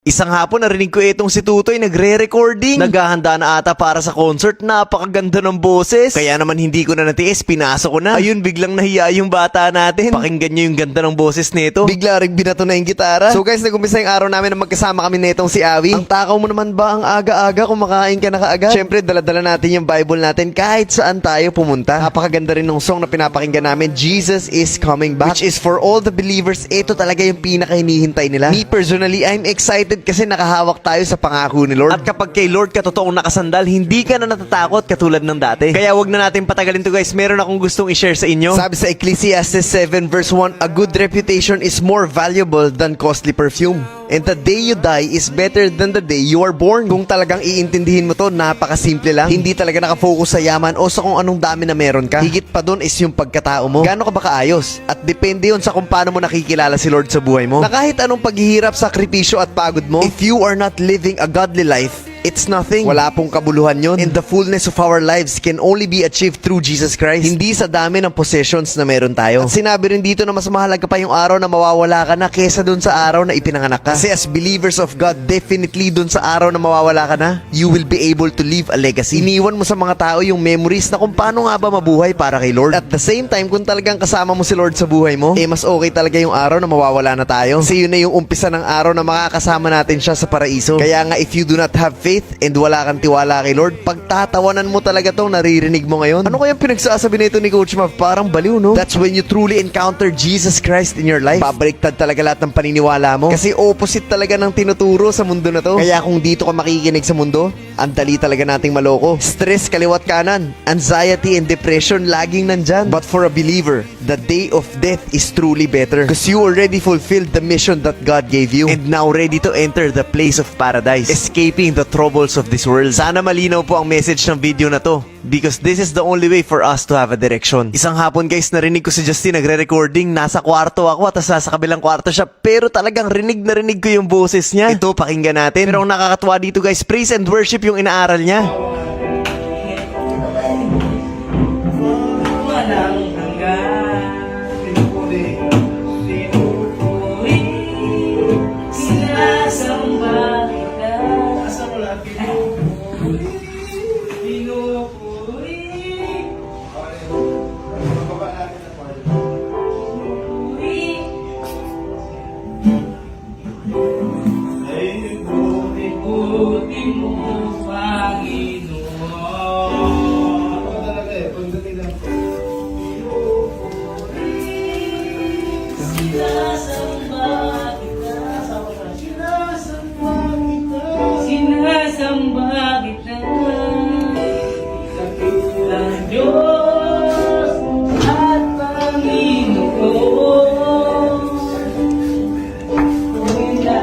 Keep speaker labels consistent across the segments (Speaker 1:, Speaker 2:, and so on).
Speaker 1: Isang hapon narinig ko itong si Tutoy nagre-recording. Naghahanda na ata para sa concert. Napakaganda ng boses. Kaya naman hindi ko na natiis, pinasok ko na. Ayun, biglang nahiya yung bata natin. Pakinggan nyo yung ganda ng boses nito. Bigla rin binato na yung gitara. So guys, nag-umpisa yung araw namin na magkasama kami netong si Awi. Ang takaw mo naman ba ang aga-aga kumakain ka na kaagad? Syempre, dala-dala natin yung Bible natin kahit saan tayo pumunta. Napakaganda rin ng song na pinapakinggan namin, Jesus is Coming Back. Which is for all the believers, ito talaga yung pinaka-hinihintay nila. Me personally, I'm excited kasi nakahawak tayo sa pangako ni Lord. At kapag kay Lord ka totoong nakasandal, hindi ka na natatakot katulad ng dati. Kaya wag na natin patagalin to guys. Meron akong gustong i-share sa inyo. Sabi sa Ecclesiastes 7 verse 1, a good reputation is more valuable than costly perfume. And the day you die is better than the day you are born. Kung talagang iintindihin mo to, napakasimple lang. Hindi talaga nakafocus sa yaman o sa kung anong dami na meron ka. Higit pa dun is yung pagkatao mo. Gaano ka ba kaayos? At depende yun sa kung paano mo nakikilala si Lord sa buhay mo. Na kahit anong paghihirap, sakripisyo at pagod mo, if you are not living a godly life, it's nothing. Wala pong kabuluhan yun. And the fullness of our lives can only be achieved through Jesus Christ. Hindi sa dami ng possessions na meron tayo. At sinabi rin dito na mas mahalaga pa yung araw na mawawala ka na kesa dun sa araw na ipinanganak ka. Kasi as believers of God, definitely dun sa araw na mawawala ka na, you will be able to leave a legacy. Iniwan mo sa mga tao yung memories na kung paano nga ba mabuhay para kay Lord. At the same time, kung talagang kasama mo si Lord sa buhay mo, mas okay talaga yung araw na mawawala na tayo. Kasi yun na yung umpisa ng araw na makakasama natin siya sa paraiso. Kaya nga, if you do not have faith and wala kang tiwala kay Lord, pagtatawanan mo talaga tong naririnig mo ngayon. Ano kayang pinagsasabi nito ni Coach Mav? Parang baliw, no? That's when you truly encounter Jesus Christ in your life. Babaliktad talaga lahat ng paniniwala mo. Kasi opposite talaga ng tinuturo sa mundo na to. Kaya kung dito ka makikinig sa mundo, ang dali talaga nating maloko. Stress kaliwat kanan, anxiety and depression laging nandyan. But for a believer, the day of death is truly better. Because you already fulfilled the mission that God gave you. And now ready to enter the place of paradise. Escaping the troubles of this world. Sana malinaw po ang message ng video na to. Because this is the only way for us to have a direction. Isang hapon guys, narinig ko si Justin nagre-recording. Nasa kwarto ako at nasa kabilang kwarto siya. Pero talagang rinig na rinig ko yung boses niya. Ito, pakinggan natin. Pero ang nakakatuwa dito guys, praise and worship yung inaaral niya.
Speaker 2: Walang hanggan, pinupuri, sinasamba kita. Asa mo lang, pinupuri, ay buti-buti mo, Panginoon. Ako talaga pagdating lang po. Sinasamba kita. Sinasamba kita. Sinasamba kita. Ang Diyos at Panginoon.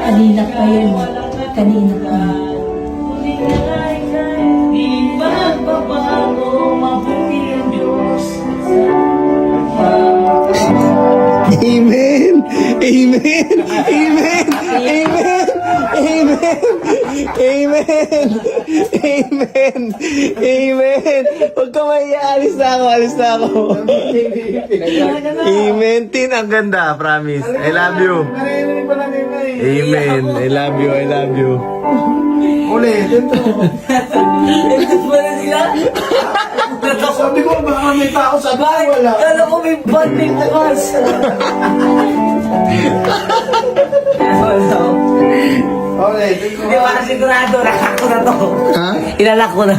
Speaker 3: Kanina pa yun. Kanina pa.
Speaker 2: Di magbabago, mabuti ang Diyos.
Speaker 1: Amen! Amen! Amen! Amen! Amen! Amen! Amen! Amen! Huwag ka mahiya. Alis na ako. Alis na ako. Amen. Tin, ang ganda. Promise. I love you. Amen. I love you. I love you.
Speaker 2: Ulit, ito. Ito ba na sila? Sabi ko, baka may tao sa bahay. Wala. Kala ko may banding bukas. Ulit, ito. Hindi ba sigurado? Nakak ko na to. Ha? Ilalak ko na.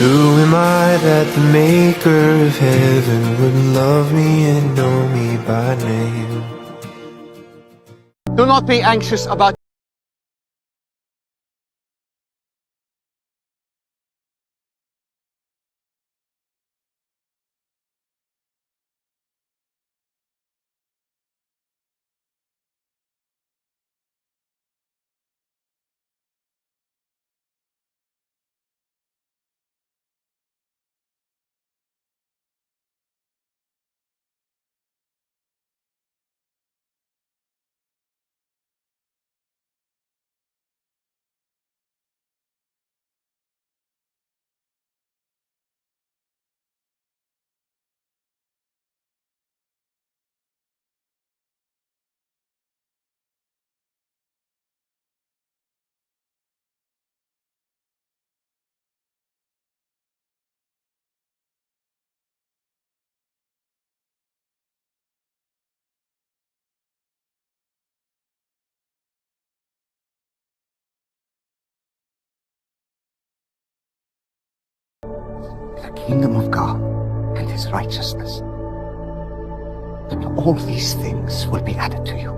Speaker 4: Who am I that the maker of heaven would love me and know me by name?
Speaker 5: Do not be anxious about the kingdom of God and his righteousness, then all these things will be added to you.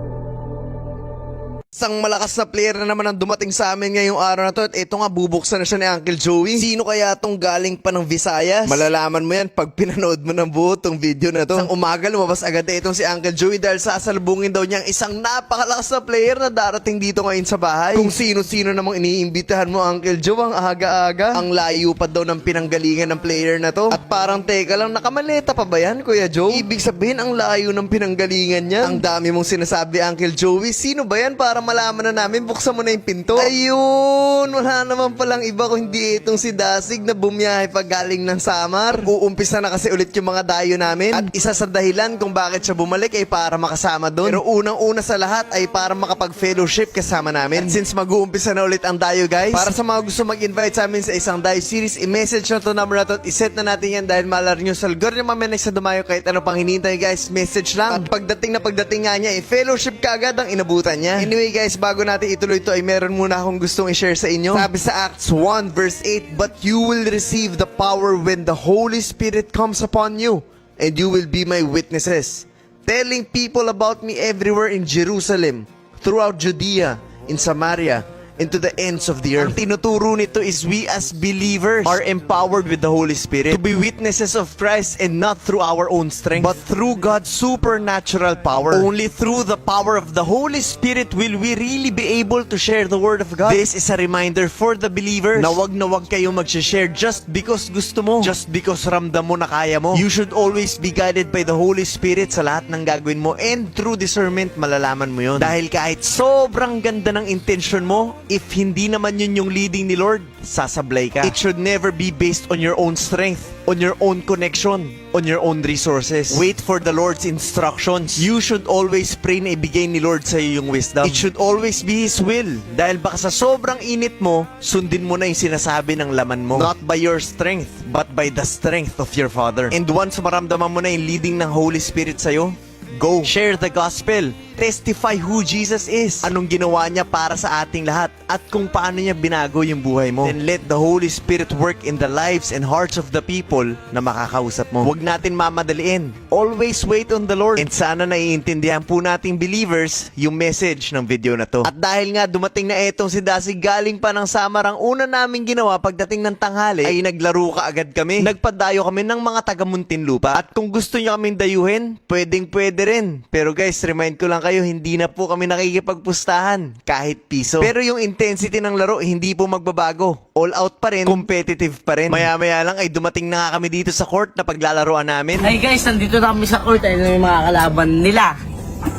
Speaker 1: Isang malakas na player na naman ang dumating sa amin ngayong araw na to at ito nga bubuksan na siya ni Uncle Joey. Sino kaya tong galing pa ng Visayas? Malalaman mo yan pag pinanood mo ng buo tong video na to. Isang umaga lumabas agad na itong si Uncle Joey dahil sasalubungin daw niyang isang napakalakas na player na darating dito ngayon sa bahay. Kung sino-sino namang iniimbitahan mo Uncle Joe ang aga-aga. Ang layo pa daw ng pinanggalingan ng player na to. At parang teka lang, nakamaleta pa ba yan Kuya Joe? Ibig sabihin ang layo ng pinanggalingan niya. Ang dami mong sinasabi Uncle Joey. Sino ba yan para malaman na namin? Buksan mo na yung pinto. Ayun, wala naman palang iba kung hindi itong si Dasig na bumiyahe pa galing ng Samar. Uumpisa na kasi ulit yung mga dayo namin. At isa sa dahilan kung bakit siya bumalik ay para makasama doon. Pero unang-una sa lahat ay para makapag-fellowship kasama namin. At since mag-uumpisa na ulit ang dayo guys, para sa mga gusto mag-invite sa amin sa isang dayo series, i-message na to number na to at iset na natin yan dahil malar nyo sa lugar nyo mamaya sa dumayo kahit ano pang hinihintay guys, message lang. At pagdating nga niya, fellowship ka agad ang inabutan niya. Anyway guys, bago natin ituloy to ay meron muna akong gustong i-share sa inyo. Sabi sa Acts 1 verse 8, "But you will receive the power when the Holy Spirit comes upon you, and you will be my witnesses, telling people about me everywhere in Jerusalem, throughout Judea, in Samaria, and to the ends of the earth." Ang tinuturo nito is we as believers are empowered with the Holy Spirit to be witnesses of Christ and not through our own strength, but through God's supernatural power. Only through the power of the Holy Spirit will we really be able to share the Word of God. This is a reminder for the believers na wag kayong mag-share just because gusto mo, just because ramdam mo na kaya mo. You should always be guided by the Holy Spirit sa lahat ng gagawin mo, and through discernment malalaman mo yun. Dahil kahit sobrang ganda ng intention mo, if hindi naman yun yung leading ni Lord, sasablay ka. It should never be based on your own strength, on your own connection, on your own resources. Wait for the Lord's instructions. You should always pray na ibigay ni Lord sa'yo yung wisdom. It should always be His will. Dahil baka sa sobrang init mo, sundin mo na yung sinasabi ng laman mo. Not by your strength, but by the strength of your Father. And once maramdaman mo na yung leading ng Holy Spirit sa'yo, go. Share the gospel. Testify who Jesus is. Anong ginawa niya para sa ating lahat at kung paano niya binago yung buhay mo. Then let the Holy Spirit work in the lives and hearts of the people na makakausap mo. Huwag natin mamadaliin. Always wait on the Lord. And sana naiintindihan po nating believers yung message ng video na to. At dahil nga dumating na etong si Dasig galing pa ng Samar, ang una naming ginawa pagdating ng tanghali ay naglaro ka agad kami. Nagpadayo kami ng mga taga Muntinlupa. At kung gusto niyo kaming dayuhin, pwede rin. Pero guys, remind ko lang kayo, hindi na po kami nakikipagpustahan kahit piso. Pero yung intensity ng laro hindi po magbabago. All out pa rin, competitive pa rin. Maya-maya lang ay dumating na nga kami dito sa court na paglalaroan namin.
Speaker 2: Hi guys, nandito na kami sa court. Ayun na yung mga kalaban nila.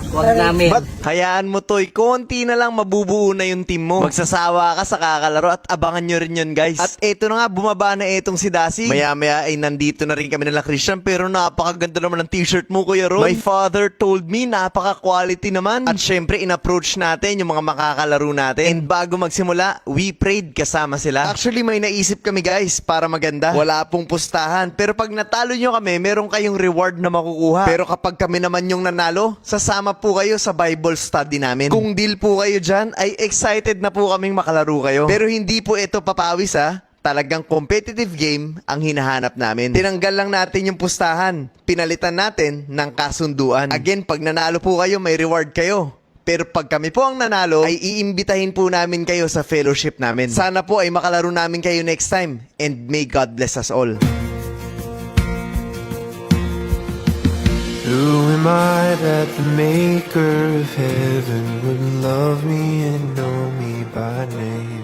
Speaker 2: Huwag namin.
Speaker 1: Hayaan mo Toy, konti na lang mabubuo na yung team mo. Magsasawa ka sa kakalaro at abangan nyo rin yun guys. At eto na nga, bumaba na etong si Dasig. Maya-maya ay nandito na rin kami nila Christian, pero napakaganda naman ng t-shirt mo Kuya Ron. My father told me, napaka-quality naman. At syempre, in-approach natin yung mga makakalaro natin. And bago magsimula, we prayed kasama sila. Actually, may naisip kami guys para maganda. Wala pong pustahan. Pero pag natalo nyo kami, meron kayong reward na makukuha. Pero kapag kami naman yung nanalo, sasama po kayo sa Bible study namin. Kung deal po kayo dyan, ay excited na po kaming makalaro kayo. Pero hindi po ito papawis ha. Talagang competitive game ang hinahanap namin. Tinanggal lang natin yung pustahan. Pinalitan natin ng kasunduan. Again, pag nanalo po kayo, may reward kayo. Pero pag kami po ang nanalo, ay iimbitahin po namin kayo sa fellowship namin. Sana po ay makalaro namin kayo next time. And may God bless us all.
Speaker 4: Who am I that the maker of heaven would love me and know me by name?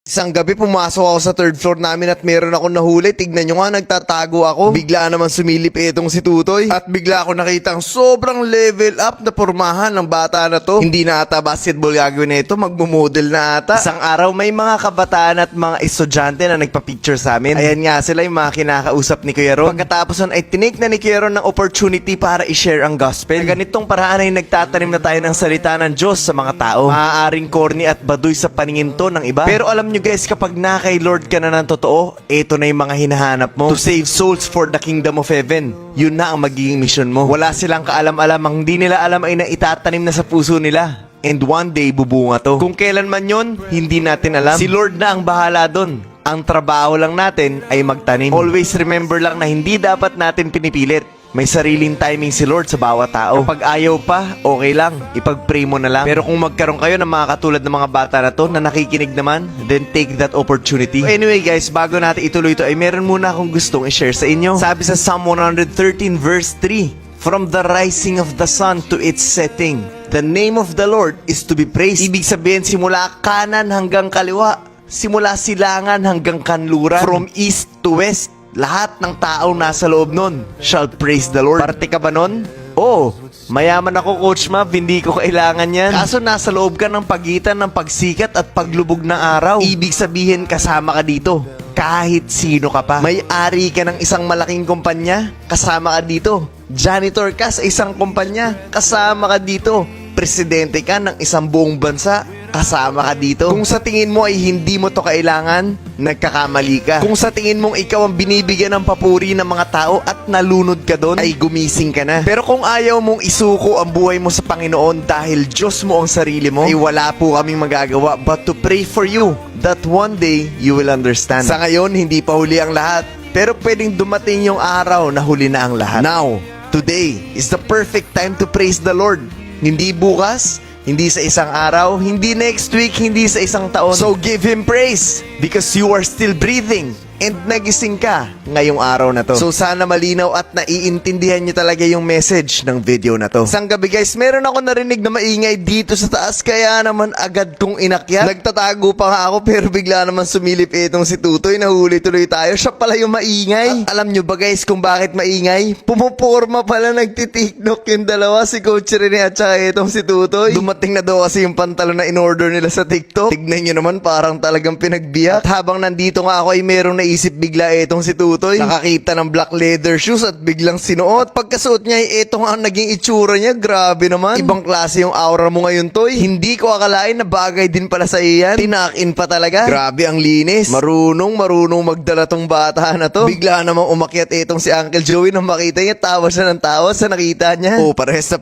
Speaker 1: Isang gabi pumasok ako sa third floor namin at meron akong nahuli. Tignan nyo nga, nagtatago ako. Bigla naman sumilip itong si Tutoy. At bigla ako nakitang sobrang level up na pormahan ng bata na to. Hindi na ata basketball gagawin na ito, magmumodel na ata. Isang araw may mga kabataan at mga estudyante na nagpa-picture sa amin. Ayan nga sila yung mga kinakausap ni Kuya Ron. Pagkatapos nun ay tinake na ni Kuya Ron ng opportunity para i-share ang gospel. Sa ganitong paraan ay nagtatanim na tayo ng salita ng Diyos sa mga tao. Maaaring corny at baduy sa paningin to ng iba. Pero alam nyo guys, kapag na kay Lord ka na ng totoo, ito na yung mga hinahanap mo. To save souls for the kingdom of heaven. Yun na ang magiging mission mo. Wala silang kaalam-alam. Ang hindi nila alam ay naitatanim na sa puso nila. And one day, bubunga to. Kung kailan man yon, hindi natin alam. Si Lord na ang bahala dun. Ang trabaho lang natin ay magtanim. Always remember lang na hindi dapat natin pinipilit. May sariling timing si Lord sa bawat tao. Kapag ayaw pa, okay lang. Ipag-pray mo na lang. Pero kung magkaroon kayo ng mga katulad ng mga bata na to na nakikinig naman, then take that opportunity. So anyway guys, bago natin ituloy ito ay meron muna akong gustong i-share sa inyo. Sabi sa Psalm 113 verse 3, "From the rising of the sun to its setting, the name of the Lord is to be praised." Ibig sabihin, simula kanan hanggang kaliwa, simula silangan hanggang kanluran, from east to west, lahat ng tao nasa loob nun shall praise the Lord. Parte ka ba nun? Oo. Mayaman ako, Coach Mav, hindi ko kailangan yan. Kaso nasa loob ka ng pagitan ng pagsikat at paglubog ng araw. Ibig sabihin, kasama ka dito. Kahit sino ka pa. May-ari ka ng isang malaking kumpanya, kasama ka dito. Janitor ka sa isang kumpanya, kasama ka dito. Presidente ka ng isang buong bansa, kasama ka dito. Kung sa tingin mo ay hindi mo to kailangan, nagkakamali ka. Kung sa tingin mong ikaw ang binibigyan ng papuri ng mga tao at nalunod ka doon, ay gumising ka na. Pero kung ayaw mong isuko ang buhay mo sa Panginoon dahil Diyos mo ang sarili mo, ay wala po kaming magagawa but to pray for you that one day you will understand. Sa ngayon, hindi pa huli ang lahat. Pero pwedeng dumating yung araw na huli na ang lahat. Now, today is the perfect time to praise the Lord. Hindi bukas, hindi sa isang araw, hindi next week, hindi sa isang taon. So give Him praise because you are still breathing and nagising ka ngayong araw na to. So sana malinaw at naiintindihan nyo talaga yung message ng video na to. Isang gabi guys, meron ako narinig na maingay dito sa taas, kaya naman agad kong inakyat. Nagtatago pa nga ako pero bigla naman sumilip itong si Tutoy, nahuli tuloy tayo. Siya pala yung maingay. At alam nyo ba guys kung bakit maingay? Pumuporma pala, nagtitiktok yung dalawa, si Coach Rene at saka itong si Tutoy. Dumating na daw kasi yung pantalon na in-order nila sa TikTok. Tignan nyo naman, parang talagang pinagbiyak. At habang nandito nga ako ay merong naisip bigla itong si Tutoy. Nakakita ng black leather shoes at biglang sinuot. Pagkasuot niya ay ito nga ang naging itsura niya. Grabe naman. Ibang klase yung aura mo ngayon, Toy. Hindi ko akalain na bagay din pala sa iyan. Tinakin pa talaga. Grabe ang linis. Marunong magdala tong bata na to. Bigla namang umakyat itong si Uncle Joey nang makita niya. Tawa siya ng tawa sa nakita niya. Oh, parehas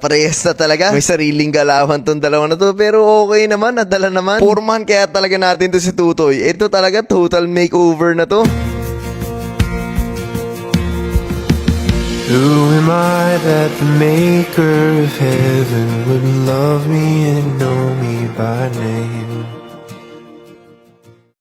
Speaker 1: na talaga. May sariling galawan tong dalawa na to. Pero okay naman, nadala naman. Porman kaya talaga natin to si Tutoy. Ito talaga total makeover na to.
Speaker 4: Who am I that the maker of heaven would love me and know me by name?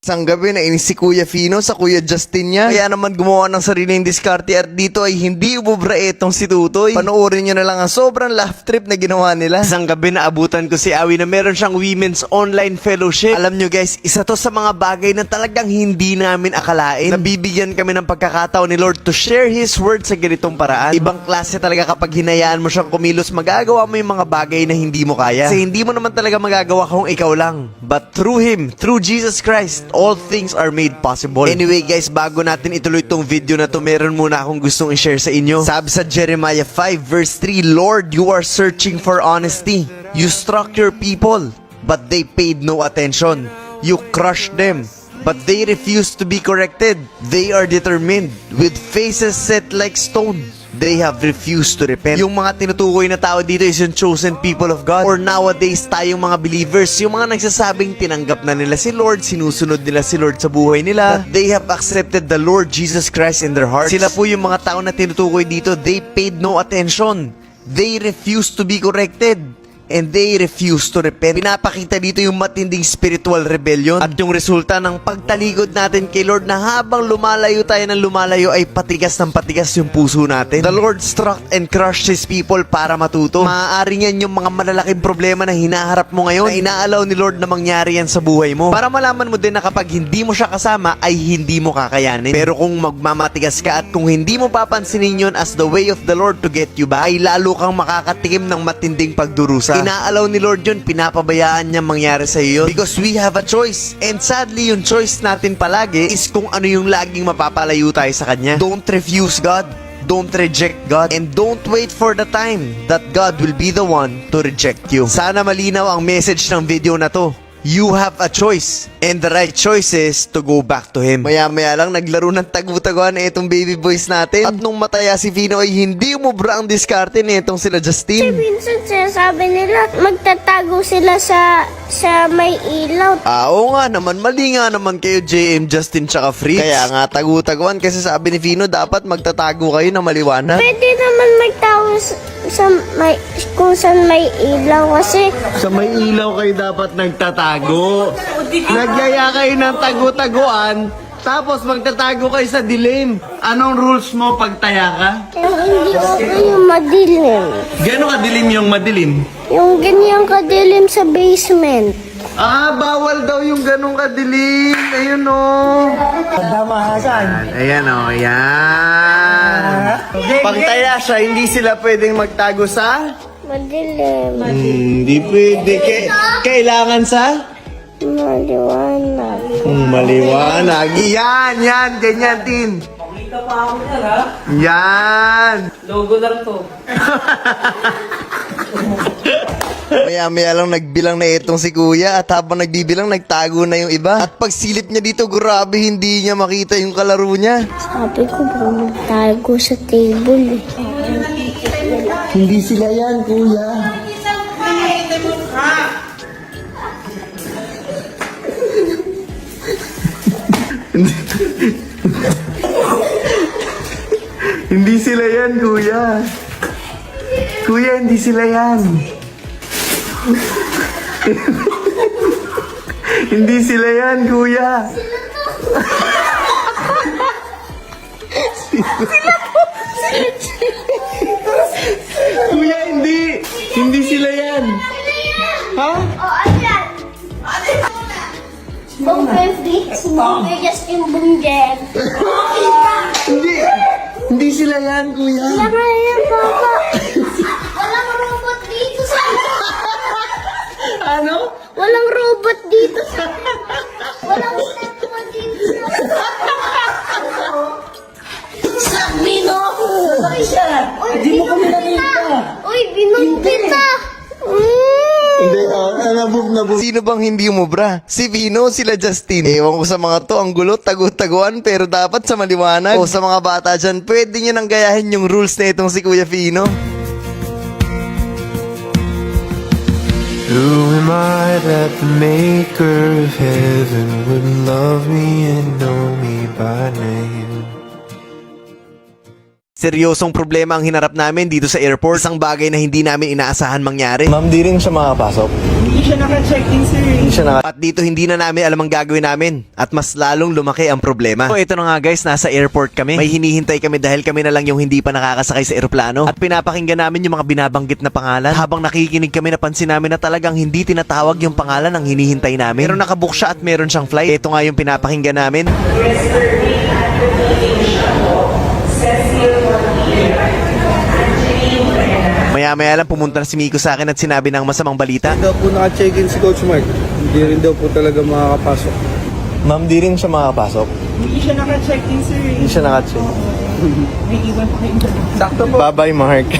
Speaker 1: Isang gabi na inis si Kuya Fino sa Kuya Justin niya. Kaya naman gumawa ng sariling diskarte at dito ay hindi ububra itong si Tutoy. Panoorin nyo na lang ang sobrang laugh trip na ginawa nila. Isang gabi na abutan ko si Awi na meron siyang women's online fellowship. Alam nyo guys, isa to sa mga bagay na talagang hindi namin akalain. Nabibigyan kami ng pagkakataon ni Lord to share His word sa ganitong paraan. Ibang klase talaga kapag hinayaan mo siyang kumilos, magagawa mo yung mga bagay na hindi mo kaya. Kasi hindi mo naman talaga magagawa kung ikaw lang. But through Him, through Jesus Christ, all things are made possible. Anyway guys, bago natin ituloy tong video na to, meron muna akong gustong i-share sa inyo. Sabi sa Jeremiah 5 verse 3, "Lord, you are searching for honesty. You struck your people, but they paid no attention. You crushed them, but they refused to be corrected. They are determined, with faces set like stone. They have refused to repent." Yung mga tinutukoy na tao dito is yung chosen people of God. Or nowadays, tayong mga believers, yung mga nagsasabing tinanggap na nila si Lord, sinusunod nila si Lord sa buhay nila, that they have accepted the Lord Jesus Christ in their hearts. Sila po yung mga tao na tinutukoy dito, they paid no attention. They refused to be corrected. And they refuse to repent. Pinapakita dito yung matinding spiritual rebellion at yung resulta ng pagtalikod natin kay Lord na habang lumalayo tayo ng lumalayo ay patigas ng patigas yung puso natin. The Lord struck and crushed His people para matuto. Maaari yan yung mga malalaking problema na hinaharap mo ngayon na inaalaw ni Lord na mangyari yan sa buhay mo. Para malaman mo din na kapag hindi mo siya kasama ay hindi mo kakayanin. Pero kung magmamatigas ka at kung hindi mo papansinin yun as the way of the Lord to get you back, ay lalo kang makakatikim ng matinding pagdurusa. Inaalaw ni Lord yun, pinapabayaan niya mangyari sa iyo because we have a choice. And sadly, yung choice natin palagi is kung ano yung laging mapapalayo tayo sa Kanya. Don't refuse God. Don't reject God. And don't wait for the time that God will be the one to reject you. Sana malinaw ang message ng video na to. You have a choice. And the right choice is to go back to Him. Maya-maya lang naglaro ng tagu-taguan na itong baby boys natin. At nung mataya si Fino ay hindi umubra ang diskarte na itong sila Justin.
Speaker 6: Minsan sinasabi nila magtatago sila sa sa may ilaw.
Speaker 1: Oo nga naman, mali nga naman kayo JM, Justin tsaka Fritz. Kaya nga tagu-taguan kasi sabi ni Fino dapat magtatago kayo na maliwanag.
Speaker 6: Pwede naman magtago sa may, kung saan may ilaw kasi
Speaker 1: Sa may ilaw kayo dapat nagtatago. Nagyaya kayo ng tagu-taguan, tapos magtatago kayo sa dilim. Anong rules mo pag taya ka?
Speaker 6: yung hindi okay yung madilim.
Speaker 1: Gano'ng kadilim yung madilim?
Speaker 6: Yung ganyang kadilim sa basement.
Speaker 1: Ah, bawal daw yung ganong kadilim. Ayun o.
Speaker 2: Tama, Hasan.
Speaker 1: Ayan o, ayan. Pag taya siya, hindi sila pwedeng magtago sa?
Speaker 6: Madilim.
Speaker 1: Hindi pwede. Kailangan sa?
Speaker 6: Maliwanag.
Speaker 1: Maliwanag. Yan, ganyan din.
Speaker 2: Pakita pa ako yan, ha?
Speaker 1: Yan.
Speaker 2: Logo lang to.
Speaker 1: Maya-maya lang nagbilang na itong si kuya at habang nagbibilang nagtago na yung iba. At pagsilip niya dito, grabe hindi niya makita yung kalaro niya.
Speaker 6: Sabi ko ba magtago sa table eh.
Speaker 1: Hindi sila yan, kuya. Hindi sila yan, kuya. Kuya, hindi sila yan. Hindi sila yan, kuya. Kuya, hindi. Hindi sila yan. Ha?
Speaker 6: Oh, ayan. Bumbe Justin Bunjen.
Speaker 1: Hindi. Hindi sila yan, kuya.
Speaker 6: Tama yan, Papa. Walang robot dito sa...
Speaker 1: Ano?
Speaker 6: Walang robot dito sa... Walang robot dito sa... Sabi no!
Speaker 2: Bakit siya? Hindi mo kami nakita.
Speaker 6: Uy, binom kita!
Speaker 1: Hindi, nabog. Sino bang hindi umubra? Si Vino, sila Justin. Ewan ko sa mga to, ang gulo, tagu-taguan, pero dapat sa maliwanag. O sa mga bata dyan, pwede nyo nang gayahin yung rules na itong si Kuya Vino.
Speaker 4: Who am I that the maker of heaven would love me and know me by name?
Speaker 1: Seryosong problema ang hinarap namin dito sa airport. Isang bagay na hindi namin inaasahan mangyari. Ma'am, di rin siya makapasok.
Speaker 2: Hindi siya naka-check-in, sir.
Speaker 1: At dito hindi na namin alam ang gagawin namin. At mas lalong lumaki ang problema. So ito na nga guys, nasa airport kami. May hinihintay kami dahil kami na lang yung hindi pa nakakasakay sa eroplano. At pinapakinggan namin yung mga binabanggit na pangalan. Habang nakikinig kami, napansin namin na talagang hindi tinatawag yung pangalan ng hinihintay namin. Pero nakabook siya at meron siyang flight. Ito nga yung pinapakinggan namin. Maya-maya lang pumunta na si Miko sa akin at sinabi ng masamang balita.
Speaker 7: Daw po naka-check-in si Coach Mark. Hindi rin daw po talaga makakapasok.
Speaker 1: Ma'am, di rin siya makapasok.
Speaker 2: Hindi siya naka-check-in, sir.
Speaker 1: Hindi siya nakacheck.
Speaker 2: May iwan pa kayo dyan.
Speaker 7: Sakto po.
Speaker 1: Bye-bye, Mark.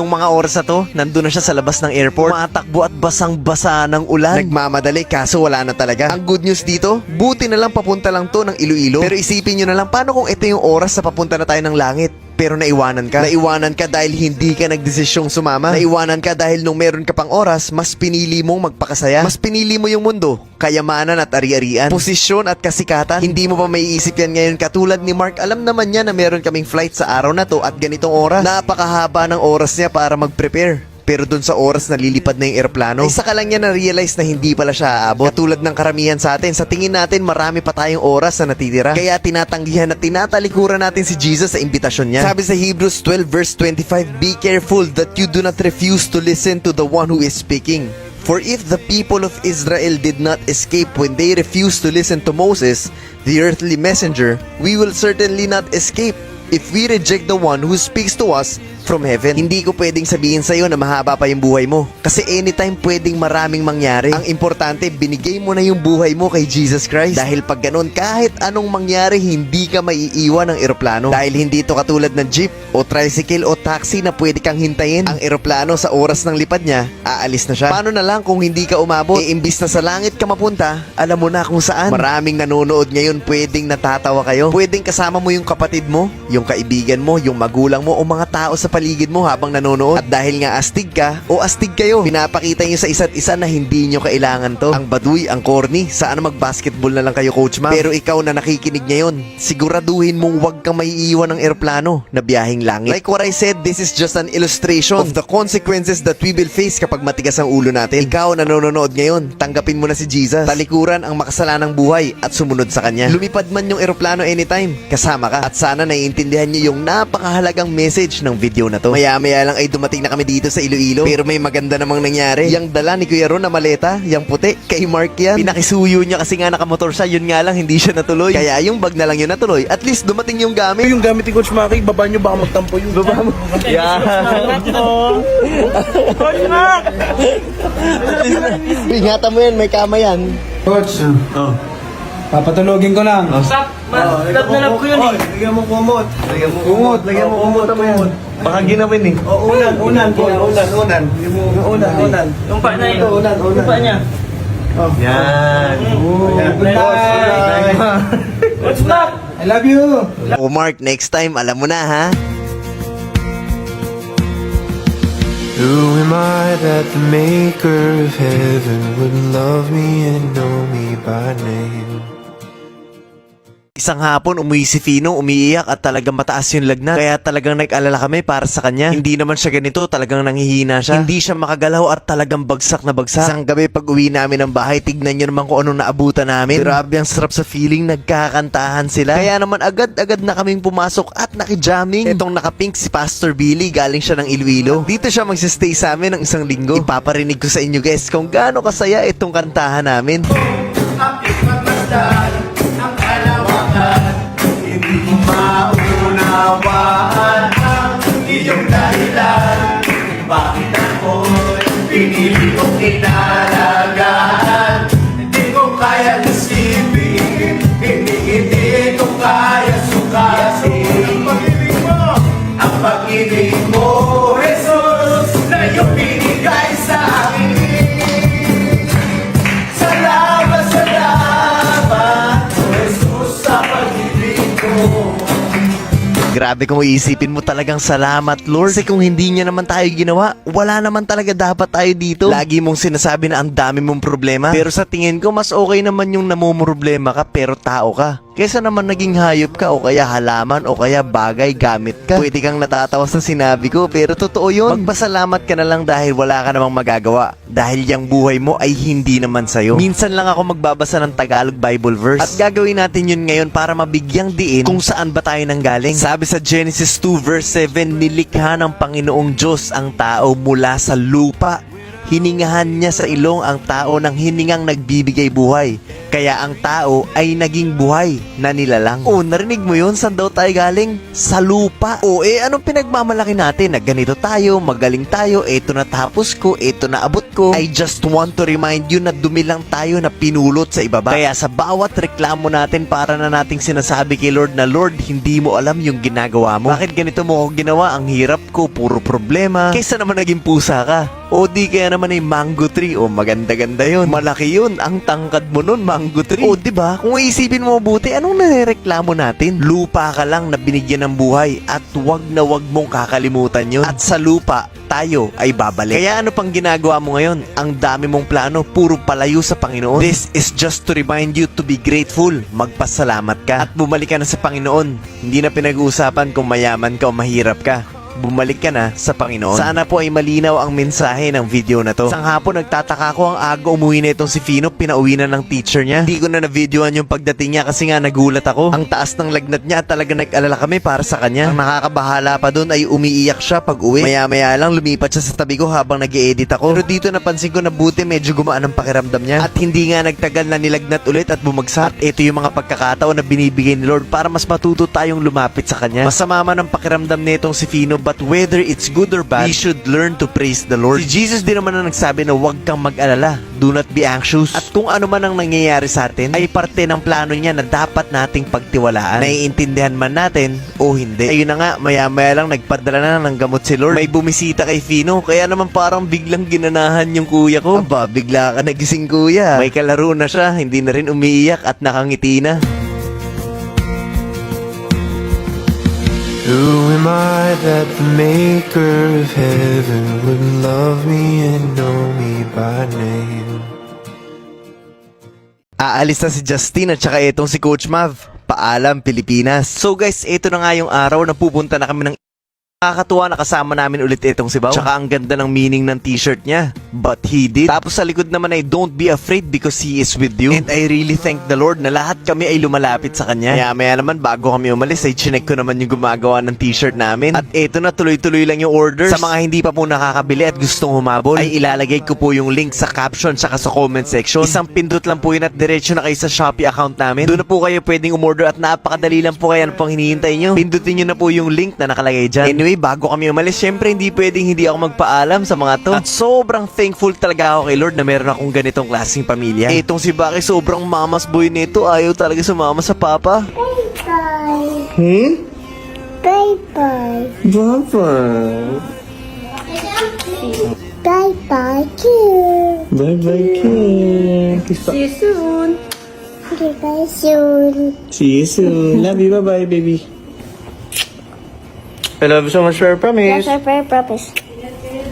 Speaker 1: Nung mga oras na to, nandun na siya sa labas ng airport. Matakbo at basang-basa ng ulan. Nagmamadali kaso wala na talaga. Ang good news dito, buti na lang papunta lang to ng Iloilo. Pero isipin nyo na lang, paano kung ito yung oras na papunta na tayo ng langit? Pero naiwanan ka. Naiwanan ka dahil hindi ka nagdesisyong sumama. Naiwanan ka dahil nung meron ka pang oras, mas pinili mong magpakasaya. Mas pinili mo yung mundo, kayamanan at ari-arian, posisyon at kasikatan. Hindi mo pa maiisip yan ngayon katulad ni Mark. Alam naman niya na meron kaming flight sa araw na to at ganitong oras. Napakahaba ng oras niya para mag-prepare. Pero dun sa oras na lilipad na yung eroplano, ay saka lang niya na-realize na hindi pala siya aabot. Katulad ng karamihan sa atin, sa tingin natin marami pa tayong oras na natitira. Kaya tinatanggihan at tinatalikuran natin si Jesus sa imbitasyon niya. Sabi sa Hebrews 12 verse 25, "Be careful that you do not refuse to listen to the one who is speaking. For if the people of Israel did not escape when they refused to listen to Moses, the earthly messenger, we will certainly not escape if we reject the one who speaks to us from heaven." Hindi ko pwedeng sabihin sa'yo na mahaba pa yung buhay mo. Kasi anytime pwedeng maraming mangyari. Ang importante, binigay mo na yung buhay mo kay Jesus Christ. Dahil pag ganun, kahit anong mangyari, hindi ka maiiwan ng eroplano. Dahil hindi ito katulad ng jeep o tricycle o taxi na pwede kang hintayin. Ang eroplano sa oras ng lipad niya, aalis na siya. Paano na lang kung hindi ka umabot? Imbis na sa langit ka mapunta, alam mo na kung saan. Maraming nanonood ngayon, pwedeng natatawa kayo. Pwedeng kasama mo yung kapatid mo, yung kaibigan mo, yung magulang mo o mga tao sa paligid mo habang nanonood. At dahil nga astig ka o astig kayo, pinapakita nyo sa isa't isa na hindi nyo kailangan to. Ang baduy, ang corny, saan mag-basketball na lang kayo, Coach Ma'am. Pero ikaw na nakikinig ngayon, siguraduhin mong huwag kang maiiwan ng eroplano na biyaheng langit. Like what I said, this is just an illustration of the consequences that we will face kapag matigas ang ulo natin. Ikaw na nanonood ngayon, tanggapin mo na si Jesus. Talikuran ang makasalanang buhay at sumunod sa kanya. Lumipad man yung eroplano anytime, kasama ka. At sana naiintindihan nyo yung napakahalagang message ng video na to. Maya-maya lang ay dumating na kami dito sa Iloilo. Pero may maganda namang nangyari. Yang dala ni Kuya Ron na maleta, yang puti, kay Mark yan. Pinakisuyo niya kasi nga nakamotor siya, yun nga lang hindi siya natuloy. Kaya yung bag na lang yun natuloy. At least dumating yung gamit.
Speaker 7: Yung gamit ni Coach Maki, baba nyo baka magtampo yun. Baba mo.
Speaker 1: Yeah. Ingatan mo yan, may kama yan.
Speaker 7: Coach, papatulogin ko lang.
Speaker 2: Love na love ko yun eh.
Speaker 7: Lagyan mo kumot. Lagyan mo kumot.
Speaker 1: Baka ginawin eh.
Speaker 7: Unan.
Speaker 2: Yung pa na yun. Yung pa niya.
Speaker 1: Yan.
Speaker 7: Good night.
Speaker 2: Coach Mac!
Speaker 7: I love you.
Speaker 1: O Mark, next time, alam mo na ha.
Speaker 4: Who am I that the maker of heaven would love me and know me by name?
Speaker 1: Isang hapon, umuwi si Fino, umiiyak at talagang mataas yung lagnat. Kaya talagang nag-alala kami para sa kanya. Hindi naman siya ganito, talagang nanghihina siya. Hindi siya makagalaw at talagang bagsak na bagsak. Isang gabi pag uwi namin ng bahay, tignan nyo naman kung anong naabutan namin. Grabe ang sarap sa feeling, nagkakantahan sila. Kaya naman agad-agad na kaming pumasok at nakijamming. Itong nakapink si Pastor Billy, galing siya ng Iloilo. Dito siya magsistay sa amin ng isang linggo. Ipaparinig ko sa inyo guys kung gaano kasaya itong kantahan namin.
Speaker 8: Maunawaan ang iyong dahilan. Bakit ako'y pinili kong inalagaan? Hindi ko kaya isipin, hindi ko kaya sukatin. Ang pag-ibig mo, Jesus, na iyong binigay sa akin. Salamat, Jesus, sa pag-ibig mo.
Speaker 1: Grabe kung iisipin mo, talagang salamat Lord. Kasi kung hindi niya naman tayo ginawa, wala naman talaga dapat tayo dito. Lagi mong sinasabi na ang dami mong problema. Pero sa tingin ko, mas okay naman yung namumroblema ka pero tao ka. Kesa naman naging hayop ka o kaya halaman o kaya bagay gamit ka. Pwede kang natatawa sa sinabi ko pero totoo yun. Magpasalamat ka na lang dahil wala ka namang magagawa. Dahil yung buhay mo ay hindi naman sa'yo. Minsan lang ako magbabasa ng Tagalog Bible verse. At gagawin natin yun ngayon para mabigyang diin kung saan ba tayo nanggaling. Sabi sa Genesis 2 verse 7, nilikha ng Panginoong Diyos ang tao mula sa lupa. Hiningahan niya sa ilong ang tao ng hiningang nagbibigay buhay. Kaya ang tao ay naging buhay na nilalang. O, narinig mo yun? Saan daw tayo galing? Sa lupa. O, anong pinagmamalaki natin? Na ganito tayo, magaling tayo, eto natapos ko, eto naabot ko. I just want to remind you na dumi lang tayo na pinulot sa ibaba. Kaya sa bawat reklamo natin, para na nating sinasabi kay Lord na, Lord, hindi mo alam yung ginagawa mo. Bakit ganito mo ako ginawa? Ang hirap ko, puro problema. Kaysa naman naging pusa ka. O di kaya naman ay mango tree. O maganda-ganda yun. Malaki yun. Ang tangkad mo nun, mango tree. O diba? Kung iisipin mo mabuti, anong narereklamo natin? Lupa ka lang na binigyan ng buhay at wag na wag mong kakalimutan yun. At sa lupa, tayo ay babalik. Kaya ano pang ginagawa mo ngayon? Ang dami mong plano, puro palayo sa Panginoon. This is just to remind you to be grateful. Magpasalamat ka. At bumalik ka na sa Panginoon. Hindi na pinag-uusapan kung mayaman ka o mahirap ka. Bumalik ka na sa Panginoon. Sana po ay malinaw ang mensahe ng video na to. Isang hapon nagtataka ko, ang aga umuwi na itong si Fino, pinauwi na ng teacher niya. Hindi ko na na-videoan yung pagdating niya kasi nga nagulat ako. Ang taas ng lagnat niya, talaga nag-alala kami para sa kanya. Ang nakakabahala pa doon ay umiiyak siya pag uwi. Maya-maya lang lumipat siya sa tabi ko habang nag-e-edit ako. Pero dito napansin ko na buti medyo gumaan ang pakiramdam niya. At hindi nga nagtagal na nilagnat ulit at bumagsak. At ito yung mga pagkakataon na binibigay ni Lord para mas matuto tayong lumapit sa kanya. Masama man ang pakiramdam nitong si Fino, but whether it's good or bad, we should learn to praise the Lord. Si Jesus din naman ang nagsabi na huwag kang mag-alala. Do not be anxious. At kung ano man ang nangyayari sa atin, ay parte ng plano niya na dapat nating pagtiwalaan. Naiintindihan man natin o hindi. Ayun na nga, maya-maya lang nagpadala na ng gamot si Lord. May bumisita kay Fino, kaya naman parang biglang ginanahan yung kuya ko. Aba, bigla ka nagising kuya. May kalaro na siya, hindi na rin umiiyak at nakangiti na.
Speaker 4: Who am am I that the maker of heaven would love me and know me by name?
Speaker 1: Aalis na si Justin at saka itong si Coach Mav. Paalam, Pilipinas. So guys, ito na nga yung araw na pupunta na kami ng nakakatuwa na kasama namin ulit itong si Bao. Tsaka ang ganda ng meaning ng t-shirt niya. But he did. Tapos sa likod naman ay don't be afraid because he is with you. And I really thank the Lord na lahat kami ay lumalapit sa kanya. Kaya maya naman bago kami umalis ay chinek ko naman yung gumagawa ng t-shirt namin. At ito na tuloy-tuloy lang yung orders. Sa mga hindi pa po nakakabili at gustong humabol ay ilalagay ko po yung link sa caption tsaka sa comment section. Isang pindot lang po yun at diretso na kayo sa Shopee account namin. Doon na po kayo pwedeng umorder at napakadali lang po kaya ano pang hinihintay nyo. Pindutin nyo na po yung link na nakalagay dyan. Anyway, bago kami umalis, syempre hindi pwedeng hindi ako magpaalam sa mga to. At sobrang thankful talaga ako kay Lord na meron akong ganitong klaseng pamilya. Itong si Baki sobrang mamas boy nito. Ayaw talaga sumama sa papa.
Speaker 6: Bye-bye. Bye-bye.
Speaker 7: Bye-bye.
Speaker 6: Bye-bye, King.
Speaker 7: Bye-bye, King.
Speaker 3: See you soon.
Speaker 6: Bye-bye soon.
Speaker 7: See you soon. Love you. Bye-bye, baby. I love you so much, for promise.
Speaker 6: That's our prayer promise.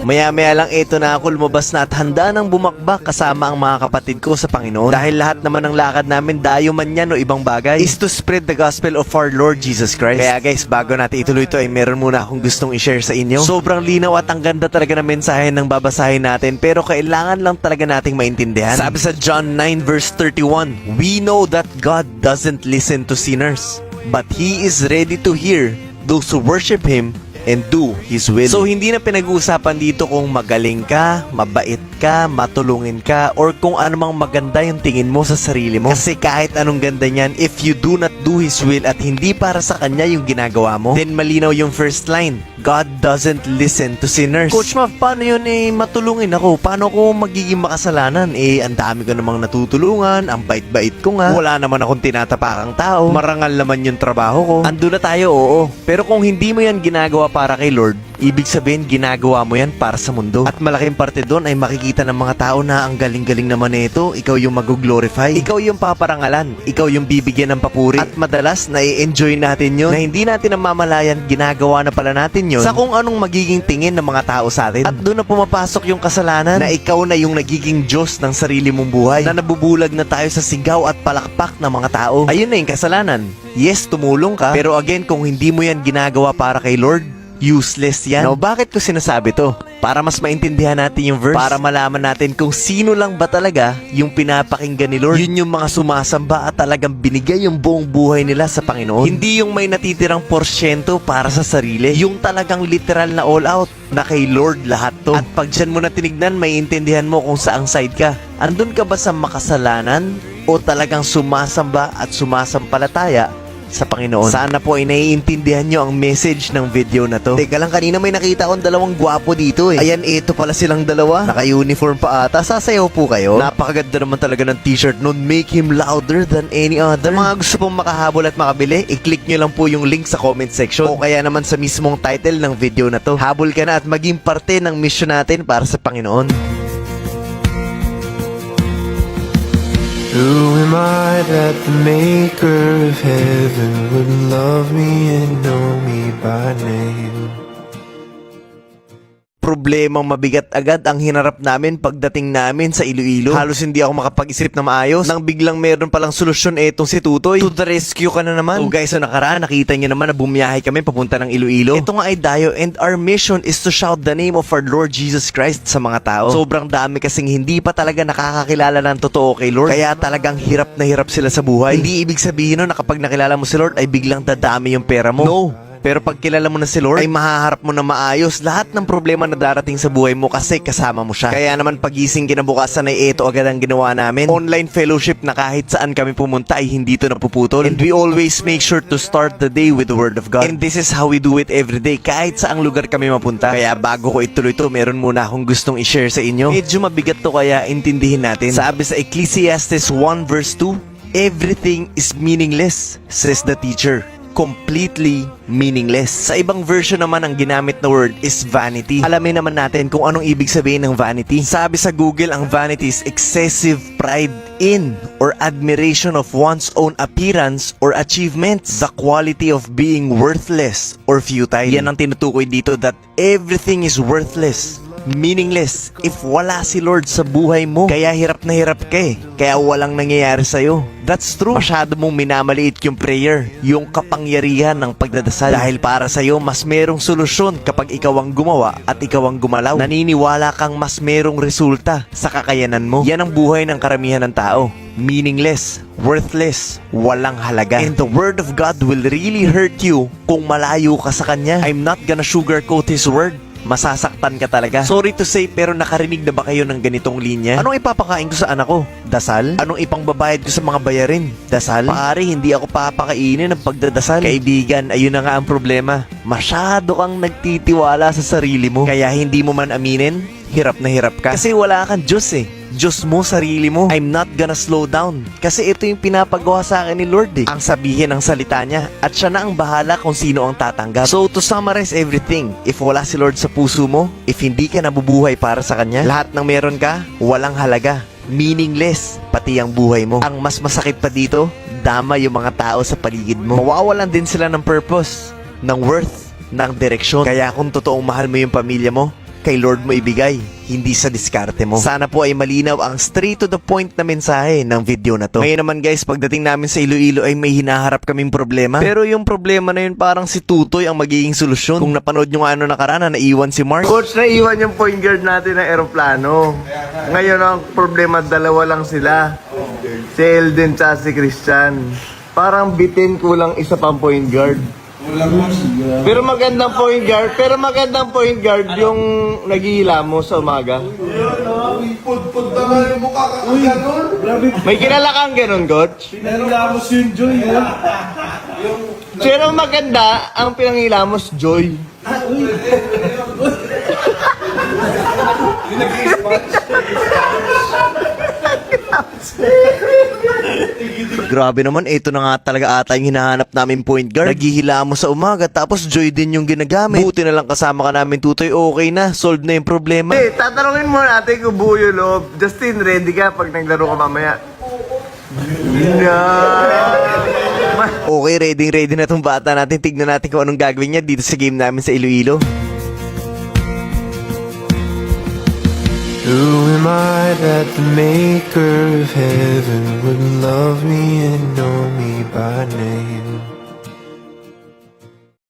Speaker 1: Maya-maya lang ito na ako lumabas na at handa nang bumakbak kasama ang mga kapatid ko sa Panginoon. Dahil lahat naman ng lakad namin, dayo man yan o ibang bagay, is to spread the gospel of our Lord Jesus Christ. Kaya guys, bago natin ituloy ito ay meron muna akong gustong i-share sa inyo. Sobrang linaw at ang ganda talaga ng mensahe ng babasahin natin, pero kailangan lang talaga nating maintindihan. Sabi sa John 9 verse 31, we know that God doesn't listen to sinners, but He is ready to hear those who worship Him and do His will. So hindi na pinag-uusapan dito kung magaling ka, mabait ka, matulungin ka, or kung anumang maganda yung tingin mo sa sarili mo. Kasi kahit anong ganda niyan, if you do not do His will at hindi para sa Kanya yung ginagawa mo, then malinaw yung first line, God doesn't listen to sinners. Coach Mav, paano yun matulungin ako? Paano ko magiging makasalanan? Ang dami ko namang natutulungan, ang bait-bait ko nga, wala naman akong tinatapakang tao, marangal naman yung trabaho ko. Ando na tayo, oo. Pero kung hindi mo yan ginagawa para kay Lord, ibig sabihin ginagawa mo yan para sa mundo. At malaking parte doon ay makikita ng mga tao na ang galing-galing naman nito, ikaw yung mag-glorify, ikaw yung paparangalan, ikaw yung bibigyan ng papuri. At madalas na-enjoy natin yun na hindi natin namamalayan, ginagawa na pala natin yun sa kung anong magiging tingin ng mga tao sa atin. At doon na pumapasok yung kasalanan na ikaw na yung nagiging Diyos ng sarili mong buhay, na nabubulag na tayo sa sigaw at palakpak ng mga tao. Ayun na yung kasalanan. Yes, tumulong ka, pero again, kung hindi mo yan ginagawa para kay Lord, useless yan. Now, bakit ko sinasabi to? Para mas maintindihan natin yung verse. Para malaman natin kung sino lang ba talaga yung pinapakinggan ni Lord. Yun yung mga sumasamba at talagang binigay yung buong buhay nila sa Panginoon. Hindi yung may natitirang porsyento para sa sarili. Yung talagang literal na all out na kay Lord lahat to. At pag dyan mo na tinignan, maiintindihan mo kung saang side ka. Andun ka ba sa makasalanan o talagang sumasamba at sumasampalataya sa Panginoon? Sana po ay naiintindihan nyo ang message ng video na to. Teka lang, kanina may nakita akong dalawang gwapo dito Ayan, ito pala silang dalawa. Naka-uniform pa ata. Sasayaw po kayo. Napakaganda naman talaga ng t-shirt nun. Make him louder than any other. Sa mga gusto pong makahabol at makabili, i-click nyo lang po yung link sa comment section o kaya naman sa mismong title ng video na to. Habol ka na at maging parte ng mission natin para sa Panginoon.
Speaker 4: Who am I that the maker of heaven would love me and know me by name?
Speaker 1: Problemang mabigat agad ang hinarap namin pagdating namin sa Iloilo. Halos hindi ako makapag-isip na maayos nang biglang meron palang solusyon etong si Tutoy. To the rescue ka na naman. So guys, so nakaraan, nakita niyo naman na bumiyahe kami papunta ng Iloilo. Ito nga ay dayo and our mission is to shout the name of our Lord Jesus Christ sa mga tao. Sobrang dami kasing hindi pa talaga nakakakilala ng totoo kay Lord. Kaya talagang hirap na hirap sila sa buhay. Hindi ibig sabihin nun na kapag nakilala mo si Lord ay biglang dadami yung pera mo. No. Pero pag kilala mo na si Lord, ay mahaharap mo na maayos lahat ng problema na darating sa buhay mo kasi kasama mo siya. Kaya naman pagising kinabukasan ay ito agad ang ginawa namin. Online fellowship na kahit saan kami pumunta ay hindi to napuputol. And we always make sure to start the day with the Word of God. And this is how we do it every day kahit saang lugar kami mapunta. Kaya bago ko ituloy to, meron muna akong gustong i-share sa inyo. Medyo mabigat to kaya intindihin natin. Sabi sa Ecclesiastes 1 verse 2, everything is meaningless, says the teacher. completely meaningless. Sa ibang version naman ang ginamit na word is vanity. Alamin naman natin kung anong ibig sabihin ng vanity. Sabi sa Google, ang vanity is excessive pride in or admiration of one's own appearance or achievements. The quality of being worthless or futile. Yan ang tinutukoy dito, that everything is worthless, meaningless if wala si Lord sa buhay mo. Kaya hirap na hirap ka eh. Kaya walang nangyayari sa'yo. That's true. Masyado mong minamaliit yung prayer, yung kapangyarihan ng pagdadasal. Dahil para sa'yo, mas merong solusyon kapag ikaw ang gumawa at ikaw ang gumalaw. Naniniwala kang mas merong resulta sa kakayanan mo. Yan ang buhay ng karamihan ng tao. Meaningless, worthless, walang halaga. And the word of God will really hurt you kung malayo ka sa Kanya. I'm not gonna sugarcoat His word. Masasaktan ka talaga. Sorry to say, pero nakarinig na ba kayo ng ganitong linya? Anong ipapakain ko sa anak ko? Dasal? Anong ipangbabayad ko sa mga bayarin? Dasal? Pare, hindi ako papakainin ng pagdadasal. Kaibigan, ayun na nga ang problema. Masyado kang nagtitiwala sa sarili mo. Kaya hindi mo man aminin, hirap na hirap ka. Kasi wala kang Diyos eh. Diyos mo, sarili mo. I'm not gonna slow down. Kasi ito yung pinapagawa sa akin ni Lord eh. Ang sabihin ng salita niya. At siya na ang bahala kung sino ang tatanggap. So to summarize everything, if wala si Lord sa puso mo, if hindi ka nabubuhay para sa Kanya, lahat ng meron ka, walang halaga. Meaningless, pati ang buhay mo. Ang mas masakit pa dito, dama yung mga tao sa paligid mo. Mawawalan din sila ng purpose, ng worth, ng direksyon. Kaya kung totoong mahal mo yung pamilya mo, kay Lord mo ibigay, hindi sa diskarte mo. Sana po ay malinaw ang straight to the point na mensahe ng video na to. Ngayon naman guys, pagdating namin sa Iloilo ay may hinaharap kaming problema. Pero yung problema na yun parang si Tutoy ang magiging solusyon. Kung napanood nyo nga ano nakaraan na naiwan si Mark.
Speaker 8: Coach, naiwan yung point guard natin ng aeroplano. Ngayon ang problema, dalawa lang sila. Si Elden at si Christian. Parang bitin, kulang isa pang point guard. Pero magandang point guard yung naghihila mo sa umaga.
Speaker 7: Pud naman yung mukha ka gano'n.
Speaker 8: May kilala kang ganun, coach?
Speaker 7: Pinangilamos yung Joy yun.
Speaker 8: Pero maganda ang pinangilamos, Joy.
Speaker 1: Grabe naman, ito na nga talaga ata yung hinahanap namin point guard. Naghihila mo sa umaga, tapos Joy din yung ginagamit. Buti na lang kasama ka namin, Tutoy, okay na, solve na yung problema.
Speaker 8: Tatanungin mo natin kung buo yung loob. Justin, ready ka pag naglaro ka mamaya?
Speaker 1: Okay, ready na tong bata natin. Tignan natin kung anong gagawin niya dito sa game namin sa Iloilo.
Speaker 4: Who am I that the maker of heaven would love me and know me by name?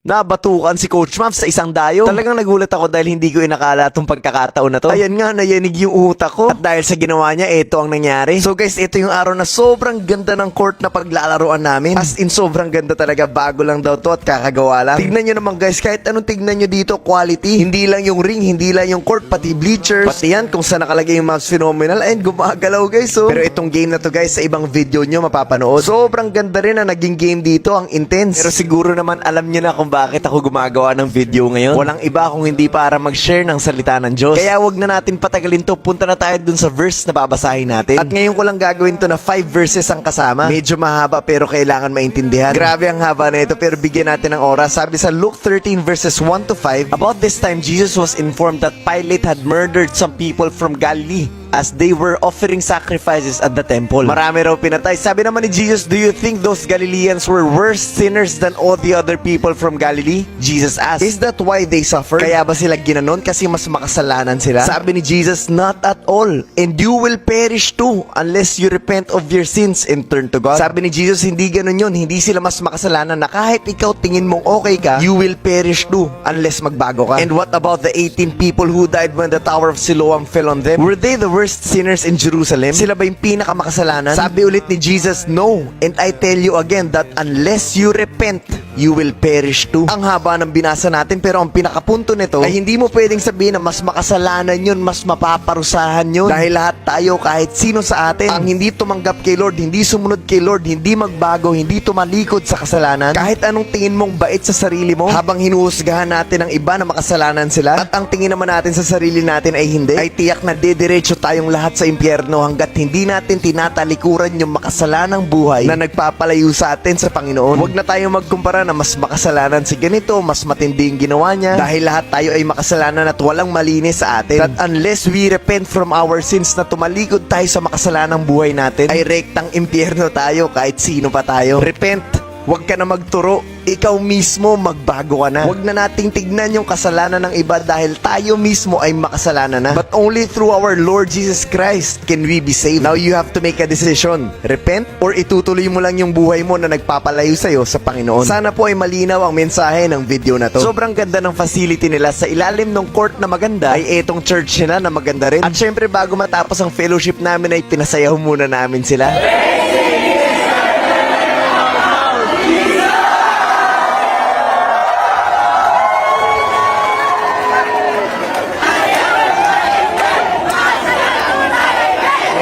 Speaker 1: Nabatukan si Coach Mav sa isang dayo. Talagang nagulat ako dahil hindi ko inakala itong pagkakataon na to. Ayan nga, nayanig yung utak ko. At dahil sa ginawa niya, ito ang nangyari. So guys, ito yung araw na sobrang ganda ng court na paglalaroan namin. As in, sobrang ganda talaga. Bago lang daw to at kakagawa lang. Tignan nyo naman guys, kahit anong tignan nyo dito, quality. Hindi lang yung ring, hindi lang yung court, pati bleachers. Pati yan, kung saan nakalagay yung Mavs Phenomenal. And gumagalaw guys, oh. Pero itong game na to guys, sa ibang video nyo mapapanood. Sobrang ganda rin ang naging game dito, ang intense. Pero siguro naman alam nyo na kung bakit ako gumagawa ng video ngayon. Walang iba kung hindi para mag-share ng salita ng Diyos. Kaya wag na natin patagalin to. Punta na tayo dun sa verse na babasahin natin. At ngayon ko lang gagawin to na 5 verses ang kasama. Medyo mahaba pero kailangan maintindihan. Grabe ang haba na ito pero bigyan natin ng oras. Sabi sa Luke 13 verses 1 to 5, about this time Jesus was informed that Pilate had murdered some people from Galilee as they were offering sacrifices at the temple. Marami raw pinatay. Sabi naman ni Jesus, do you think those Galileans were worse sinners than all the other people from Galilee? Jesus asked, is that why they suffered? Kaya ba sila ginanon kasi mas makasalanan sila? Sabi ni Jesus, not at all. And you will perish too unless you repent of your sins and turn to God. Sabi ni Jesus, hindi ganon yun. Hindi sila mas makasalanan na kahit ikaw tingin mong okay ka, you will perish too unless magbago ka. And what about the 18 people who died when the Tower of Siloam fell on them? Were they the worst sinners in Jerusalem? Sila ba yung pinakamakasalanan? Sabi ulit ni Jesus, no. And I tell you again that unless you repent, you will perish too. Ang haba ng binasa natin pero ang pinakapunto nito ay hindi mo pwedeng sabihin na mas makasalanan yun, mas mapaparusahan yun. Dahil lahat tayo, kahit sino sa atin, ang hindi tumanggap kay Lord, hindi sumunod kay Lord, hindi magbago, hindi tumalikod sa kasalanan, kahit anong tingin mong bait sa sarili mo, habang hinuhusgahan natin ang iba na makasalanan sila, at ang tingin naman natin sa sarili natin ay hindi, ay tiyak na dediretso tayo tayong lahat sa impyerno hanggat hindi natin tinatalikuran yung makasalanang buhay na nagpapalayo sa atin sa Panginoon. Huwag na tayong magkumpara na mas makasalanan si ganito, mas matindi yung ginawa niya, dahil lahat tayo ay makasalanan at walang malinis sa atin. That unless we repent from our sins na tumalikod tayo sa makasalanang buhay natin, ay rektang impyerno tayo kahit sino pa tayo. Repent. Huwag ka na magturo, ikaw mismo magbago ka na. Huwag na nating tignan yung kasalanan ng iba dahil tayo mismo ay makasalanan na. But only through our Lord Jesus Christ can we be saved. Now you have to make a decision. Repent or itutuloy mo lang yung buhay mo na nagpapalayo sa'yo sa Panginoon. Sana po ay malinaw ang mensahe ng video na to. Sobrang ganda ng facility nila. Sa ilalim ng court na maganda ay etong church nila na maganda rin. At syempre bago matapos ang fellowship namin ay pinasayaw muna namin sila.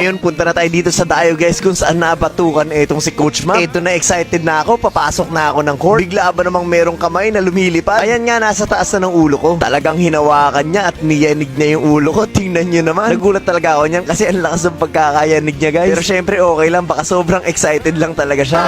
Speaker 1: Ngayon, punta na tayo dito sa Dayo guys kung saan nabatukan itong si Coach Mac. Ito na, excited na ako, papasok na ako ng court. Bigla ba namang merong kamay na lumilipad? Ayan nga, nasa taas na ng ulo ko. Talagang hinawakan niya at niyanig niya yung ulo ko. Tingnan niyo naman. Nagulat talaga ako niyan kasi ang lakas ng pagkakayanig niya guys. Pero syempre okay lang, baka sobrang excited lang talaga siya.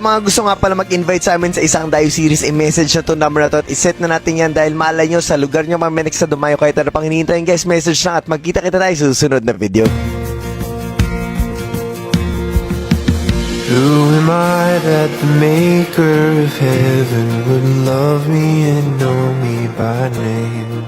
Speaker 1: Mga gusto nga pala mag-invite sa amin sa isang Dayo series, i-message na to number na to at iset na natin yan dahil malay nyo sa lugar nyo maminig sa Dumayo kahit ano pang hinihintayin guys, message lang at magkita-kita tayo sa susunod na video.
Speaker 4: Who am I that the maker of heaven would love me and know me by name?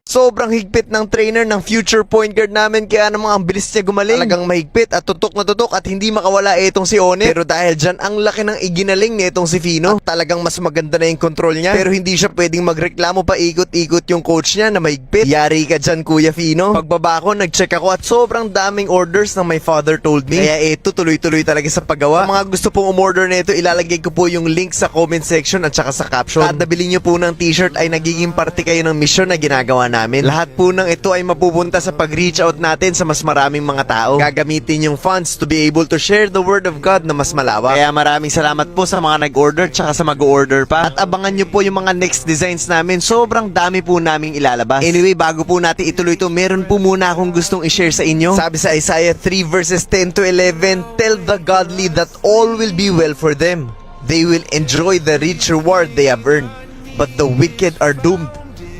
Speaker 1: Sobrang higpit ng trainer ng future point guard namin kaya namang ang bilis niya gumaling. Talagang mahigpit at tutok na tutok at hindi makawala itong si One. Pero dahil dyan, ang laki ng iginaling ni itong si Fino. At talagang mas maganda na yung control niya. Pero hindi siya pwedeng magreklamo pa ikot-ikot yung coach niya na mahigpit. Yari ka dyan Kuya Fino. Pagbaba ko, nag-check ako at sobrang daming orders na my father told me. Kaya ito, tuloy-tuloy talaga sa paggawa. Sa mga gusto pong umorder nito, ilalagay ko po yung link sa comment section at saka sa caption. Kada bili nyo po ng t-shirt ay nagiging parte kayo ng mission na ginagawa namin. Lahat po ng ito ay mapupunta sa pag-reach out natin sa mas maraming mga tao. Gagamitin yung funds to be able to share the word of God na mas malawak. Kaya maraming salamat po sa mga nag-order tsaka sa mag-order pa. At abangan nyo po yung mga next designs namin. Sobrang dami po naming ilalabas. Anyway, bago po natin ituloy ito, meron po muna akong gustong i-share sa inyo. Sabi sa Isaiah 3 verses 10 to 11, tell the godly that all will be well for them. They will enjoy the rich reward they have earned. But the wicked are doomed.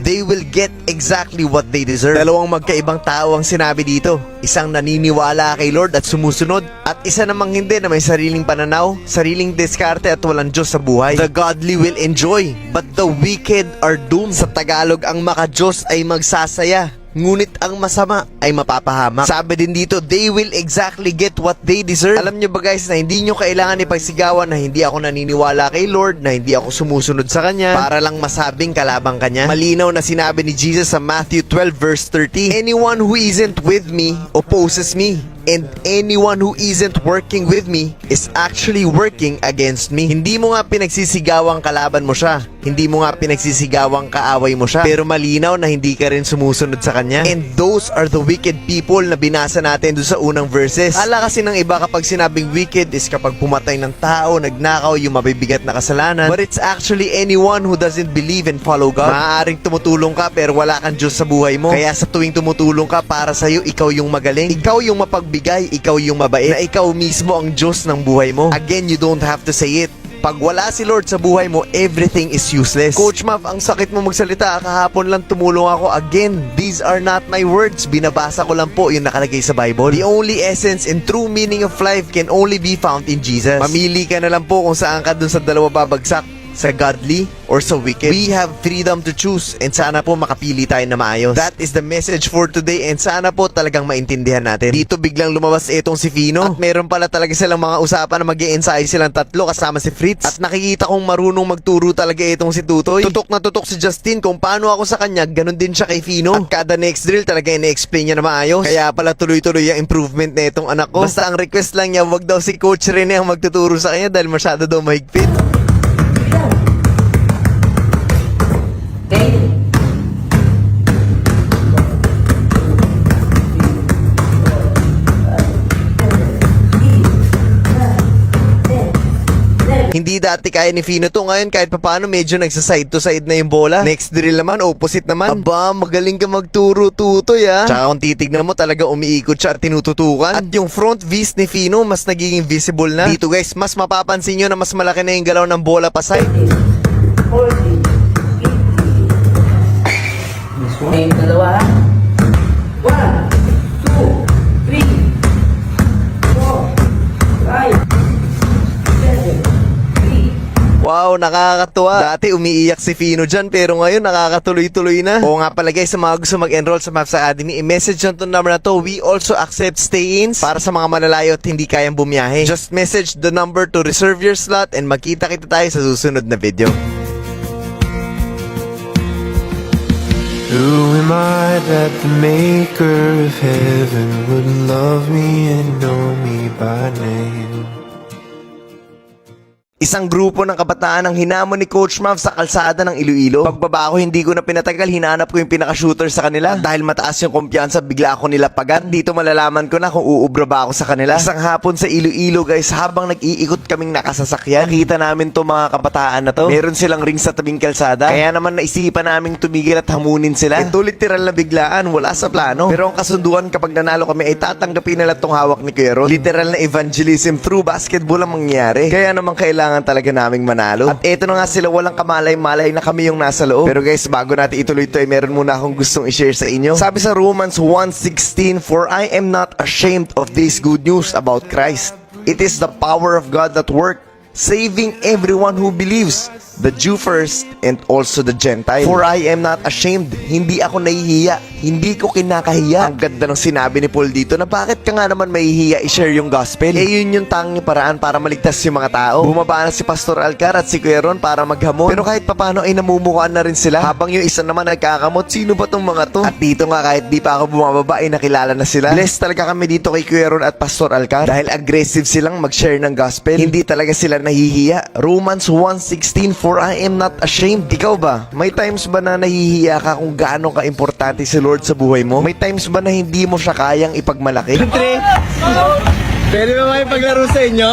Speaker 1: They will get exactly what they deserve. Dalawang magkaibang tao ang sinabi dito. Isang naniniwala kay Lord at sumusunod, at isa namang hindi na may sariling pananaw, sariling diskarte at walang Diyos sa buhay. The godly will enjoy, but the wicked are doomed. Sa Tagalog, ang maka-Diyos ay magsasaya, ngunit ang masama ay mapapahamak. Sabi din dito, they will exactly get what they deserve. Alam nyo ba guys na hindi nyo kailangan ipagsigawan na hindi ako naniniwala kay Lord, na hindi ako sumusunod sa Kanya para lang masabing kalabang Kanya. Malinaw na sinabi ni Jesus sa Matthew 12 verse 30, anyone who isn't with me opposes me. And anyone who isn't working with me is actually working against me. Hindi mo nga pinagsisigawang kalaban mo siya. Hindi mo nga pinagsisigawang kaaway mo siya. Pero malinaw na hindi ka rin sumusunod sa Kanya. And those are the wicked people na binasa natin doon sa unang verses. Ala kasi ng iba kapag sinabing wicked is kapag pumatay ng tao, nagnakaw, yung mabibigat na kasalanan. But it's actually anyone who doesn't believe and follow God. Maaaring tumutulong ka pero wala kang Diyos sa buhay mo. Kaya sa tuwing tumutulong ka, para sa'yo, ikaw yung magaling. Ikaw yung mapagbigay, ikaw yung mabait, na ikaw mismo ang Diyos ng buhay mo. Again, you don't have to say it. Pag wala si Lord sa buhay mo, everything is useless. Coach Mav, ang sakit mo magsalita. Kahapon lang tumulong ako. Again, these are not my words. Binabasa ko lang po yung nakalagay sa Bible. The only essence and true meaning of life can only be found in Jesus. Mamili ka na lang po kung saan ka dun sa dalawa babagsak, sa godly or sa wicked. We have freedom to choose and sana po makapili tayo na maayos. That is the message for today and sana po talagang maintindihan natin. Dito biglang lumabas itong si Fino at meron pala talaga silang mga usapan na mag-i-ensayo silang tatlo kasama si Fritz. At nakikita kong marunong magturo talaga itong si Tutoy. Tutok na tutok si Justin kung paano ako sa kanya, ganun din siya kay Fino. At kada next drill talaga ina-explain niya na maayos. Kaya pala tuloy-tuloy ang improvement na itong anak ko. Basta ang request lang niya, wag daw si Coach Rene ang magtuturo sa kanya dahil masyado daw mahigpit. Hindi dati kaya ni Fino to, ngayon kahit papaano medyo nagsaside to side na yung bola. Next drill naman, opposite naman. Aba, magaling ka magturo tutoy ah. Tsaka kung titignan mo talaga umiikot siya at tinututukan. At yung front vis ni Fino mas nagiging visible na. Dito guys, mas mapapansin nyo na mas malaki na yung galaw ng bola pa side.
Speaker 2: Ngayon, dalawa. 1, 2, 3, 4, 5, 7, 8.
Speaker 1: Wow, nakakatuwa. Dati umiiyak si Fino dyan, pero ngayon nakakatuloy-tuloy na. Oo nga pala guys, sa mga gusto mag-enroll sa Maps Academy, i-message nyo itong number na to. We also accept stay-ins para sa mga malalayo at hindi kayang bumiyahe. Just message the number to reserve your slot and magkita-kita tayo sa susunod na video.
Speaker 4: Who am I that the maker of heaven would love me and know me by name?
Speaker 1: Isang grupo ng kabataan ang hinamon ni Coach Mav sa kalsada ng Iloilo. Pagbaba ko, hindi ko na pinatagal, hinanap ko yung pinaka-shooter sa kanila. Dahil mataas yung kumpiyansa, bigla ako nilapagan. Dito malalaman ko na kung uubra ba ako sa kanila. Isang hapon sa Iloilo guys, habang nag-iikot kaming nakasasakyan, nakita namin to mga kabataan na to. Meron silang ring sa tabing kalsada. Kaya naman naisipan naming tumigil at hamunin sila. Ito literal na biglaan, wala sa plano. Pero ang kasunduan kapag nanalo kami ay tatanggapin nila tong hawak ni Kuya Ron. Literal na evangelism through basketball ang mangyayari. Kaya naman kailangan talaga naming manalo. At eto na nga sila, walang kamalay-malay na kami yung nasa loob. Pero guys, bago natin ituloy ito, meron muna akong gustong i-share sa inyo. Sabi sa Romans 1:16, "For I am not ashamed of this good news about Christ. It is the power of God that work, saving everyone who believes, the Jew first and also the Gentile. For I am not ashamed." Hindi ako nahihiya. Hindi ko kinakahiya. Ang ganda ng sinabi ni Paul dito na bakit ka nga naman mahihiya i-share yung gospel. Eh yun yung tanging paraan para maligtas yung mga tao. Bumaba na si Pastor Alcar at si Kuya Ron para maghamon. Pero kahit papano ay namumukaan na rin sila. Habang yung isa naman nagkakamot, sino ba tong mga to? At dito nga kahit di pa ako bumababa ay nakilala na sila. Blessed talaga kami dito kay Kuya Ron at Pastor Alcar. Dahil aggressive silang mag-share ng gospel. Hindi talaga sila nahihiya. Romans 1:16, "For I am not ashamed." Ikaw ba? May times ba na nahihiya ka kung gaano ka-importante si Lord sa buhay mo? May times ba na hindi mo siya kayang ipagmalaki?
Speaker 8: Pwede ba may paglaro sa inyo?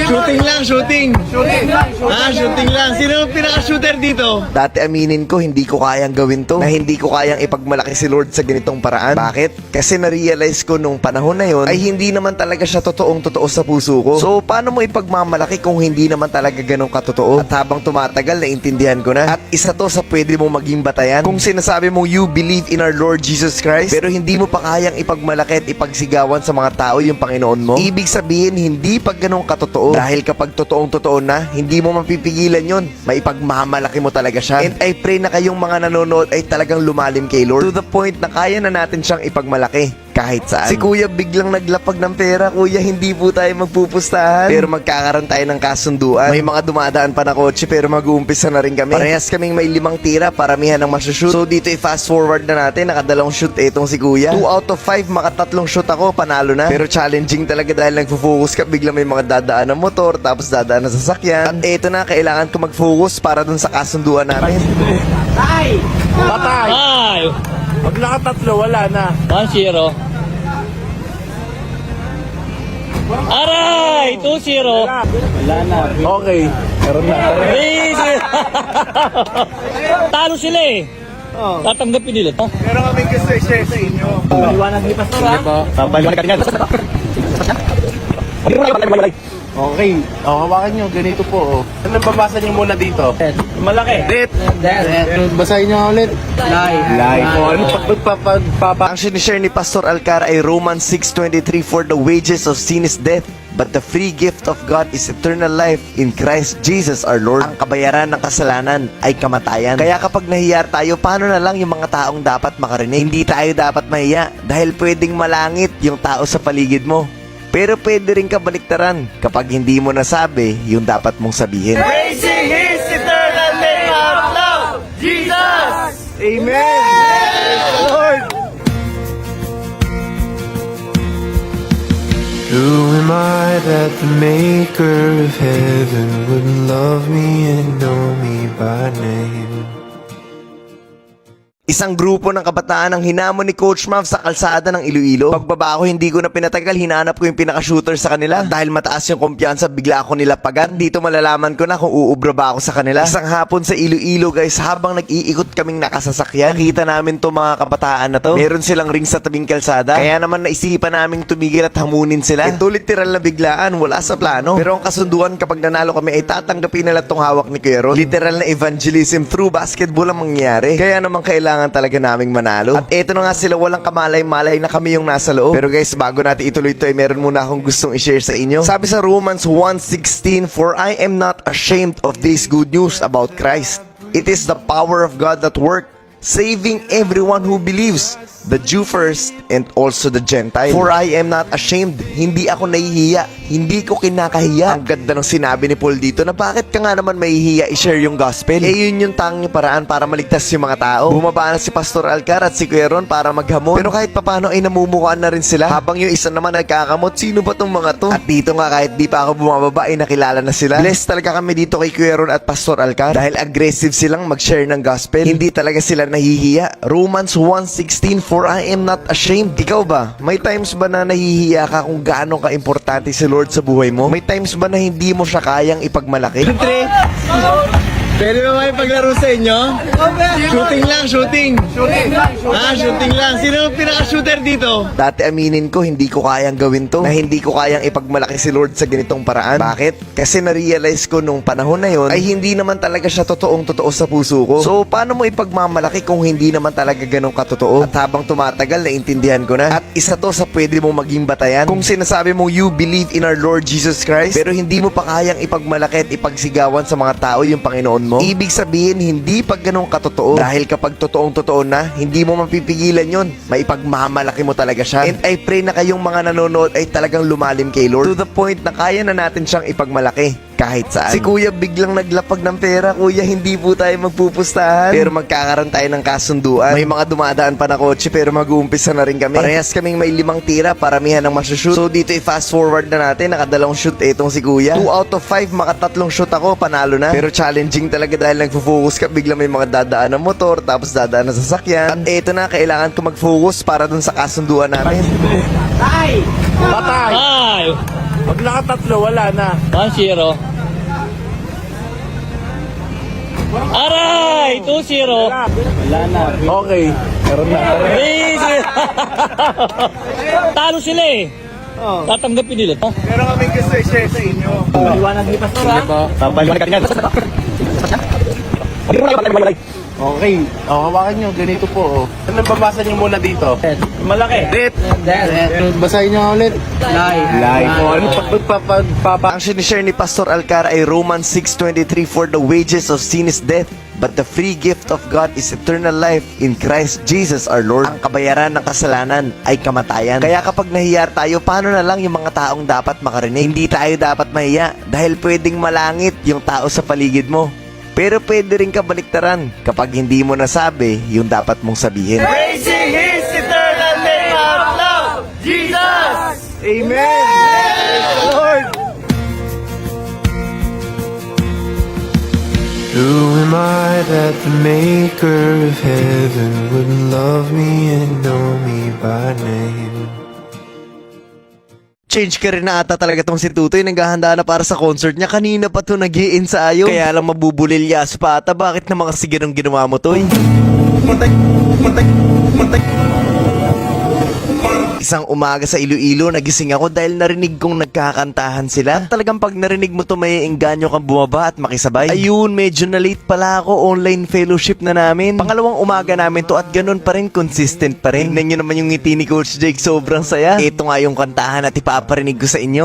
Speaker 8: Shooting lang, shooting. Shooting lang. Sino ang pinaka-shooter dito?
Speaker 1: Dati aminin ko, hindi ko kayang gawin to. Na hindi ko kayang ipagmalaki si Lord sa ganitong paraan. Bakit? Kasi na-realize ko nung panahon na yon ay hindi naman talaga siya totoong-totoo sa puso ko. So, paano mo ipagmamalaki kung hindi naman talaga ganun katotoo? At habang tumatagal, naintindihan ko na. At isa to sa pwede mong maging batayan. Kung sinasabi mong you believe in our Lord Jesus Christ, pero hindi mo pa kayang ipagmalaki at ipagsigawan sa mga tao yung Panginoon mo, ibig sabihin, hindi pag ganun katotoo. Dahil kapag totoong-totoo na, hindi mo mapipigilan yon. Maipagmamalaki mo talaga siya. And I pray na kayong mga nanonood ay talagang lumalim kay Lord to the point na kaya na natin siyang ipagmalaki kahit saan. Si Kuya biglang naglapag ng pera. Kuya, hindi po tayo magpupustahan. Pero magkakaroon tayo ng kasunduan. May mga dumadaan pa na kotse pero mag-uumpisa na rin kami. Parehas kaming may 5 tira, paramihan ng masushoot. So dito i-fast forward na natin. Nakadalawang shoot itong si Kuya. 2 out of 5, makatatlong shoot ako, panalo na. Pero challenging talaga dahil nagfo-focus ka. Bigla may mga dadaan ng motor, tapos dadaan ng sasakyan. At eto na, kailangan ko mag-focus para dun sa kasunduan namin.
Speaker 9: Patay!
Speaker 7: Ay! Pag nakatatlo, wala na.
Speaker 9: 1-0. Aray! 2-0.
Speaker 7: Wala na. Okay. Meron na.
Speaker 9: 3-0. Talo sila eh. Tatanggapin nila to.
Speaker 8: Pero kami gusto i-share sa inyo.
Speaker 9: Maliwanag ni Pastor ha?
Speaker 7: Okay. Hawakan nyo. Ganito po. Ano babasa nyo muna dito?
Speaker 9: Malaki.
Speaker 7: Basahin nyo ulit. Live. Ano pagpapagpapa?
Speaker 1: Ang sinishare ni Pastor Alcar ay Romans 6:23, "For the wages of sin is death, but the free gift of God is eternal life in Christ Jesus our Lord." Ang kabayaran ng kasalanan ay kamatayan. Kaya kapag nahiya tayo, paano na lang yung mga taong dapat makarinig? Hindi tayo dapat mahiya dahil pwedeng malangit yung tao sa paligid mo. Pero pwede rin kabaliktaran kapag hindi mo nasabi yung dapat mong sabihin.
Speaker 8: Praising His eternal name out loud, Jesus! Amen! Praise the Lord!
Speaker 4: Who am I that the maker of heaven would love me and know me by name?
Speaker 1: Isang grupo ng kabataan ang hinamon ni Coach Mav sa kalsada ng Iloilo. Pagbaba ko, hindi ko na pinatagal, hinanap ko yung pinaka-shooter sa kanila. At dahil mataas yung kumpiyansa, bigla ako nilapagan. Dito malalaman ko na kung uubra ba ako sa kanila. Isang hapon sa Iloilo guys, habang nag-iikot kaming nakasasakyan, nakita namin to mga kabataan na to. Meron silang ring sa tabing kalsada. Kaya naman naisipan naming tumigil at hamunin sila. Ito literal na biglaan, wala sa plano. Pero ang kasunduan kapag nanalo kami ay tatanggapin nila tong hawak ni Kuya Ron. Literal na evangelism through basketball ang mangyayari. Kaya naman kailangan talaga naming manalo. At eto na nga sila, walang kamalay-malay na kami yung nasa loob. Pero guys, bago natin ituloy ito ay meron muna akong gustong i-share sa inyo. Sabi sa Romans 1:16, "For I am not ashamed of this good news about Christ. It is the power of God that work, saving everyone who believes, the Jew first and also the Gentile. For I am not ashamed." Hindi ako nahihiya. Hindi ko kinakahiya. Ang ganda ng sinabi ni Paul dito na bakit ka nga naman mahihiya i-share yung gospel. Yun yung tanging paraan para maligtas yung mga tao. Bumaba na si Pastor Alcar at si Kuya Ron para maghamon. Pero kahit papano ay namumukaan na rin sila. Habang yung isa naman nagkakamot, sino ba tong mga to? At dito nga kahit di pa ako bumababa ay nakilala na sila. Blessed talaga kami dito kay Kuya Ron at Pastor Alcar dahil aggressive silang mag-share ng gospel. Hindi talaga sila nahihiya. Romans 1:16, "For I am not ashamed." Ikaw ba? May times ba na nahihiya ka kung gaano ka-importante si Lord sa buhay mo? May times ba na hindi mo siya kayang ipagmalaki?
Speaker 8: Pwede ba may paglaro sa inyo? Shooting lang, shooting. Shooting lang. Sino ang pinaka-shooter dito?
Speaker 1: Dati aminin ko, hindi ko kayang gawin to. Na hindi ko kayang ipagmalaki si Lord sa ganitong paraan. Bakit? Kasi na-realize ko nung panahon na yon ay hindi naman talaga siya totoong-totoo sa puso ko. So, paano mo ipagmamalaki kung hindi naman talaga ganong katotoo? At habang tumatagal, naintindihan ko na. At isa to sa pwede mong maging batayan. Kung sinasabi mo, you believe in our Lord Jesus Christ, pero hindi mo pa kayang ipagmalaki at ipagsigawan sa mga tao yung Panginoon mo, ibig sabihin, hindi pag ganun katotoo. Dahil kapag totoong-totoo na, hindi mo mapipigilan yon. Maipagmamalaki mo talaga siya. And I pray na kayong mga nanonood ay talagang lumalim kay Lord to the point na kaya na natin siyang ipagmalaki kahit saan. Si Kuya biglang naglapag ng pera. Kuya, hindi po tayo magpupustahan. Pero magkakaroon tayo ng kasunduan. May mga dumadaan pa na kotse pero mag-uumpisa na rin kami. Parehas kaming may 5 tira, paramihan ng masushoot. So dito i-fast forward na natin. Nakadalawang shoot itong si Kuya. 2 out of 5, makatatlong shoot ako, panalo na. Pero challenging talaga dahil nagfo-focus ka. Bigla may mga dadaan ng motor, tapos dadaan ng sasakyan. At eto na, kailangan ko mag-focus para dun sa kasunduan namin.
Speaker 9: Ay!
Speaker 8: Pag nakatatlo, wala na.
Speaker 9: 1-0. Aray! 2-0.
Speaker 8: Okay. Meron na.
Speaker 9: 3-0. Talo sila eh. Tatanggapin nila.
Speaker 8: Pero kami gusto i-share sa inyo.
Speaker 9: Liwanag ni Pastor ha?
Speaker 8: Babaliwan natin yan. Okay. Hawakan nyo. Ganito po. Ano babasa nyo muna dito?
Speaker 9: Malaki.
Speaker 7: Basahin niyo nga ulit.
Speaker 8: Live. Ano pagpapapapa?
Speaker 1: Ang sinishare ni Pastor Alcar ay Romans 6:23, "For the wages of sin is death, but the free gift of God is eternal life in Christ Jesus our Lord." Ang kabayaran ng kasalanan ay kamatayan. Kaya kapag nahiya tayo, paano na lang yung mga taong dapat makarinig? Hindi tayo dapat mahiya dahil pwedeng malangit yung tao sa paligid mo. Pero pwede rin kabaliktaran kapag hindi mo nasabi yung dapat mong sabihin.
Speaker 8: Praising His eternal name of love, Jesus! Amen! Lord!
Speaker 4: Who am I that the maker of heaven would love me and know me by name?
Speaker 1: Change ka rin na ata talaga tong si Tutoy. Naghahanda na para sa concert niya. Kanina pa to nag-i-ensayo. Kaya lang mabubulilya pa ata. Bakit naman kasi ganun ginawa mo, Toy? Isang umaga sa Iloilo, nagising ako dahil narinig kong nagkakantahan sila. At talagang pag narinig mo to, may engganyo kang bumaba at makisabay. Ayun, medyo na late pala ako. Online fellowship na namin. Pangalawang umaga namin to at ganun pa rin, consistent pa rin. Tingnan nyo naman yung ngiti ni Coach Jake, sobrang saya. Ito nga yung kantahan at ipaparinig ko sa inyo.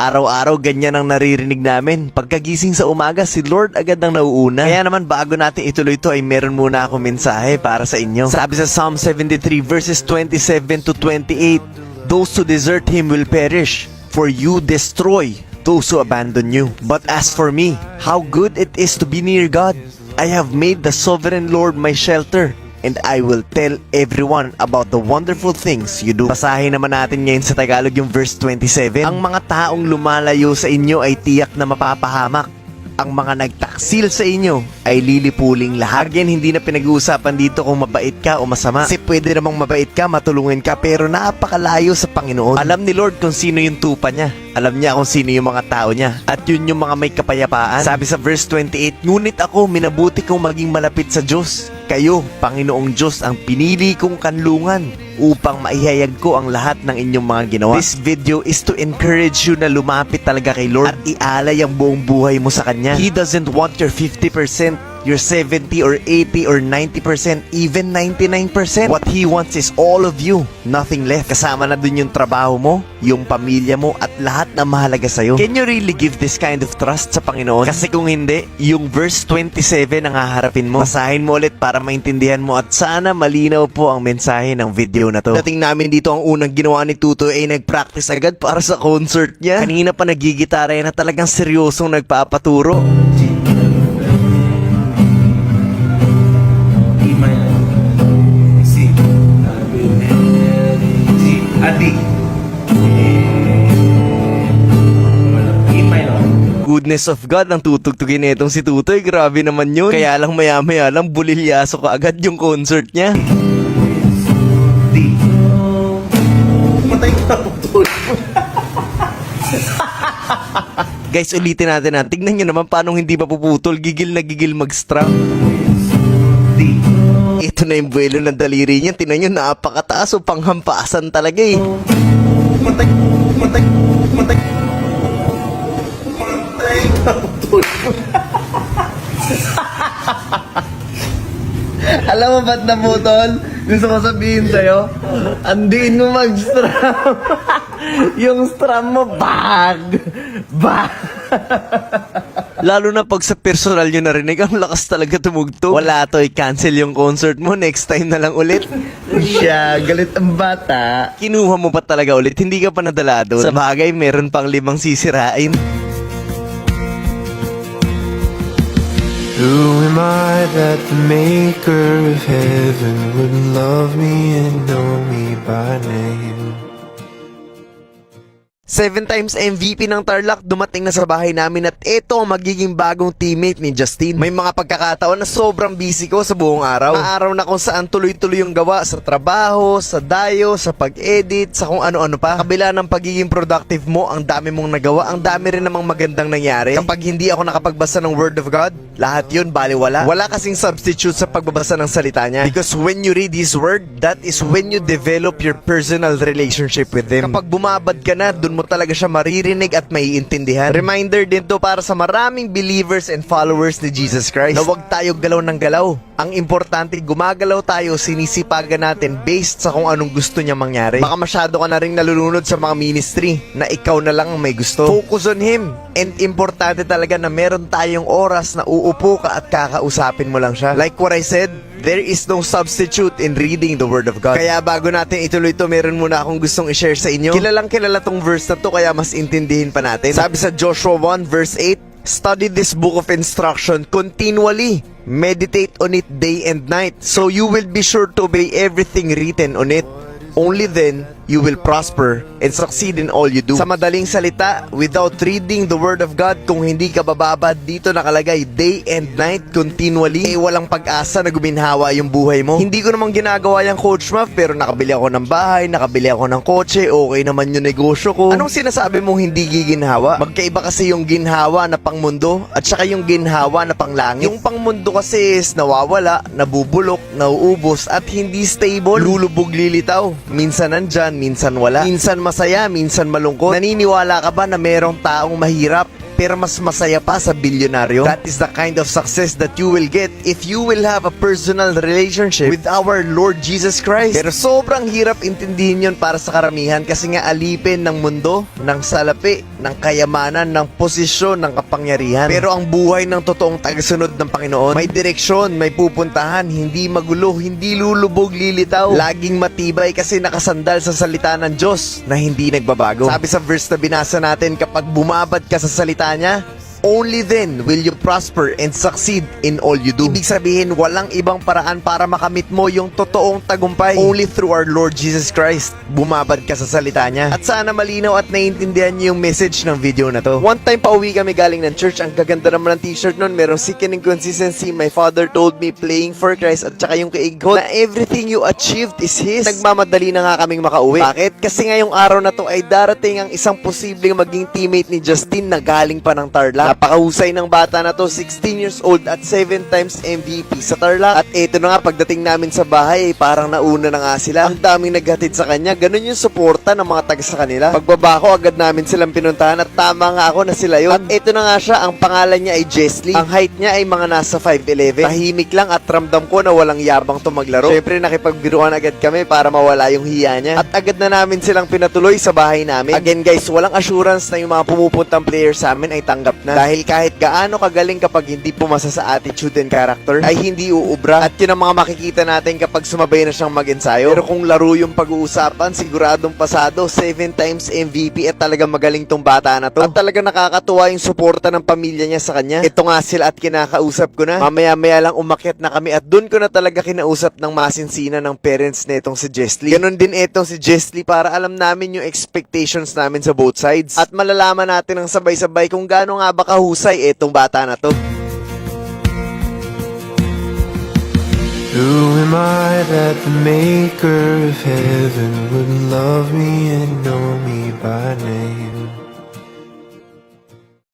Speaker 1: Araw-araw ganyan ang naririnig namin. Pagkagising sa umaga, si Lord agad ang nauuna. Kaya naman bago natin ituloy ito ay meron muna ako mensahe para sa inyo. Sabi sa Psalm 73 verses 27 to 28, "Those who desert Him will perish, for you destroy those who abandon you. But as for me, how good it is to be near God. I have made the sovereign Lord my shelter, and I will tell everyone about the wonderful things you do." Basahin naman natin ngayon sa Tagalog yung verse 27. "Ang mga taong lumalayo sa inyo ay tiyak na mapapahamak. Ang mga nagtaksil sa inyo ay lilipuling lahat." Again, hindi na pinag-uusapan dito kung mabait ka o masama. Kasi pwede namang mabait ka, matulungin ka, pero napakalayo sa Panginoon. Alam ni Lord kung sino yung tupa niya. Alam niya kung sino yung mga tao niya. At yun yung mga may kapayapaan. Sabi sa verse 28, "Ngunit ako, minabuti kong maging malapit sa Diyos. Kayo, Panginoong Diyos, ang pinili kong kanlungan upang maihayag ko ang lahat ng inyong mga ginawa." This video is to encourage you na lumapit talaga kay Lord at ialay ang buong buhay mo sa Kanya. He doesn't want your 50%, your 70 or 80 or 90%, even 99%. What He wants is all of you, nothing left. Kasama na dun yung trabaho mo, yung pamilya mo, at lahat na mahalaga sa'yo. Can you really give this kind of trust sa Panginoon? Kasi kung hindi, yung verse 27 ang haharapin mo. Basahin mo ulit para maintindihan mo at sana malinaw po ang mensahe ng video na to. Dating namin dito, ang unang ginawa ni Tutoy ay nag-practice agad para sa concert niya. Kanina pa nagigitara yan na talagang seryosong nagpapaturo. Goodness of God ang tutugtugin nitong si Tutoy. Grabe naman yun. Kaya lang maya-maya lang bulilyaso ka agad yung concert niya. Guys, ulitin natin na. Tignan nyo naman paano hindi mapuputol. Gigil na gigil mag-strum. Ito na yung buwelo ng daliri niya. Tingnan nyo, napakataas o panghampasan talaga eh. Alam mo ba't naputol? Gusto ko sabihin sa'yo, andiin mo mag-strum. Yung strum mo, bag! Lalo na pag sa personal nyo narinig, ang lakas talaga tumugtog. Wala to, i-cancel yung concert mo, next time na lang ulit. Siya, galit ang bata. Kinuha mo pa talaga ulit, hindi ka pa nadala doon. Sa bagay, meron pang 5 sisirain.
Speaker 4: Who am I that the maker of heaven would love me and know me by name?
Speaker 1: 7 times MVP ng Tarlac dumating na sa bahay namin at ito ang magiging bagong teammate ni Justin. May mga pagkakataon na sobrang busy ko sa buong araw. Mga araw na kung saan tuloy-tuloy yung gawa sa trabaho, sa dayo, sa pag-edit, sa kung ano-ano pa. Kabila ng pagiging productive mo, ang dami mong nagawa, ang dami rin namang magandang nangyari. Kapag hindi ako nakapagbasa ng Word of God, lahat yun baliwala. Wala kasing substitute sa pagbabasa ng salita niya. Because when you read His Word, that is when you develop your personal relationship with Him. Kapag bumabad ka na, dun mo talaga siya maririnig at maiintindihan. Reminder din to para sa maraming believers and followers ni Jesus Christ na huwag tayo galaw ng galaw. Ang importante, gumagalaw tayo, sinisipagan natin based sa kung anong gusto niya mangyari. Baka masyado ka na rin nalulunod sa mga ministry na ikaw na lang ang may gusto. Focus on Him. And importante talaga na meron tayong oras na uupo ka at kakausapin mo lang siya. Like what I said, there is no substitute in reading the Word of God. Kaya bago natin ituloy ito, meron muna akong gustong i-share sa inyo. Kilalang kilala tong verse na to kaya mas intindihin pa natin. Sabi sa Joshua 1 verse 8, "Study this book of instruction continually. Meditate on it day and night, so you will be sure to obey everything written on it. Only then you will prosper and succeed in all you do." Sa madaling salita, without reading the Word of God, kung hindi ka bababad, dito nakalagay day and night continually, walang pag-asa na guminhawa yung buhay mo. Hindi ko namang ginagawa yung Coach Muff, pero nakabili ako ng bahay, nakabili ako ng kotse, okay naman yung negosyo ko. Anong sinasabi mong hindi giginhawa? Magkaiba kasi yung ginhawa na pangmundo at saka yung ginhawa na panglangit. Yung pangmundo kasi is nawawala, nabubulok, nauubos at hindi stable, lulubog lilitaw. Minsan nandyan, minsan wala. Minsan masaya, minsan malungkot. Naniniwala ka ba na merong taong mahirap pero mas masaya pa sa bilyonaryo? That is the kind of success that you will get if you will have a personal relationship with our Lord Jesus Christ. Pero sobrang hirap intindihin yon para sa karamihan kasi nga alipin ng mundo, ng salapi, ng kayamanan, ng posisyon, ng kapangyarihan. Pero ang buhay ng totoong tagasunod ng Panginoon, may direksyon, may pupuntahan, hindi magulo, hindi lulubog, lilitaw. Laging matibay kasi nakasandal sa salita ng Diyos na hindi nagbabago. Sabi sa verse na binasa natin, kapag bumabad ka sa salita niya, only then will you prosper and succeed in all you do. Ibig sabihin, walang ibang paraan para makamit mo yung totoong tagumpay. Only through our Lord Jesus Christ. Bumabad ka sa salita niya. At sana malinaw at naiintindihan niyo yung message ng video na to. One time pauwi kami galing ng church. Ang gaganda naman ng t-shirt nun. Merong Seek and Consistency. My father told me playing for Christ. At saka yung kay God na everything you achieved is His. Nagmamadali na nga kaming makauwi. Bakit? Kasi ngayong araw na to ay darating ang isang posibleng maging teammate ni Justin na galing pa ng Tarlac. Napakahusay ng bata na to, 16 years old at 7 times MVP sa Tarlac. At eto na nga, pagdating namin sa bahay ay parang nauna na nga sila. Ang daming naghatid sa kanya, ganun yung suporta ng mga taga sa kanila. Pagbaba ko, agad namin silang pinuntahan at tama nga ako na sila yun. At eto na nga siya, ang pangalan niya ay Jesly. Ang height niya ay mga nasa 5'11". Tahimik lang at ramdam ko na walang yabang to maglaro. Syempre nakipagbiruan agad kami para mawala yung hiya niya. At agad na namin silang pinatuloy sa bahay namin. Again guys, walang assurance na yung mga pumupuntang player sa amin ay tanggap na. Dahil kahit gaano kagaling kapag hindi pumasa sa attitude and character, ay hindi uubra. At yun ang mga makikita natin kapag sumabay na siyang mag-ensayo. Pero kung laro yung pag-uusapan, siguradong pasado, 7 times MVP at talagang magaling tong bata na to. At talagang nakakatuwa yung suporta ng pamilya niya sa kanya. Ito nga sila at kinakausap ko na. Mamaya-maya lang umakyat na kami at dun ko na talaga kinausap ng masinsinan ng parents na itong si Jesly. Ganon din itong si Jesly para alam namin yung expectations namin sa both sides. At malalaman natin ng sabay-sabay kung gaano nga ba kahusay etong bata na to.
Speaker 4: Who am I that the maker of heaven would love me and know me by name?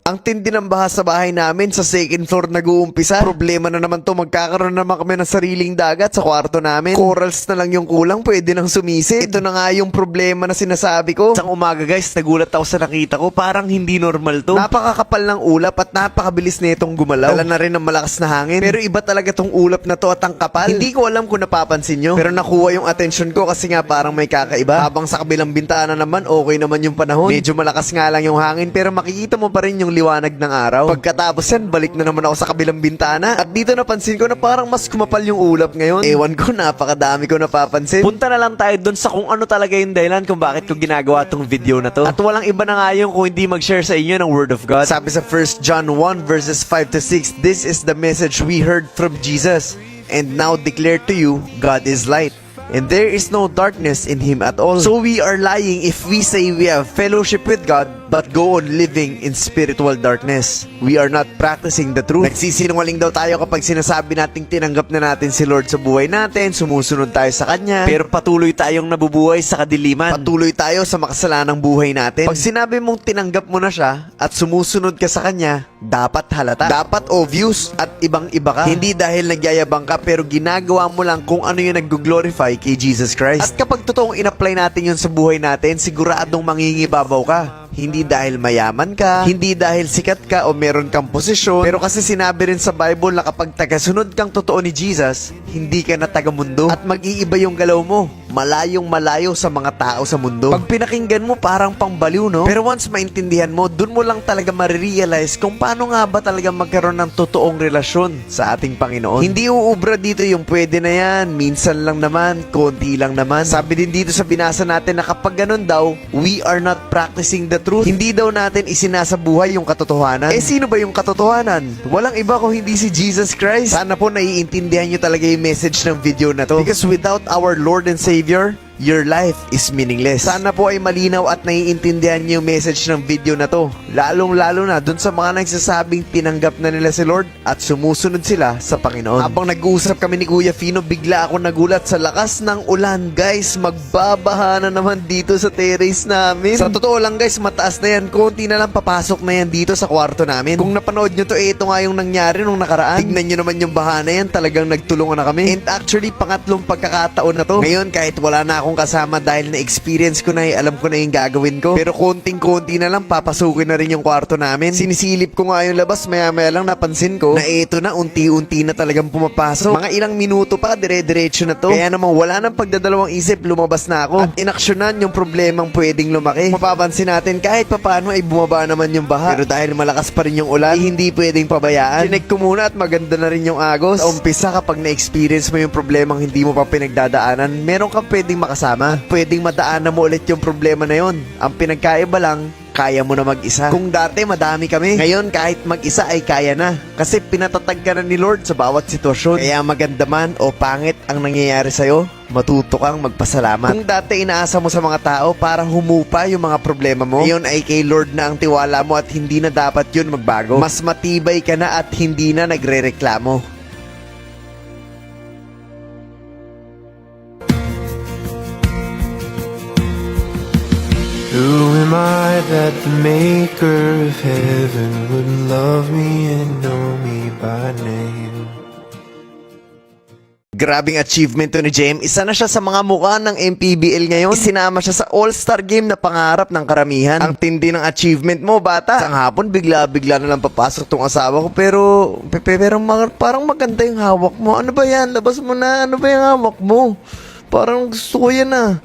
Speaker 1: Ang tindi ng baha sa bahay namin sa second floor nag-uumpisa. Problema na naman to, magkakaroon naman kami ng sariling dagat sa kwarto namin. Corals na lang yung kulang, pwede nang sumisid. Ito na nga yung problema na sinasabi ko. Isang umaga guys, nagulat ako sa nakita ko, parang hindi normal to. Napakakapal ng ulap at napakabilis na itong gumalaw. Dala na rin ng malakas na hangin. Pero iba talaga tong ulap na to at ang kapal. Hindi ko alam kung napapansin nyo. Pero nakuha yung attention ko kasi nga parang may kakaiba. Habang sa kabilang bintana naman, okay naman yung panahon. Medyo malakas nga lang yung hangin pero makikita mo pa rin yung liwanag ng araw. Pagkatapos yan, balik na naman ako sa kabilang bintana. At dito napansin ko na parang mas kumapal yung ulap ngayon. Ewan ko, napakadami ko napapansin. Punta na lang tayo dun sa kung ano talaga yung dahilan kung bakit ko ginagawa tong video na to. At walang iba na nga yung kung hindi mag-share sa inyo ng Word of God. Sabi sa 1 John 1 verses 5 to 6, this is the message we heard from Jesus and now declare to you, God is light. And there is no darkness in Him at all. So we are lying if we say we have fellowship with God but go on living in spiritual darkness. We are not practicing the truth. Nagsisinungaling daw tayo kapag sinasabi nating tinanggap na natin si Lord sa buhay natin, sumusunod tayo sa Kanya, pero patuloy tayong nabubuhay sa kadiliman. Patuloy tayo sa makasalanang buhay natin. Pag sinabi mong tinanggap mo na siya at sumusunod ka sa Kanya, dapat halata. Dapat obvious at ibang-iba ka. Hindi dahil nagyayabang ka pero ginagawa mo lang kung ano yung nag-glorify kay Jesus Christ. At kapag totoong in-apply natin yun sa buhay natin, siguradong mangingibabaw ka. Hindi dahil mayaman ka, hindi dahil sikat ka o meron kang posisyon, pero kasi sinabi rin sa Bible na kapag tagasunod kang totoo ni Jesus, hindi ka na taga-mundo at mag-iiba yung galaw mo. Malayong malayo sa mga tao sa mundo. Pag pinakinggan mo, parang pangbaliw, no? Pero once maintindihan mo, dun mo lang talaga marirealize kung paano nga ba talaga magkaroon ng totoong relasyon sa ating Panginoon. Hindi uubra dito yung pwede na yan, minsan lang naman, konti lang naman. Sabi din dito sa binasa natin na kapag ganun daw, we are not practicing the truth. Hindi daw natin isinasabuhay yung katotohanan. Eh sino ba yung katotohanan? Walang iba kung hindi si Jesus Christ. Sana po naiintindihan nyo talaga yung message ng video na to. Because without our Lord and Savior, your life is meaningless. Sana po ay malinaw at naiintindihan niyo yung message ng video na to. Lalong-lalo na dun sa mga nagsasabing tinanggap na nila si Lord at sumusunod sila sa Panginoon. Habang nag-uusap kami ni Kuya Fino, bigla ako nagulat sa lakas ng ulan. Guys, magbabaha na naman dito sa terrace namin. Sa totoo lang guys, mataas na yan. Konti na lang papasok na yan dito sa kwarto namin. Kung napanood nyo to, ito nga yung nangyari nung nakaraan. Tignan nyo naman yung baha na yan. Talagang nagtulungan na kami. And actually, pangatlong pagkakataon na to. Ngayon, kahit wala na akong kasama dahil na-experience ko na alam ko na yung gagawin ko. Pero konting-konti na lang papasukin na rin yung kwarto namin. Sinisilip ko nga yung labas, maya-maya lang napansin ko na eto na unti-unti na talagang pumapasok. Mga ilang minuto pa, dire-diretso na to. Kaya naman wala nang pagdadalawang isip, lumabas na ako. At inaksyonan yung problemang pwedeng lumaki. Mapapansin natin kahit papaano ay bumaba naman yung baha. Pero dahil malakas pa rin yung ulan, hindi pwedeng pabayaan. Chinek ko muna at maganda na rin yung agos. Sa umpisa kapag na-experience mo yung problemang hindi mo pa pinagdadaanan, meron kang pwedeng makasama. Pwedeng madaanan mo ulit yung problema na yon. Ang pinagkaiba lang, kaya mo na mag-isa. Kung dati madami kami, ngayon kahit mag-isa ay kaya na. Kasi pinatatag ka na ni Lord sa bawat sitwasyon. Kaya maganda man o pangit ang nangyayari sa'yo, matuto kang magpasalamat. Kung dati inaasa mo sa mga tao para humupa yung mga problema mo, ngayon ay kay Lord na ang tiwala mo at hindi na dapat yun magbago. Mas matibay ka na at hindi na nagre-reklamo.
Speaker 4: Who am I that the maker of heaven would love me and know me by name?
Speaker 1: Grabing achievement to ni Jem. Isa na siya sa mga mukha ng MPBL ngayon. Isinama siya sa All-Star Game na pangarap ng karamihan. Ang tindi ng achievement mo, bata. Isang hapon, bigla-bigla na lang papasok tong asawa ko. Pero parang maganda yung hawak mo. Ano ba yan? Labas mo na. Ano ba yung hawak mo? Parang gusto ko yan ah.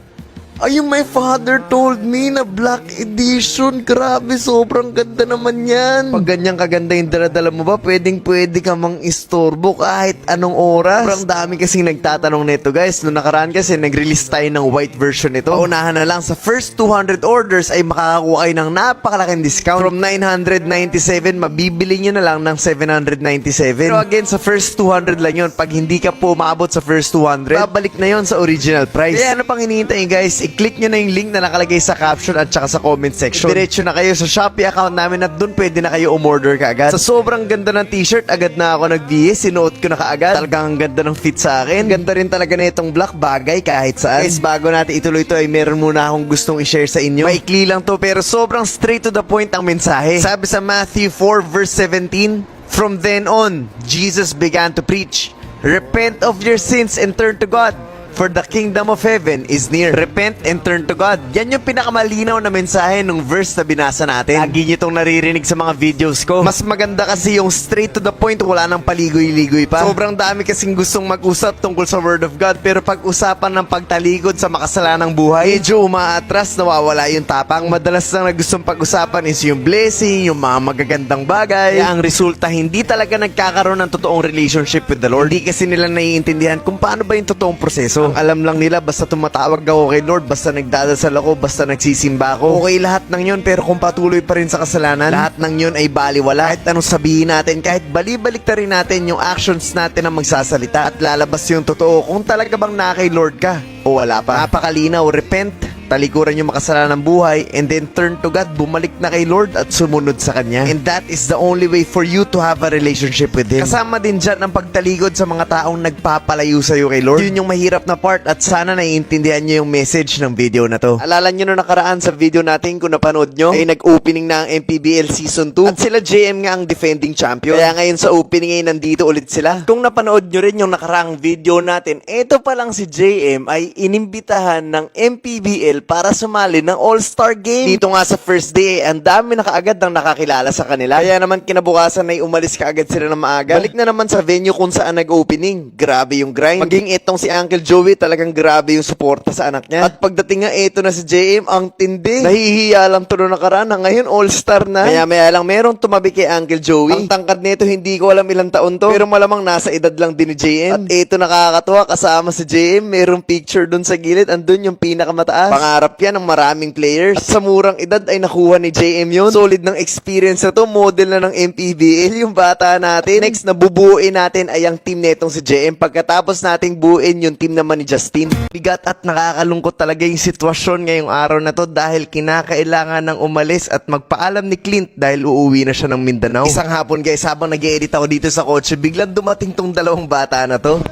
Speaker 1: Ayun, my father told me na black edition. Grabe, sobrang ganda naman yan. Pag ganyang kaganda yung daladala mo ba, pwede ka mang istorbo kahit anong oras. Sobrang dami kasing nagtatanong nito, guys. Noong nakaraan kasi, nag-release tayo ng white version nito. Paunahan na lang, sa first 200 orders ay makakakuha kayo ng napakalaking discount. From 997, mabibili nyo na lang ng 797. Pero again, sa first 200 lang yun. Pag hindi ka po umabot sa first 200, babalik na yon sa original price. Kaya ano pang hinihintay guys? I-click nyo na yung link na nakalagay sa caption at saka sa comment section. Diretso na kayo sa Shopee account namin at dun pwede na kayo umorder kaagad. Sa sobrang ganda ng t-shirt, agad na ako nag-BS. Sinuot ko na kaagad. Talagang ang ganda ng fit sa akin. Ganda rin talaga na itong black, bagay kahit saan. Guys, bago natin ituloy ito ay meron muna akong gustong i-share sa inyo. Maikli lang to pero sobrang straight to the point ang mensahe. Sabi sa Matthew 4 verse 17, "From then on, Jesus began to preach, 'Repent of your sins and turn to God, for the kingdom of heaven is near.'" Repent and turn to God. Yan yung pinakamalinaw na mensahe nung verse na binasa natin. Lagi nyo itong naririnig sa mga videos ko. Mas maganda kasi yung straight to the point, wala nang paligoy-ligoy pa. Sobrang dami kasing gustong mag-usap tungkol sa Word of God, pero pag-usapan ng pagtalikod sa makasalanang buhay, medyo umaatras, nawawala yung tapang. Madalas lang na gustong pag-usapan is yung blessing, yung mga magagandang bagay. Kaya ang resulta, hindi talaga nagkakaroon ng totoong relationship with the Lord. Hindi kasi nila naiintindihan kung paano ba yung totoong proseso. Ang alam lang nila, basta tumatawag ako kay Lord, basta nagdadasal ako, basta nagsisimba ako, okay lahat ng yun. Pero kung patuloy pa rin sa kasalanan, lahat ng yun ay baliwala. Kahit anong sabihin natin, kahit balibalik ta rin natin yung actions natin ang magsasalita, at lalabas yung totoo kung talaga bang na kay Lord ka o wala pa. Napakalinaw, repent, talikuran yung makasalanang buhay, and then turn to God, bumalik na kay Lord at sumunod sa Kanya. And that is the only way for you to have a relationship with Him. Kasama din dyan ang pagtalikod sa mga taong nagpapalayo sa'yo kay Lord. Yun yung mahirap na part at sana naiintindihan nyo yung message ng video na to. Alala nyo na nakaraan sa video natin, kung napanood nyo, ay nag-opening na ang MPBL Season 2 at sila JM nga ang defending champion. Kaya ngayon sa opening ay nandito ulit sila. Kung napanood nyo rin yung nakaraang video natin, eto pa lang si JM ay inimbitahan ng MPBL para sumali ng All-Star Game. Dito nga sa first day, ang dami na kaagad ng nakakilala sa kanila. Kaya naman kinabukasan ay umalis kaagad sila ng maaga. Balik na naman sa venue kung saan nag-opening. Grabe yung grind. Maging itong si Uncle Joey, talagang grabe yung suporta sa anak niya. At pagdating nga ito na si JM, ang tindi. Nahihiya lang to noong nakaraan. Ngayon All-Star na. Maya lang merong tumabi kay Uncle Joey. Ang tangkad nito, hindi ko alam ilang taon to, pero malamang nasa edad lang din ni JM. At ito nakakatuwa, kasama si JM, merong picture dun sa gilid. Andun yung pinakamataas. Pangarap yan ng maraming players. At sa murang edad ay nakuha ni JM yun. Solid ng experience na to. Model na ng MPBL yung bata natin. Next na bubuuin natin ay ang team netong si JM. Pagkatapos nating buuin yung team naman ni Justin. Bigat at nakakalungkot talaga yung sitwasyon ngayong araw na to dahil kinakailangan ng umalis at magpaalam ni Clint dahil uuwi na siya ng Mindanao. Isang hapon guys, habang nag-edit ako dito sa kotse, biglang dumating tong dalawang bata na to.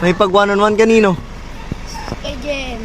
Speaker 1: May pag 1-on-1 kanino?
Speaker 6: Kay Jen.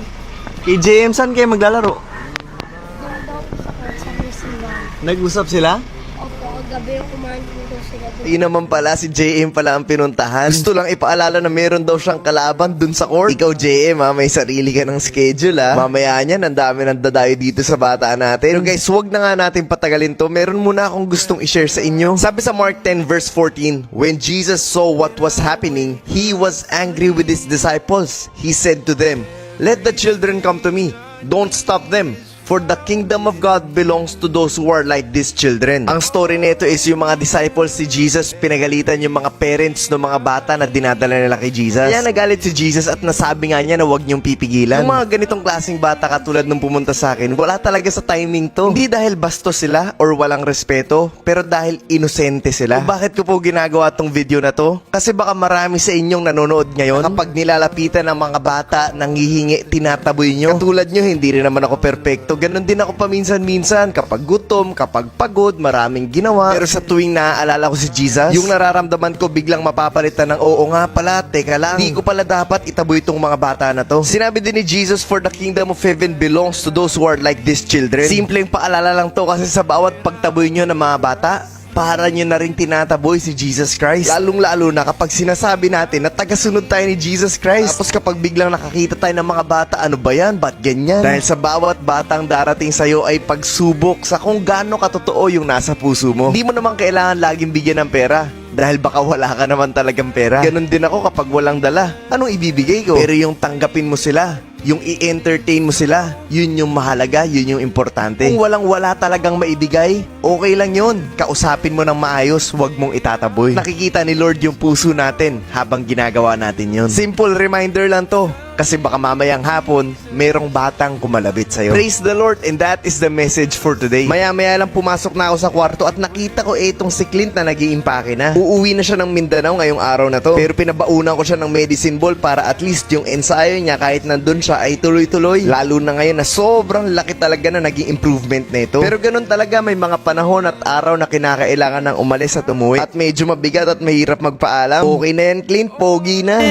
Speaker 1: Kay JM, saan kayo maglalaro?
Speaker 6: Doon daw po sa simbahan.
Speaker 1: Nag-usap sila?
Speaker 6: Opo, gabi yung kumain dito sila doon.
Speaker 1: Yun naman pala, si JM pala ang pinuntahan. Gusto lang ipaalala na meron daw siyang kalaban dun sa court. Ikaw, JM, may sarili ka ng schedule, ha? Mamaya niyan, ang dami nang dadayo dito sa bata natin. Pero guys, wag na nga natin patagalin to. Meron muna akong gustong i-share sa inyo. Sabi sa Mark 10 verse 14, when Jesus saw what was happening, he was angry with his disciples. He said to them, "Let the children come to me. Don't stop them. For the kingdom of God belongs to those who are like these children." Ang story nito is yung mga disciples si Jesus, pinagalitan yung mga parents ng mga bata na dinadala nila kay Jesus. Kaya nagalit si Jesus at nasabi nga niya na huwag niyong pipigilan. Yung mga ganitong klaseng bata katulad nung pumunta sa akin, wala talaga sa timing to. Hindi dahil bastos sila or walang respeto, pero dahil inosente sila. Kung bakit ko po ginagawa tong video na to? Kasi baka marami sa inyong nanonood ngayon kapag nilalapitan ng mga bata, nanghihingi, tinataboy nyo. Katulad nyo, hindi rin naman ako perfecto. Ganon din ako paminsan-minsan, kapag gutom, kapag pagod, maraming ginawa. Pero sa tuwing naaalala ko si Jesus, yung nararamdaman ko biglang mapapalitan ng oo nga pala, teka lang, hindi ko pala dapat itaboy itong mga bata na to. Sinabi din ni Jesus, for the kingdom of heaven belongs to those who are like these children. Simpleng paalala lang to kasi sa bawat pagtaboy nyo ng mga bata, para nyo na rin tinataboy si Jesus Christ. Lalong-lalo na kapag sinasabi natin na tagasunod tayo ni Jesus Christ. Tapos kapag biglang nakakita tayo ng mga bata, ano ba yan? Ba't ganyan? Dahil sa bawat batang darating sa'yo ay pagsubok sa kung gaano katotoo yung nasa puso mo. Hindi mo naman kailangan laging bigyan ng pera. Dahil baka wala ka naman talagang pera. Ganon din ako kapag walang dala. Anong ibibigay ko? Pero yung tanggapin mo sila, yung i-entertain mo sila, yun yung mahalaga, yun yung importante. Kung walang-wala talagang maibigay, okay lang yun. Kausapin mo ng maayos, wag mong itataboy. Nakikita ni Lord yung puso natin habang ginagawa natin yun. Simple reminder lang to. Kasi baka mamayang hapon, merong batang kumalabit sa'yo. Praise the Lord, and that is the message for today. Maya-maya lang pumasok na ako sa kwarto at nakita ko itong si Clint na nag-iimpake na. Uuwi na siya ng Mindanao ngayong araw na to. Pero pinabaunan ko siya ng medicine ball para at least yung ensayo niya kahit nandun siya ay tuloy-tuloy. Lalo na ngayon na sobrang laki talaga na naging improvement na ito. Pero ganun talaga, may mga panahon at araw na kinakailangan ng umalis at umuwi. At medyo mabigat at mahirap magpaalam. Okay na yan, Clint. Pogi na.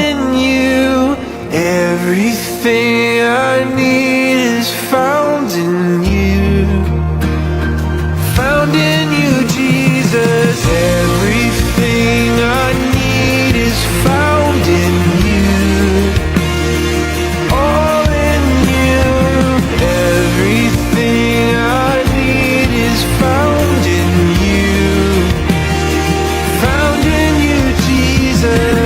Speaker 4: Everything I need is found in you. Found in you, Jesus. Everything I need is found in you. All in you. Everything I need is found in you. Found in you, Jesus.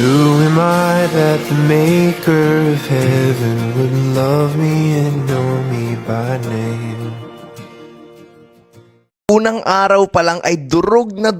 Speaker 4: Who am I that the maker of heaven would love me and know me by name?
Speaker 1: Unang araw pa lang ay durog na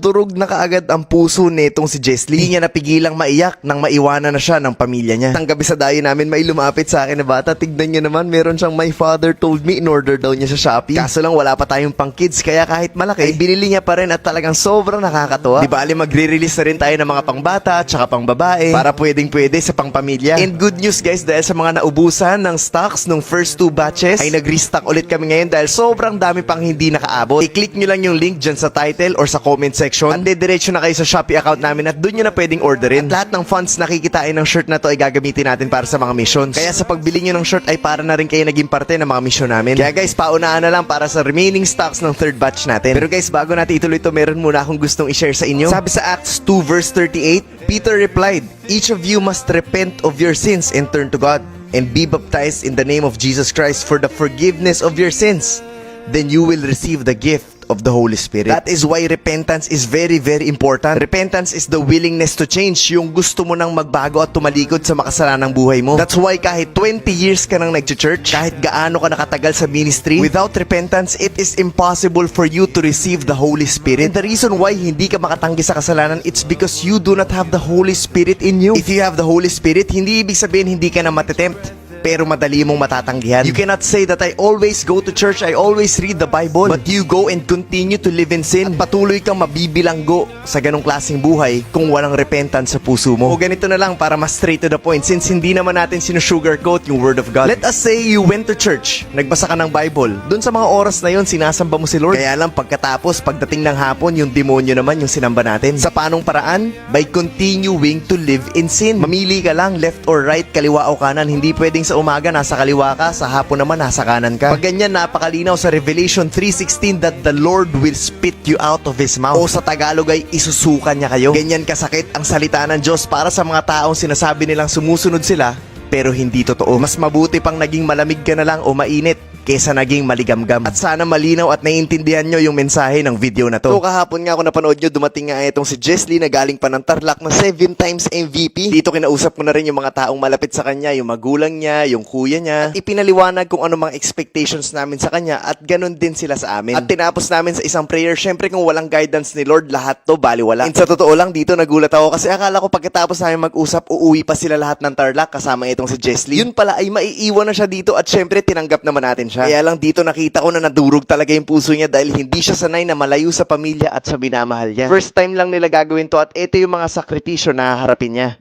Speaker 1: kaagad ang puso nitong si Jesly. Hindi niya napigilang maiyak nang maiwanan na siya ng pamilya niya. Ang gabi sa dayo namin, may lumapit sa akin na bata. Tignan niyo naman, meron siyang my father told me in order daw niya sa Shopee. Kaso lang wala pa tayong pang kids, kaya kahit malaki, ay binili niya pa rin at talagang sobrang nakakatuwa. Di bali magre-release na rin tayo ng mga pang bata at saka pang babae para pwedeng-pwede sa pang pamilya. And good news guys, dahil sa mga naubusan ng stocks nung first 2 batches, ay nag-restock ulit kami ngayon dahil sobrang dami pang hindi nakaabot. I-click nyo lang yung link dyan sa title or sa comment section at dediretso na kayo sa Shopee account namin at doon nyo na pwedeng orderin. At lahat ng funds na kikitain ng shirt na to ay gagamitin natin para sa mga missions. Kaya sa pagbili nyo ng shirt ay para na rin kayo naging parte ng mga mission namin. Kaya guys, paunahan na lang para sa remaining stocks ng 3rd batch natin. Pero guys, bago natin ituloy ito, meron muna akong gustong i-share sa inyo. Sabi sa Acts 2 verse 38, Peter replied, "Each of you must repent of your sins and turn to God, and be baptized in the name of Jesus Christ for the forgiveness of your sins. Then you will receive the gift of the Holy Spirit." That is why repentance is very, very important. Repentance is the willingness to change, yung gusto mo nang magbago at tumalikod sa makasalanang buhay mo. That's why kahit 20 years ka nang nag-church, kahit gaano ka nakatagal sa ministry, without repentance, it is impossible for you to receive the Holy Spirit. And the reason why hindi ka makatanggi sa kasalanan, it's because you do not have the Holy Spirit in you. If you have the Holy Spirit, hindi ibig sabihin hindi ka na matetempt. pero madali mong matatanggihan. You cannot say that I always go to church, I always read the Bible, but you go and continue to live in sin at patuloy kang mabibilanggo sa ganong klaseng buhay kung walang repentance sa puso mo. O ganito na lang para mas straight to the point, since hindi naman natin sinusugarcoat yung Word of God. Let us say you went to church, nagbasa ka ng Bible. Doon sa mga oras na yon, sinasamba mo si Lord. Kaya lang pagkatapos, pagdating ng hapon, yung demonyo naman yung sinamba natin. Sa panong paraan? By continuing to live in sin. Mamili ka lang, left or right, kaliwa o kanan. Hindi pwedeng sa umaga nasa kaliwa ka, sa hapon naman nasa kanan ka. Pag ganyan, napakalinaw sa Revelation 3:16 that the Lord will spit you out of His mouth. O sa Tagalog ay isusukan niya kayo. Ganyan kasakit ang salita ng Diyos para sa mga taong sinasabi nilang sumusunod sila, pero hindi totoo. Mas mabuti pang naging malamig ka na lang o mainit kesa naging maligamgam. At sana malinaw at naiintindihan nyo yung mensahe ng video na to. So kahapon nga ako napanood nyo, dumating nga itong si Jesly na galing pa ng Tarlac na 7 times MVP. Dito kinausap ko na rin yung mga taong malapit sa kanya, yung magulang niya, yung kuya niya. At ipinaliwanag kung ano mga expectations namin sa kanya at ganun din sila sa amin. At tinapos namin sa isang prayer. Syempre kung walang guidance ni Lord, lahat to baliwala. And sa totoo lang, dito nagulat ako kasi akala ko pagkatapos namin mag-usap, uuwi pa sila lahat ng Tarlac kasama itong si Jesly. Yun pala ay maiiwan na siya dito at syempre tinanggap naman natin siya. Kaya lang dito nakita ko na nadurog talaga yung puso niya dahil hindi siya sanay na malayo sa pamilya at sa minamahal niya. First time lang nila gagawin to at ito yung mga sakripisyo na haharapin niya.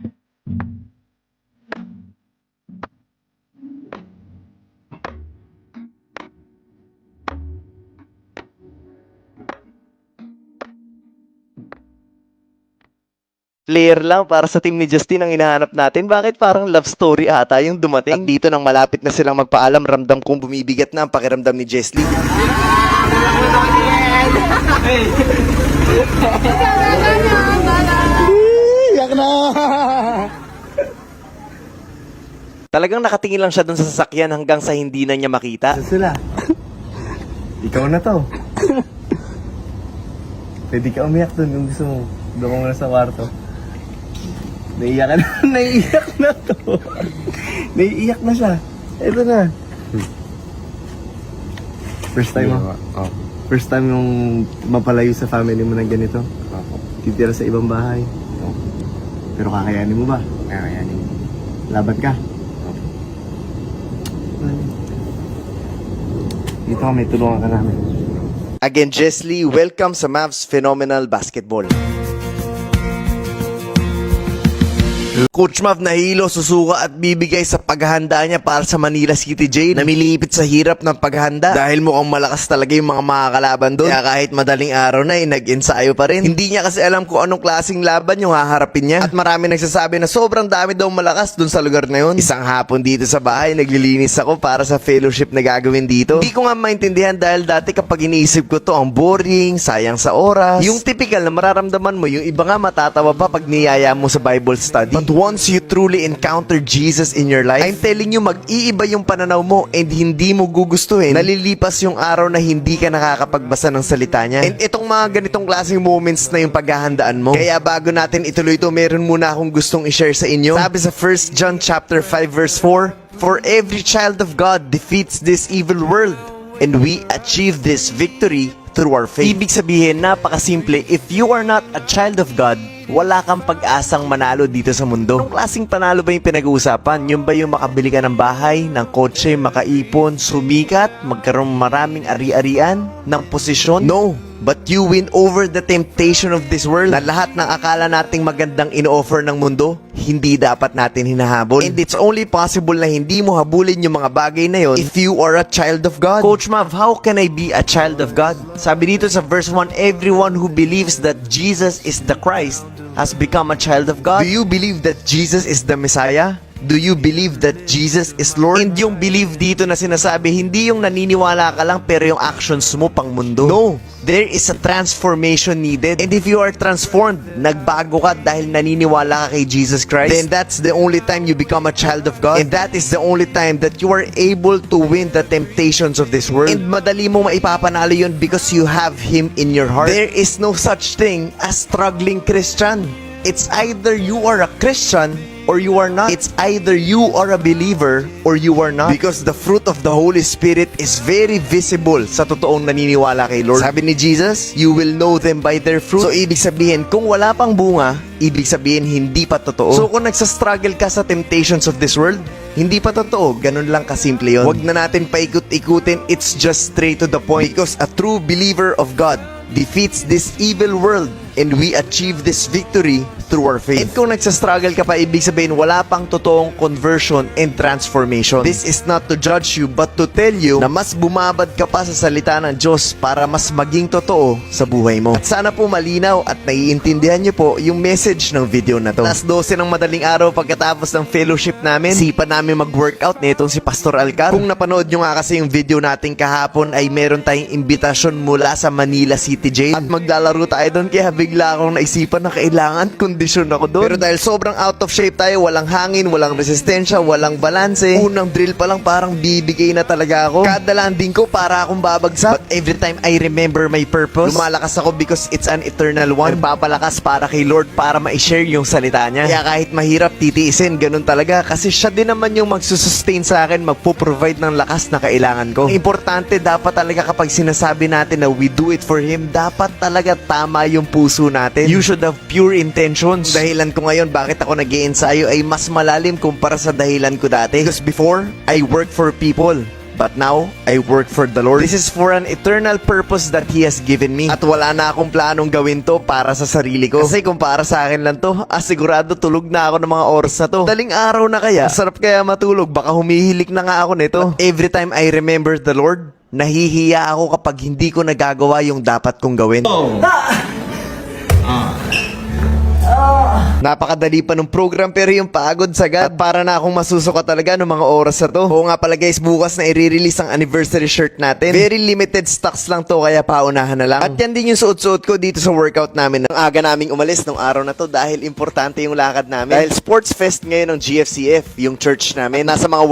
Speaker 1: Player lang para sa team ni Justin ang hinahanap natin. Bakit parang love story ata yung dumating? At dito nang malapit na silang magpaalam, ramdam kong bumibigat na ang pakiramdam ni Jesly.
Speaker 7: Yak na!
Speaker 1: Talagang nakatingin lang siya dun sa sasakyan hanggang sa hindi na niya makita.
Speaker 8: Sila. Ikaw na to. Pwede ka umiyak dun kung gusto mo. Doon ko muna sa kwarto. Naiiyak na. Naiiyak na to. Naiiyak na siya. Ito na. First time mo?
Speaker 7: Oo.
Speaker 8: First time yung mapalayo sa family mo ng ganito?
Speaker 7: Oo.
Speaker 8: Titira sa ibang bahay?
Speaker 7: Oo.
Speaker 8: Pero kakayanin mo ba?
Speaker 7: Kakayanin.
Speaker 8: Laban ka? Dito kami, tulungan ka namin.
Speaker 1: Again, Jesly, welcome sa Mavs Phenomenal Basketball. Coach Mav nahilo, susuka at bibigay sa paghahanda niya para sa Manila City Jail. Namilipit sa hirap ng paghahanda dahil mukhang malakas talaga yung mga makakalaban doon. Kaya kahit madaling araw na, nag-ensayo pa rin. Hindi niya kasi alam kung anong klaseng laban yung haharapin niya. At marami nagsasabi na sobrang dami daw malakas doon sa lugar na yun. Isang hapon dito sa bahay, naglilinis ako para sa fellowship na gagawin dito. Hindi ko nga maintindihan dahil dati kapag iniisip ko to, ang boring, sayang sa oras. Yung typical na mararamdaman mo, yung iba nga matatawa pa pag niyaya mo sa Bible study. But once you truly encounter Jesus in your life, I'm telling you, mag-iiba yung pananaw mo and hindi mo gugustuhin. Nalilipas yung araw na hindi ka nakakapagbasa ng salita niya. And itong mga ganitong klaseng moments na yung paghahandaan mo. Kaya bago natin ituloy ito, meron muna akong gustong i-share sa inyo. Sabi sa 1 John chapter 5 verse 4, "For every child of God defeats this evil world, and we achieve this victory through our faith." Ibig sabihin, napakasimple, if you are not a child of God, wala kang pag-asang manalo dito sa mundo. Anong klaseng panalo ba yung pinag-uusapan? Yung ba yung makabili ka ng bahay, ng kotse, makaipon, sumikat, magkaroon maraming ari-arian, ng posisyon? No. But you win over the temptation of this world na lahat ng akala nating magandang ino-offer ng mundo, hindi dapat natin hinahabol. And it's only possible na hindi mo habulin yung mga bagay na yon if you are a child of God. Coach Mav, how can I be a child of God? Sabi dito sa verse 1, everyone who believes that Jesus is the Christ has become a child of God. Do you believe that Jesus is the Messiah? Do you believe that Jesus is Lord? And yung believe dito na sinasabi, hindi yung naniniwala ka lang pero yung actions mo pang mundo. No. There is a transformation needed. And if you are transformed, nagbago ka dahil naniniwala ka kay Jesus Christ, then that's the only time you become a child of God. And that is the only time that you are able to win the temptations of this world. And madali mo maipapanalo yun because you have Him in your heart. There is no such thing as struggling Christian. It's either you are a Christian or you are not. It's either you are a believer or you are not. Because the fruit of the Holy Spirit is very visible sa totoong naniniwala kay Lord. Sabi ni Jesus, you will know them by their fruit. So ibig sabihin, kung wala pang bunga, ibig sabihin hindi pa totoo. So kung nagsastruggle ka sa temptations of this world, Hindi pa totoo, ganun lang kasimple yun. Huwag na natin paikot-ikutin, it's just straight to the point. Because a true believer of God defeats this evil world and we achieve this victory through our faith. And kung nagsastruggle ka pa, ibig sabihin wala pang totoong conversion and transformation. This is not to judge you but to tell you na mas bumabad ka pa sa salita ng Diyos para mas maging totoo sa buhay mo. At sana po malinaw at naiintindihan niyo po yung message ng video na to. Alas 12 ng madaling araw pagkatapos ng fellowship namin, sipan namin mag-workout nitong si Pastor Alcar. Kung napanood nyo nga kasi yung video natin kahapon ay meron tayong imbitasyon mula sa Manila City Jail at maglalaro tayo doon, kaya bigla akong naisipan na kailangan kondisyon ako doon. Pero dahil sobrang out of shape tayo, walang hangin, walang resistensya, walang balanse, unang drill pa lang parang bibigay na talaga ako. Kada landing ko para akong babagsak. But every time I remember my purpose, lumalakas ako because it's an eternal one. Nagpapalakas para kay Lord para ma-share yung salita niya. Kaya kahit mahirap titiisin, ganun talaga kasi siya din naman yung magsusustain sa akin, magpo-provide ng lakas na kailangan ko. Importante dapat talaga kapag sinasabi natin na we do it for Him, dapat talaga tama yung puso natin. You should have pure intentions. Dahilan ko ngayon bakit ako nag-iensayo ay mas malalim kumpara sa dahilan ko dati. Because before, I worked for people. But now, I work for the Lord. This is for an eternal purpose that He has given me. At wala na akong planong gawin to para sa sarili ko. Kasi kung para sa akin lang to, sigurado tulog na ako ng mga oras na to. Daling araw na kaya, sarap kaya matulog, baka humihilik na nga ako nito. But every time I remember the Lord, nahihiya ako kapag hindi ko nagagawa yung dapat kong gawin. Napakadali pa ng program pero yung pagod sagad. At para na akong masusuka talaga ng mga oras na to. Oo nga pala guys, bukas na i-release ang anniversary shirt natin. Very limited stocks lang to kaya paunahan na lang. At yan din yung suot-suot ko dito sa workout namin. Ang aga naming umalis nung araw na to dahil importante yung lakad namin. Dahil sports fest ngayon ng GFCF, yung church namin. Nasa mga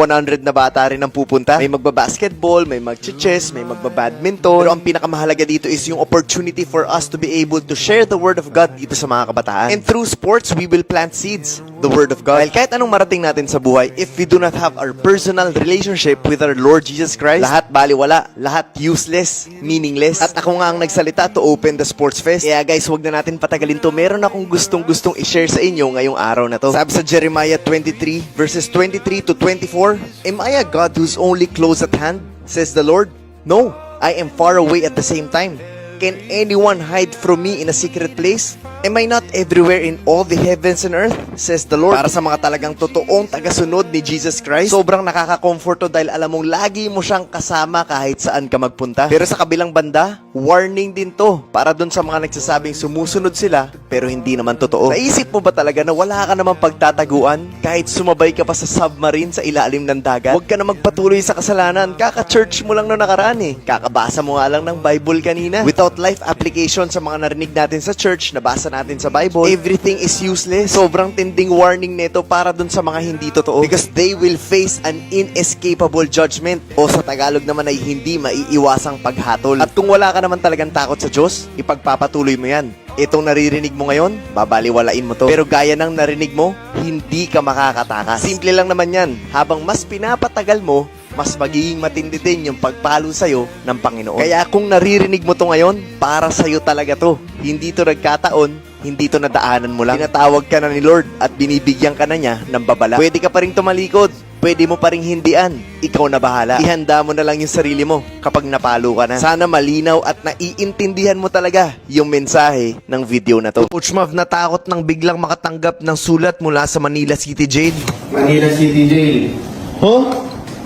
Speaker 1: 100 na bata rin ang pupunta. May magbabasketball, may magchichess, may magbabadminton. Pero ang pinakamahalaga dito is yung opportunity for us to be able to share the word of God dito sa mga kabataan. And through sports, we will plant seeds, the Word of God. Dahil kahit anong marating natin sa buhay, if we do not have our personal relationship with our Lord Jesus Christ, lahat baliwala, lahat useless, meaningless. At ako nga ang nagsalita to open the sports fest. Kaya guys, wag na natin patagalin to. Meron akong gustong i-share sa inyo ngayong araw na to. Sabi sa Jeremiah 23, verses 23 to 24, Am I a God who's only close at hand? Says the Lord. No, I am far away at the same time. Can anyone hide from me in a secret place? Am I not everywhere in all the heavens and earth? Says the Lord. Para sa mga talagang totoong tagasunod ni Jesus Christ, sobrang nakaka-comfort to dahil alam mong lagi mo siyang kasama kahit saan ka magpunta. Pero sa kabilang banda, warning din to para dun sa mga nagsasabing sumusunod sila pero hindi naman totoo. Naisip mo ba talaga na wala ka namang pagtataguan kahit sumabay ka pa sa submarine sa ilalim ng dagat? Huwag ka na magpatuloy sa kasalanan. Kaka-church mo lang na nakaraan eh. Kakabasa mo nga lang ng Bible kanina. Without life application sa mga narinig natin sa church, nabasa natin sa Bible, everything is useless. Sobrang tinding warning nito para dun sa mga hindi totoo. Because they will face an inescapable judgment. O sa Tagalog naman ay hindi maiiwasang paghatol. At kung wala ka naman talagang takot sa Diyos, ipagpapatuloy mo yan. Itong naririnig mo ngayon, babaliwalain mo to. Pero gaya ng narinig mo, hindi ka makakatakas. Simple lang naman yan. Habang mas pinapatagal mo, mas magiging matindi din yung pagpalo sa'yo ng Panginoon. Kaya kung naririnig mo to ngayon, para sa'yo talaga to. Hindi to nagkataon, hindi to nadaanan mo lang. Tinatawag ka na ni Lord at binibigyan ka na niya ng babala. Pwede ka pa rin tumalikod. Pwede mo pa rin hindian. Ikaw na bahala. Ihanda mo na lang yung sarili mo kapag napalo ka na. Sana malinaw at naiintindihan mo talaga yung mensahe ng video na to. Coach Mav, natakot nang biglang makatanggap ng sulat mula sa Manila City Jail.
Speaker 7: Manila City Jail.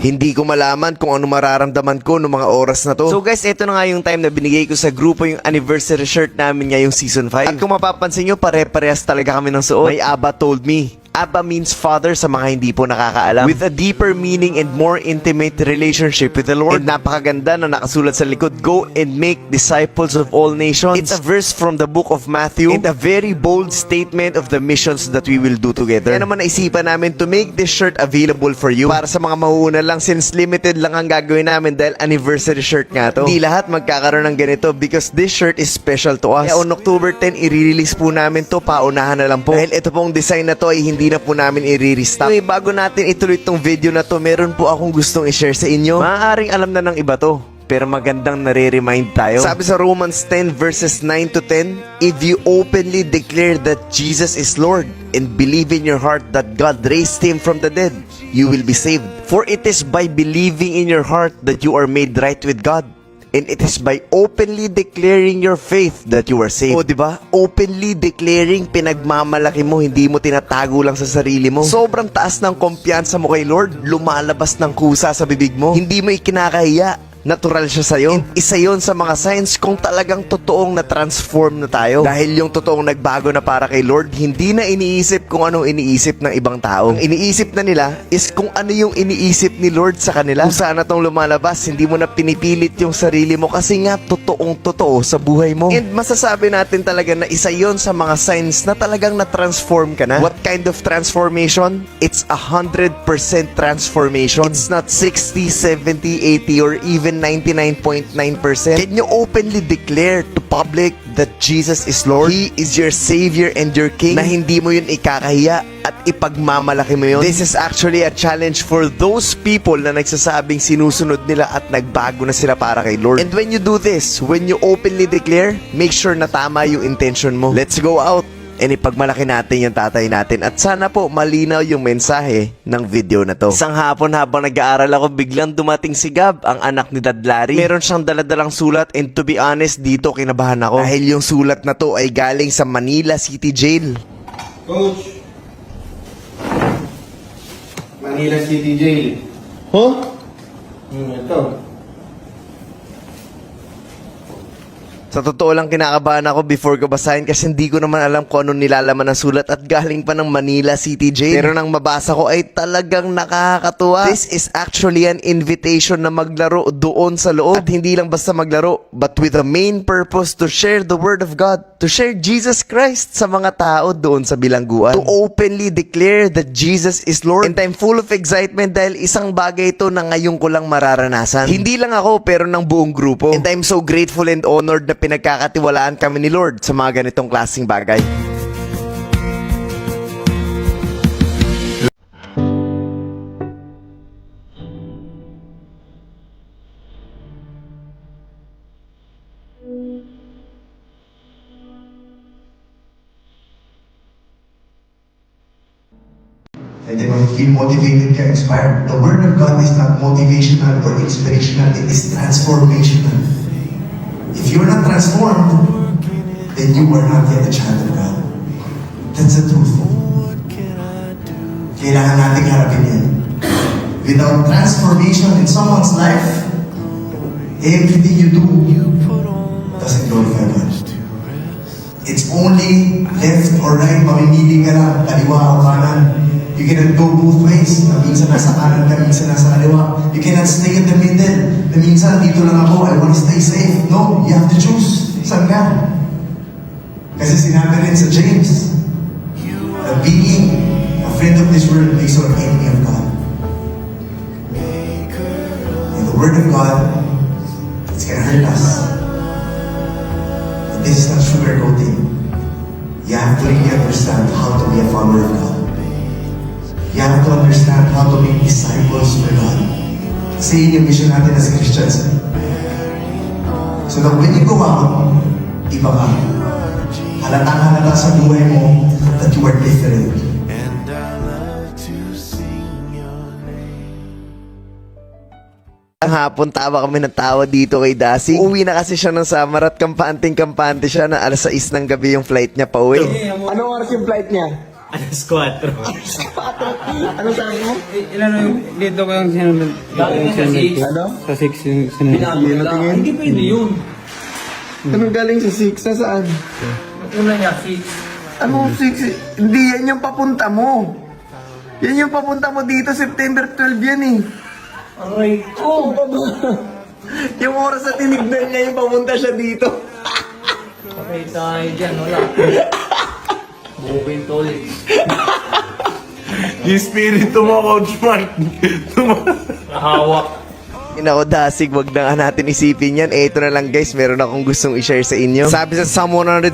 Speaker 1: Hindi ko malaman kung ano mararamdaman ko noong mga oras na to. So guys, ito na nga yung time na binigay ko sa grupo yung anniversary shirt namin ngayong season 5. At kung mapapansin nyo, pare-parehas talaga kami ng suot. May Abba told me. Abba means father sa mga hindi po nakakaalam. With a deeper meaning and more intimate relationship with the Lord. And napakaganda na nakasulat sa likod, Go and make disciples of all nations. It's a verse from the book of Matthew and a very bold statement of the missions that we will do together. Kaya naman naisipan namin to make this shirt available for you. Para sa mga mahuuna lang since limited lang ang gagawin namin dahil anniversary shirt nga to. Hindi lahat magkakaroon ng ganito because this shirt is special to us. Kaya on October 10, i-release po namin to, paunahan na lang po. Dahil ito pong design na to ay hindi na po namin i-restock. Anyway, bago natin ituloy itong video na to, meron po akong gustong i-share sa inyo. Maaaring alam na ng iba to, pero magandang nare-remind tayo. Sabi sa Romans 10 verses 9 to 10, If you openly declare that Jesus is Lord and believe in your heart that God raised Him from the dead, you will be saved. For it is by believing in your heart that you are made right with God. And it is by openly declaring your faith that you are saved. O, diba? Openly declaring, pinagmamalaki mo, hindi mo tinatago lang sa sarili mo. Sobrang taas ng kumpiyansa mo kay Lord, lumalabas ng kusa sa bibig mo. Hindi mo ikinakahiya. Natural siya sa'yo. And isa yon sa mga signs kung talagang totoong na-transform na tayo. Dahil yung totoong nagbago na para kay Lord, hindi na iniisip kung anong iniisip ng ibang tao. Ang iniisip na nila is kung ano yung iniisip ni Lord sa kanila. Kung saan na tong lumalabas, hindi mo na pinipilit yung sarili mo kasi nga totoong totoo sa buhay mo. And masasabi natin talaga na isa yon sa mga signs na talagang na-transform ka na. What kind of transformation? It's 100% transformation. It's not 60, 70, 80, or even 99.9%. Can you openly declare to public that Jesus is Lord? He is your Savior and your King, na hindi mo yun ikakahiya at ipagmamalaki mo yun? This is actually a challenge for those people na nagsasabing sinusunod nila at nagbago na sila para kay Lord. And when you do this, when you openly declare, make sure na tama yung intention mo. Let's go out and ipagmalaki natin yung tatay natin. At sana po malinaw yung mensahe ng video na to. Isang hapon habang nag-aaral ako, biglang dumating si Gab, ang anak ni Dad Larry. Meron siyang daladalang sulat and to be honest, dito kinabahan ako. Dahil yung sulat na to ay galing sa Manila City Jail.
Speaker 7: Coach. Manila City Jail.
Speaker 1: Huh?
Speaker 7: Ito.
Speaker 1: Sa totoo lang kinakabahan ako before ko basahin kasi hindi ko naman alam kung ano nilalaman ng sulat at galing pa ng Manila City Jail. Pero nang mabasa ko ay talagang nakakatuwa. This is actually an invitation na maglaro doon sa loob. At hindi lang basta maglaro, but with the main purpose to share the Word of God, to share Jesus Christ sa mga tao doon sa bilangguan. To openly declare that Jesus is Lord. And I'm full of excitement dahil isang bagay ito na ngayon ko lang mararanasan. Hindi lang ako pero ng buong grupo. And I'm so grateful and honored na pinagkakatiwalaan kami ni Lord sa mga ganitong klaseng bagay.
Speaker 10: And then when you feel motivated, get inspired. The Word of God is not motivational or inspirational, it is transformational. If you're not transformed, then you are not yet a child of God. That's the truth. Kailangan nating harapin yan. Without transformation in someone's life, everything you do doesn't glorify God. It's only left or right, mamimili ka lang, kaliwa o kanan. You cannot go both ways. Na minsan nasa kanan ka, minsan nasa kaliwa. You cannot stay in the middle. Na minsan dito lang ako, I want to stay safe. No, you have to choose. Saan ka? Kasi sinabi rin sa James, that being a friend of this world makes you an enemy of God. And the Word of God, it's gonna hurt us. And this is not sugarcoating. You have to really understand how to be a follower of God. You have to understand how to make disciples for God. Kasi yun yung mission natin as Christians. So that when you go out, iba ka. Halatang-halata sa buhay mo that you are different.
Speaker 1: Ang hapon, tawa kami ng tawa dito kay Dasi. Uwi na kasi siya ng summer at kampante siya na alas 6 ng gabi yung flight niya pa uwi.
Speaker 7: Anong oras yung flight niya?
Speaker 9: Alas 4.
Speaker 7: Anong sabi mo?
Speaker 2: Ilan yung
Speaker 7: Dito ko yung sinunod.
Speaker 2: galing sa 6?
Speaker 7: Ano? Sa 6 yung sinunod.
Speaker 2: Pinabot lang. Hindi pwede yun.
Speaker 7: Anong galing sa 6? Nasaan?
Speaker 2: Una niya, 6.
Speaker 1: Ano 6? Hindi yan yung papunta mo. Yan yung papunta mo dito, September 12 yan eh.
Speaker 2: Aray ko.
Speaker 1: Yung oras na tinignan niya yung papunta siya dito.
Speaker 2: Patay tayo dyan, wala. Bukin to ulit.
Speaker 8: Yung spirito mo, Coach Mark.
Speaker 2: Nahawak.
Speaker 1: Inako Dasig, wag na nga natin isipin yan. Ito na lang guys, meron akong gustong i-share sa inyo. Sabi sa Psalm 145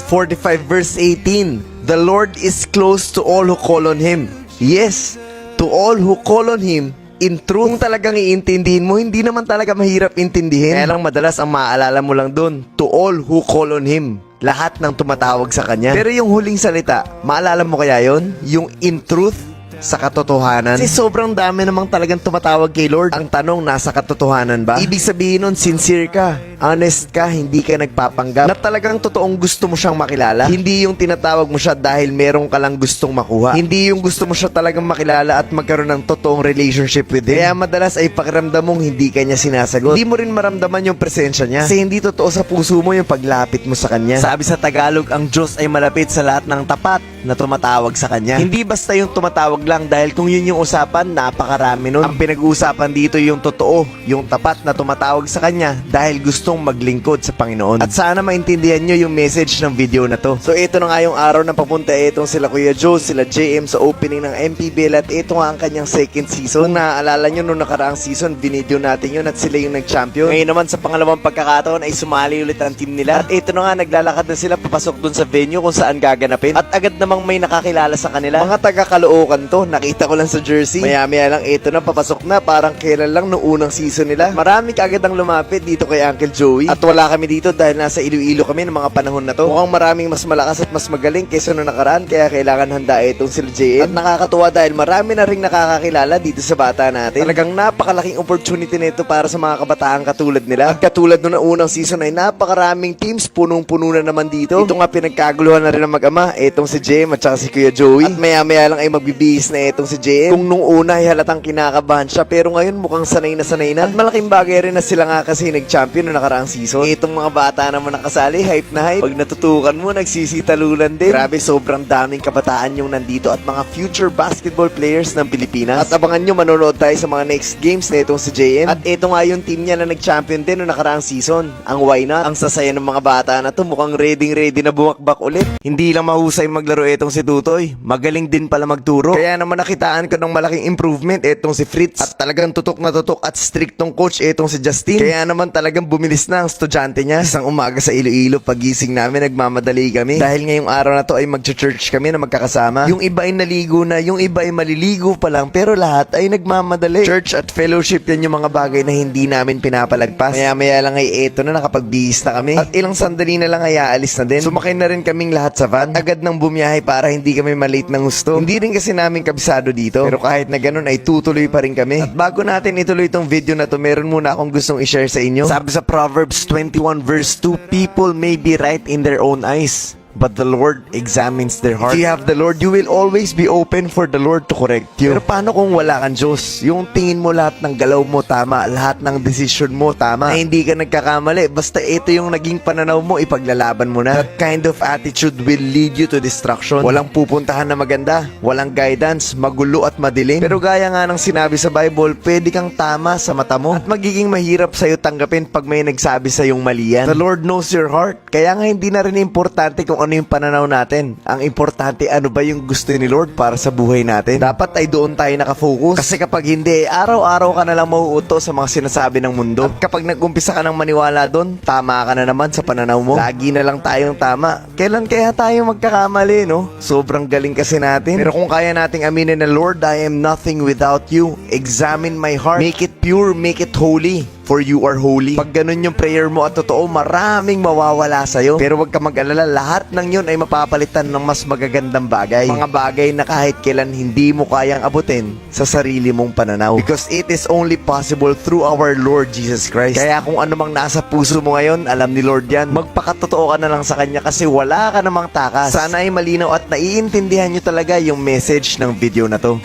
Speaker 1: verse 18, the Lord is close to all who call on Him. Yes, to all who call on Him in truth. Kung talagang iintindihin mo, hindi naman talaga mahirap intindihin. Kaya lang madalas ang maaalala mo lang dun, to all who call on Him. Lahat ng tumatawag sa Kanya. Pero yung huling salita, maalala mo kaya yon? Yung in truth? sa katotohanan. Kasi sobrang dami namang talagang tumatawag kay Lord. Ang tanong, nasa katotohanan ba? Ibig sabihin nun, sincere ka, honest ka, hindi ka nagpapanggap, na talagang totoong gusto mo siyang makilala. Hindi yung tinatawag mo siya dahil meron ka lang gustong makuha. Hindi yung gusto mo siya talagang makilala at magkaroon ng totoong relationship with him. Kaya madalas ay pakiramdam mong hindi ka niya sinasagot. Hindi mo rin maramdaman yung presensya niya kasi hindi totoo sa puso mo yung paglapit mo sa kanya. Sabi sa Tagalog, ang Diyos ay malapit sa lahat ng tapat na tumatawag sa kanya. Hindi basta yung tumatawag lang, dahil kung yun yung usapan, napakarami nun. Ang pinag-uusapan dito yung totoo, yung tapat na tumatawag sa kanya dahil gustong maglingkod sa Panginoon. At sana maintindihan nyo yung message ng video na to. So ito na nga yung araw na papunta, itong sila Kuya Joe, sila JM sa opening ng MPBL, at ito nga ang kanyang second season. Kung naaalala nyo nung nakaraang season, binideo natin yun at sila yung nag-champion. Ngayon naman sa pangalawang pagkakataon ay sumali ulit ang team nila. At ito na nga, naglalakad na sila papasok dun sa venue kung saan gaganapin. At agad namang may nakakilala sa kanila. Mga taga-Caloocan to, nakita ko lang sa jersey. Maya-maya lang ito na, papasok na, parang kailan lang noong unang season nila. Marami kaagad ang lumapit dito kay Uncle Joey. At wala kami dito dahil nasa Iloilo kami ng mga panahon na to. Mukhang maraming mas malakas at mas magaling kaysa nung nakaraan, kaya kailangan handa itong sila JM. At nakakatuwa dahil marami na ring nakakakilala dito sa bata natin. Talagang napakalaking opportunity nito para sa mga kabataan katulad nila. At katulad nung unang season ay napakaraming teams, punong-puno na naman dito. Ito nga pinagkaguluhan na rin ng mag-ama, itong si JM at saka si Kuya Joey. At maya-maya lang ay magbibihis na itong si JM. Kung nung una ay halatang kinakabahan siya, pero ngayon mukhang sanay na. At malaking bagay rin na sila nga kasi nag-champion noong nakaraang season. Itong mga bata naman nakasali, hype na hype. Pag natutukan mo, nagsisitalulan din. Grabe, sobrang daming kabataan yung nandito at mga future basketball players ng Pilipinas. At abangan nyo, manonood tayo sa mga next games na itong si JM. At ito nga yung team niya na nag-champion din noong nakaraang season, ang Why Not. Ang sasaya ng mga bata na to, mukhang ready na bumakbak ulit. Hindi lang mahusay maglaro itong si Tutoy, magaling din pala magturo. Kaya naman nakitaan ko ng malaking improvement itong si Fritz. At talagang tutok na tutok at striktong coach itong si Justin. Kaya naman talagang bumilis na ang estudyante niya. Isang umaga sa Iloilo, pagising namin, nagmamadali kami. Dahil ngayong araw na to ay mag-church kami na magkakasama. Yung iba ay naligo na, yung iba ay maliligo pa lang, pero lahat ay nagmamadali. Church at fellowship, yan yung mga bagay na hindi namin pinapalagpas. Maya-maya lang ay eto na, nakapagbihis na kami. At ilang sandali na lang ay aalis na din. Sumakay na rin kaming lahat sa van. Agad nang bumiyahe para hindi kami malate ng gusto. Hindi rin kasi namin kabisado dito. Pero kahit na ganun ay tutuloy pa rin kami. At bago natin ituloy itong video na to, meron muna akong gustong i-share sa inyo. Sabi sa Proverbs 21 verse 2, people may be right in their own eyes, but the Lord examines their heart. If you have the Lord, you will always be open for the Lord to correct you. Pero paano kung wala kang Diyos? Yung tingin mo lahat ng galaw mo tama, lahat ng decision mo tama, ay hindi ka nagkakamali. Basta ito yung naging pananaw mo, ipaglalaban mo na. That kind of attitude will lead you to destruction. Walang pupuntahan na maganda, walang guidance, magulo at madilim. Pero gaya nga ng sinabi sa Bible, pwede kang tama sa mata mo at magiging mahirap sa'yo tanggapin pag may nagsabi sa'yong mali yan. The Lord knows your heart. Kaya nga hindi na rin importante kung ano yung pananaw natin. Ang importante, ano ba yung gusto ni Lord para sa buhay natin. Dapat ay doon tayo nakafocus. Kasi kapag hindi, araw-araw ka na lang mauuto sa mga sinasabi ng mundo. At kapag nag-umpisa ka ng maniwala doon, tama ka na naman sa pananaw mo. Lagi na lang tayong tama. Kailan kaya tayo magkakamali, no? Sobrang galing kasi natin. Pero kung kaya nating aminin na, Lord, I am nothing without you. Examine my heart. Make it pure, make it holy. For you are holy. Pag ganun yung prayer mo at totoo, maraming mawawala sa'yo. Pero wag ka mag-alala, lahat ng yun ay mapapalitan ng mas magagandang bagay. Mga bagay na kahit kailan hindi mo kayang abutin sa sarili mong pananaw. Because it is only possible through our Lord Jesus Christ. Kaya kung ano mang nasa puso mo ngayon, alam ni Lord yan. Magpakatotoo ka na lang sa Kanya kasi wala ka namang takas. Sana ay malinaw at naiintindihan nyo talaga yung message ng video na to.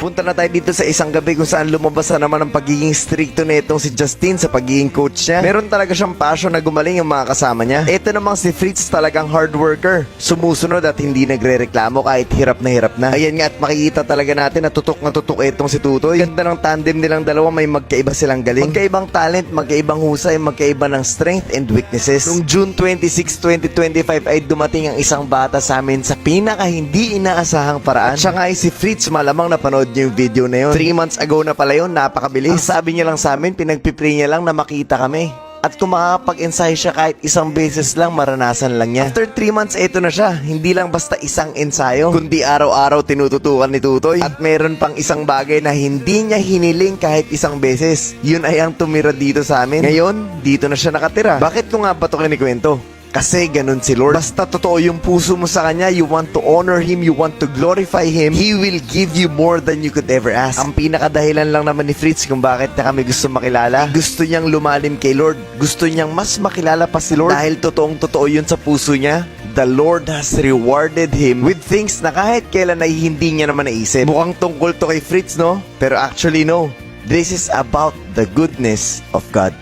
Speaker 1: Punta na tayo dito sa isang gabi kung saan lumabas na naman ang pagiging stricto na itong si Justin sa pagiging coach niya. Meron talaga siyang passion na gumaling yung mga kasama niya. Ito namang si Fritz talagang hard worker. Sumusunod at hindi nagre-reklamo kahit hirap na. Ayan nga, at makikita talaga natin na tutok itong si Tutoy. Ganda ng tandem nilang dalawa, may magkaiba silang galing. Magkaibang talent, magkaibang husay, magkaiba ng strength and weaknesses. Noong June 26, 2025 ay dumating ang isang bata sa amin sa pinaka hindi inaasahang paraan. At siya nga ay si Fritz, malamang napanood niyo yung video na yun. 3 months ago na pala yun, napakabilis. Ang sabi niya lang sa amin, pinagpipray niya lang na makita kami. At kung makakapag-ensayo siya kahit isang beses lang, maranasan lang niya. After 3 months, eto na siya. Hindi lang basta isang ensayo, kundi araw-araw tinututukan ni Tutoy. At meron pang isang bagay na hindi niya hiniling kahit isang beses. Yun ay ang tumira dito sa amin. Ngayon, dito na siya nakatira. Bakit ko nga ba ito kinikwento? Kasi ganun si Lord. Basta totoo yung puso mo sa Kanya, you want to honor Him, you want to glorify Him, He will give you more than you could ever ask. Ang pinakadahilan lang naman ni Fritz kung bakit na kami gusto makilala, gusto niyang lumalim kay Lord. Gusto niyang mas makilala pa si Lord dahil totoong totoo yun sa puso niya. The Lord has rewarded him with things na kahit kailan ay hindi niya naman naisip. Mukhang tungkol to kay Fritz, no? Pero actually, no. This is about the goodness of God.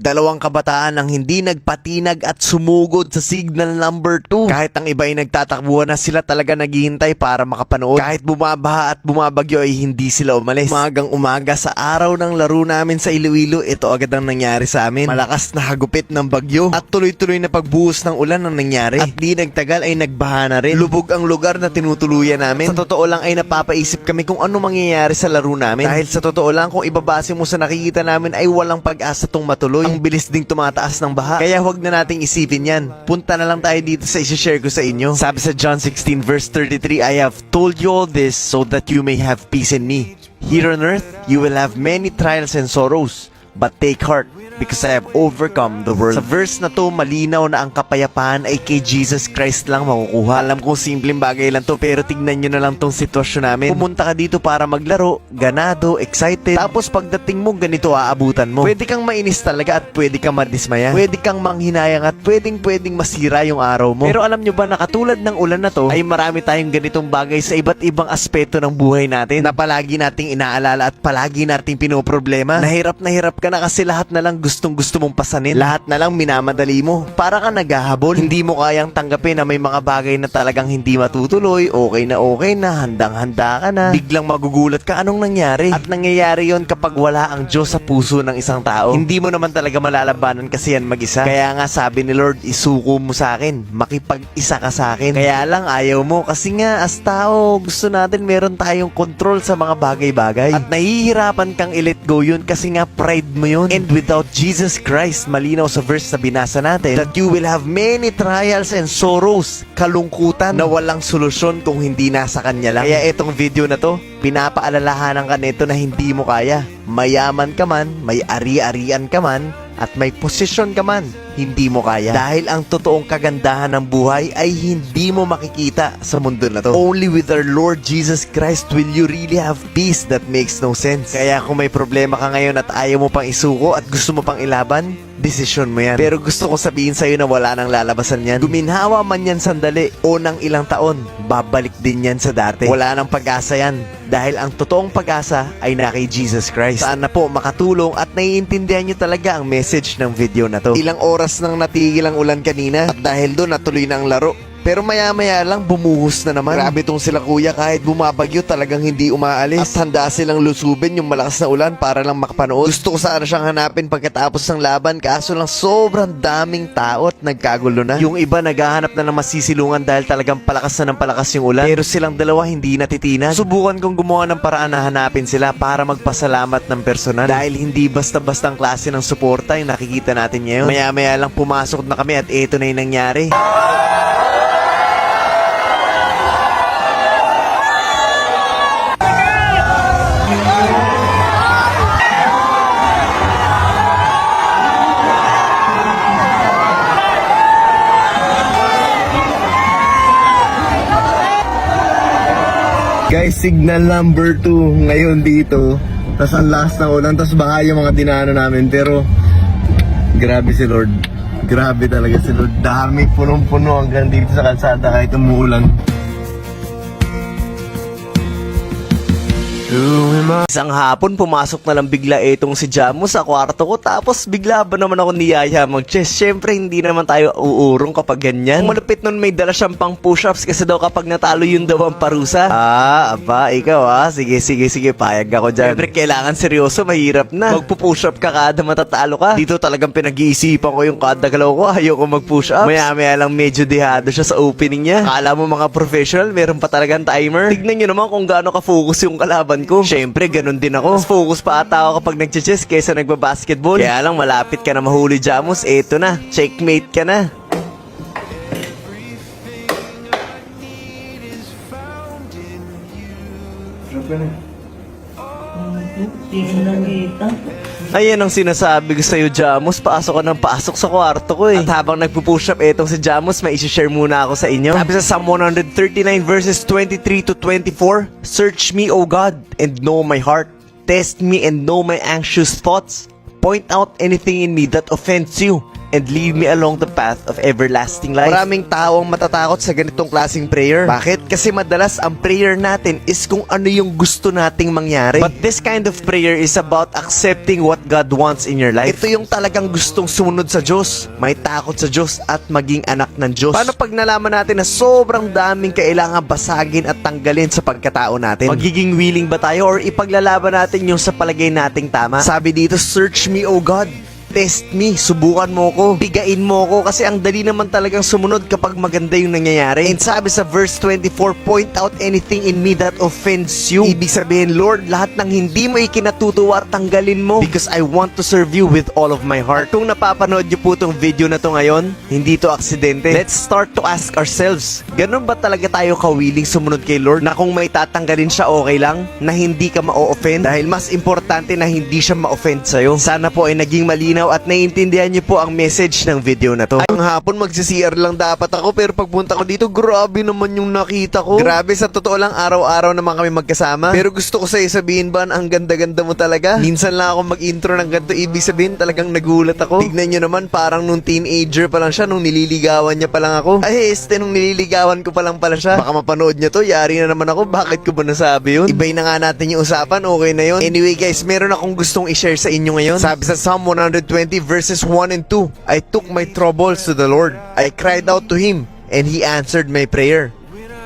Speaker 1: Dalawang kabataan ang hindi nagpatinag at sumugod sa signal number 2. Kahit ang iba ay nagtatakbuhan na, sila talaga naghihintay para makapanood. Kahit bumabaha at bumabagyo ay hindi sila umalis. Umagang umaga sa araw ng laro namin sa Iloilo, ito agad ang nangyari sa amin. Malakas na hagupit ng bagyo at tuloy-tuloy na pagbuhos ng ulan ang nangyari. At di nagtagal ay nagbaha na rin. Lubog ang lugar na tinutuluyan namin. Sa totoo lang ay napapaisip kami kung ano mangyayari sa laro namin. Dahil sa totoo lang, kung ibabase mo sa nakikita namin ay walang pag-asa tong matuloy. Ang bilis ding tumataas ng baha. Kaya huwag na nating isipin yan. Punta na lang tayo dito sa isi-share ko sa inyo. Sabi sa John 16 verse 33, I have told you all this so that you may have peace in me. Here on earth, you will have many trials and sorrows. But take heart, because I have overcome the world. Sa verse na to, malinaw na ang kapayapaan ay kay Jesus Christ lang makukuha. Alam kong simpleng bagay lang to, pero tignan nyo na lang tong sitwasyon namin. Pumunta ka dito para maglaro, ganado, excited. Tapos pagdating mo, ganito aabutan mo. Pwede kang mainis talaga at pwede kang madismaya. Pwede kang manghinayang at pwedeng masira yung araw mo. Pero alam nyo ba na katulad ng ulan na to, ay marami tayong ganitong bagay sa iba't ibang aspeto ng buhay natin na palagi nating inaalala at palagi nating pinoproblema. Nahirap ka na kasi lahat na lang gusto mong pasanin. Lahat na lang minamadali mo. Para ka naghahabol. Hindi mo kayang tanggapin na may mga bagay na talagang hindi matutuloy. Okay na, handang-handa ka na. Biglang magugulat ka, anong nangyari? At nangyayari yon kapag wala ang Diyos sa puso ng isang tao. Hindi mo naman talaga malalabanan kasi yan mag-isa. Kaya nga sabi ni Lord, isuko mo sa akin. Makipag-isa ka sa akin. Kaya lang ayaw mo kasi nga as tao, gusto natin meron tayong control sa mga bagay-bagay. At nahihirapan kang i-let go yun kasi nga pride mo yun. And without Jesus Christ, malinaw sa verse na binasa natin, that you will have many trials and sorrows, kalungkutan na walang solusyon kung hindi nasa Kanya lang. Kaya itong video na to, pinapaalalahanan ka nito na hindi mo kaya. Mayaman ka man, may ari-arian ka man, at may posisyon ka man, hindi mo kaya. Dahil ang totoong kagandahan ng buhay ay hindi mo makikita sa mundo na to. Only with our Lord Jesus Christ will you really have peace that makes no sense. Kaya kung may problema ka ngayon at ayaw mo pang isuko at gusto mo pang ilaban, desisyon mo yan. Pero gusto ko sabihin sa'yo na wala nang lalabasan yan. Guminhawa man yan sandali o ng ilang taon, babalik din yan sa dati. Wala nang pag-asa yan. Dahil ang totoong pag-asa ay na kay Jesus Christ. Sana po makatulong at naiintindihan nyo talaga ang message ng video na to. Ilang oras nang natigil ang ulan kanina at dahil doon natuloy na ang laro. Pero maya-maya lang bumuhos na naman. Grabe tong sila kuya, kahit bumabagyo talagang hindi umaalis. At handa silang lusubin yung malakas na ulan para lang makapanood. Gusto ko sana siyang hanapin pagkatapos ng laban, kaso lang sobrang daming tao at nagkagulo na. Yung iba naghahanap na ng masisilungan dahil talagang palakas na ng palakas yung ulan. Pero silang dalawa hindi natitinan. Subukan kong gumawa ng paraan na hanapin sila para magpasalamat ng personal. Dahil hindi basta-bastang klase ng suporta yung nakikita natin ngayon. Maya-maya lang pumasok na kami at eto na yung nangyari.
Speaker 8: Guys, signal number 2 ngayon dito. Tapos ang lakas ng ulan, tapos baka yung mga dinaanan namin. Pero, grabe si Lord. Grabe talaga si Lord. Dami, punong-puno hanggang dito sa kalsada kahit umuulan.
Speaker 1: Isang hapon, pumasok na lang bigla itong si Jamo sa kwarto ko. Tapos bigla ba naman ako niyaya mag-chess? Syempre, hindi naman tayo uurong kapag ganyan. Malupit nun, may dala siyang pang push-ups kasi daw kapag natalo yun daw ang parusa. Aba, ikaw Sige, payag ako dyan. Syempre, kailangan seryoso, mahirap na. Magpo-push-up ka kada matatalo ka. Dito talagang pinag-iisipan ko yung kada galaw ko. Ayoko mag-push-ups. Maya-maya lang medyo dehado siya sa opening niya. Akala mo mga professional, meron pa talagang timer. Tignan nyo naman kung gaano ka-focus yung kalaban kalaban ko. Syempre, ganun din ako. Mas focus pa ata ako kapag nagche-chess kaysa nagbabasketball. Kaya lang, malapit ka na mahuli, Jamos. Eto na, checkmate ka na.
Speaker 2: Hindi ko nakita.
Speaker 1: Ayan ang sinasabi ko sa'yo, Jamos. Pasok ka ng pasok sa kwarto ko eh. At habang nagpo-push up etong si Jamos, may isi-share muna ako sa inyo. Sabi sa Psalm 139 verses 23 to 24, "Search me, O God, and know my heart. Test me and know my anxious thoughts. Point out anything in me that offends you, and lead me along the path of everlasting life." Maraming tao ang matatakot sa ganitong klaseng prayer. Bakit? Kasi madalas ang prayer natin is kung ano yung gusto nating mangyari. But this kind of prayer is about accepting what God wants in your life. Ito yung talagang gustong sumunod sa Diyos, may takot sa Diyos at maging anak ng Diyos. Paano pag nalaman natin na sobrang daming kailangan basagin at tanggalin sa pagkatao natin? Magiging willing ba tayo or ipaglalaban natin yung sa palagay nating tama? Sabi dito, "Search me, O God. Test me, subukan mo ko, bigain mo ko kasi ang dali naman talagang sumunod kapag maganda yung nangyayari." And sabi sa verse 24, "Point out anything in me that offends you." Ibig sabihin, Lord, lahat ng hindi mo ikinatutuwa, tanggalin mo because I want to serve you with all of my heart. Kung napapanood niyo po tong video na to ngayon, hindi to aksidente. Let's start to ask ourselves, ganun ba talaga tayo kawiling sumunod kay Lord na kung may tatanggalin siya okay lang, na hindi ka ma-offend? Dahil mas importante na hindi siya ma-offend sa'yo. Sana po ay naging malinaw at naiintindihan niyo po ang message ng video na to. Ang hapon mag-CR lang dapat ako pero pagpunta ko dito, grabe naman yung nakita ko. Grabe, sa totoo lang araw-araw naman kami magkasama. Pero gusto ko sa'yo sabihin ba, ang ganda-ganda mo talaga. Minsan lang ako mag-intro ng ganito, ibig sabihin talagang nagulat ako. Tignan niyo naman, parang nung teenager pa lang siya, nung nililigawan niya pa lang ako. Ay, nung nililigawan ko pa lang pala siya. Baka mapanood niya to, yari na naman ako. Bakit ko ba nasabi yun? Ibay na nga natin yung usapan, okay na yun. Anyway guys, meron akong gustong i-share sa inyo ngayon. Sabi sa Psalm 120 verses 1 and 2, "I took my troubles to the Lord. I cried out to Him, and He answered my prayer.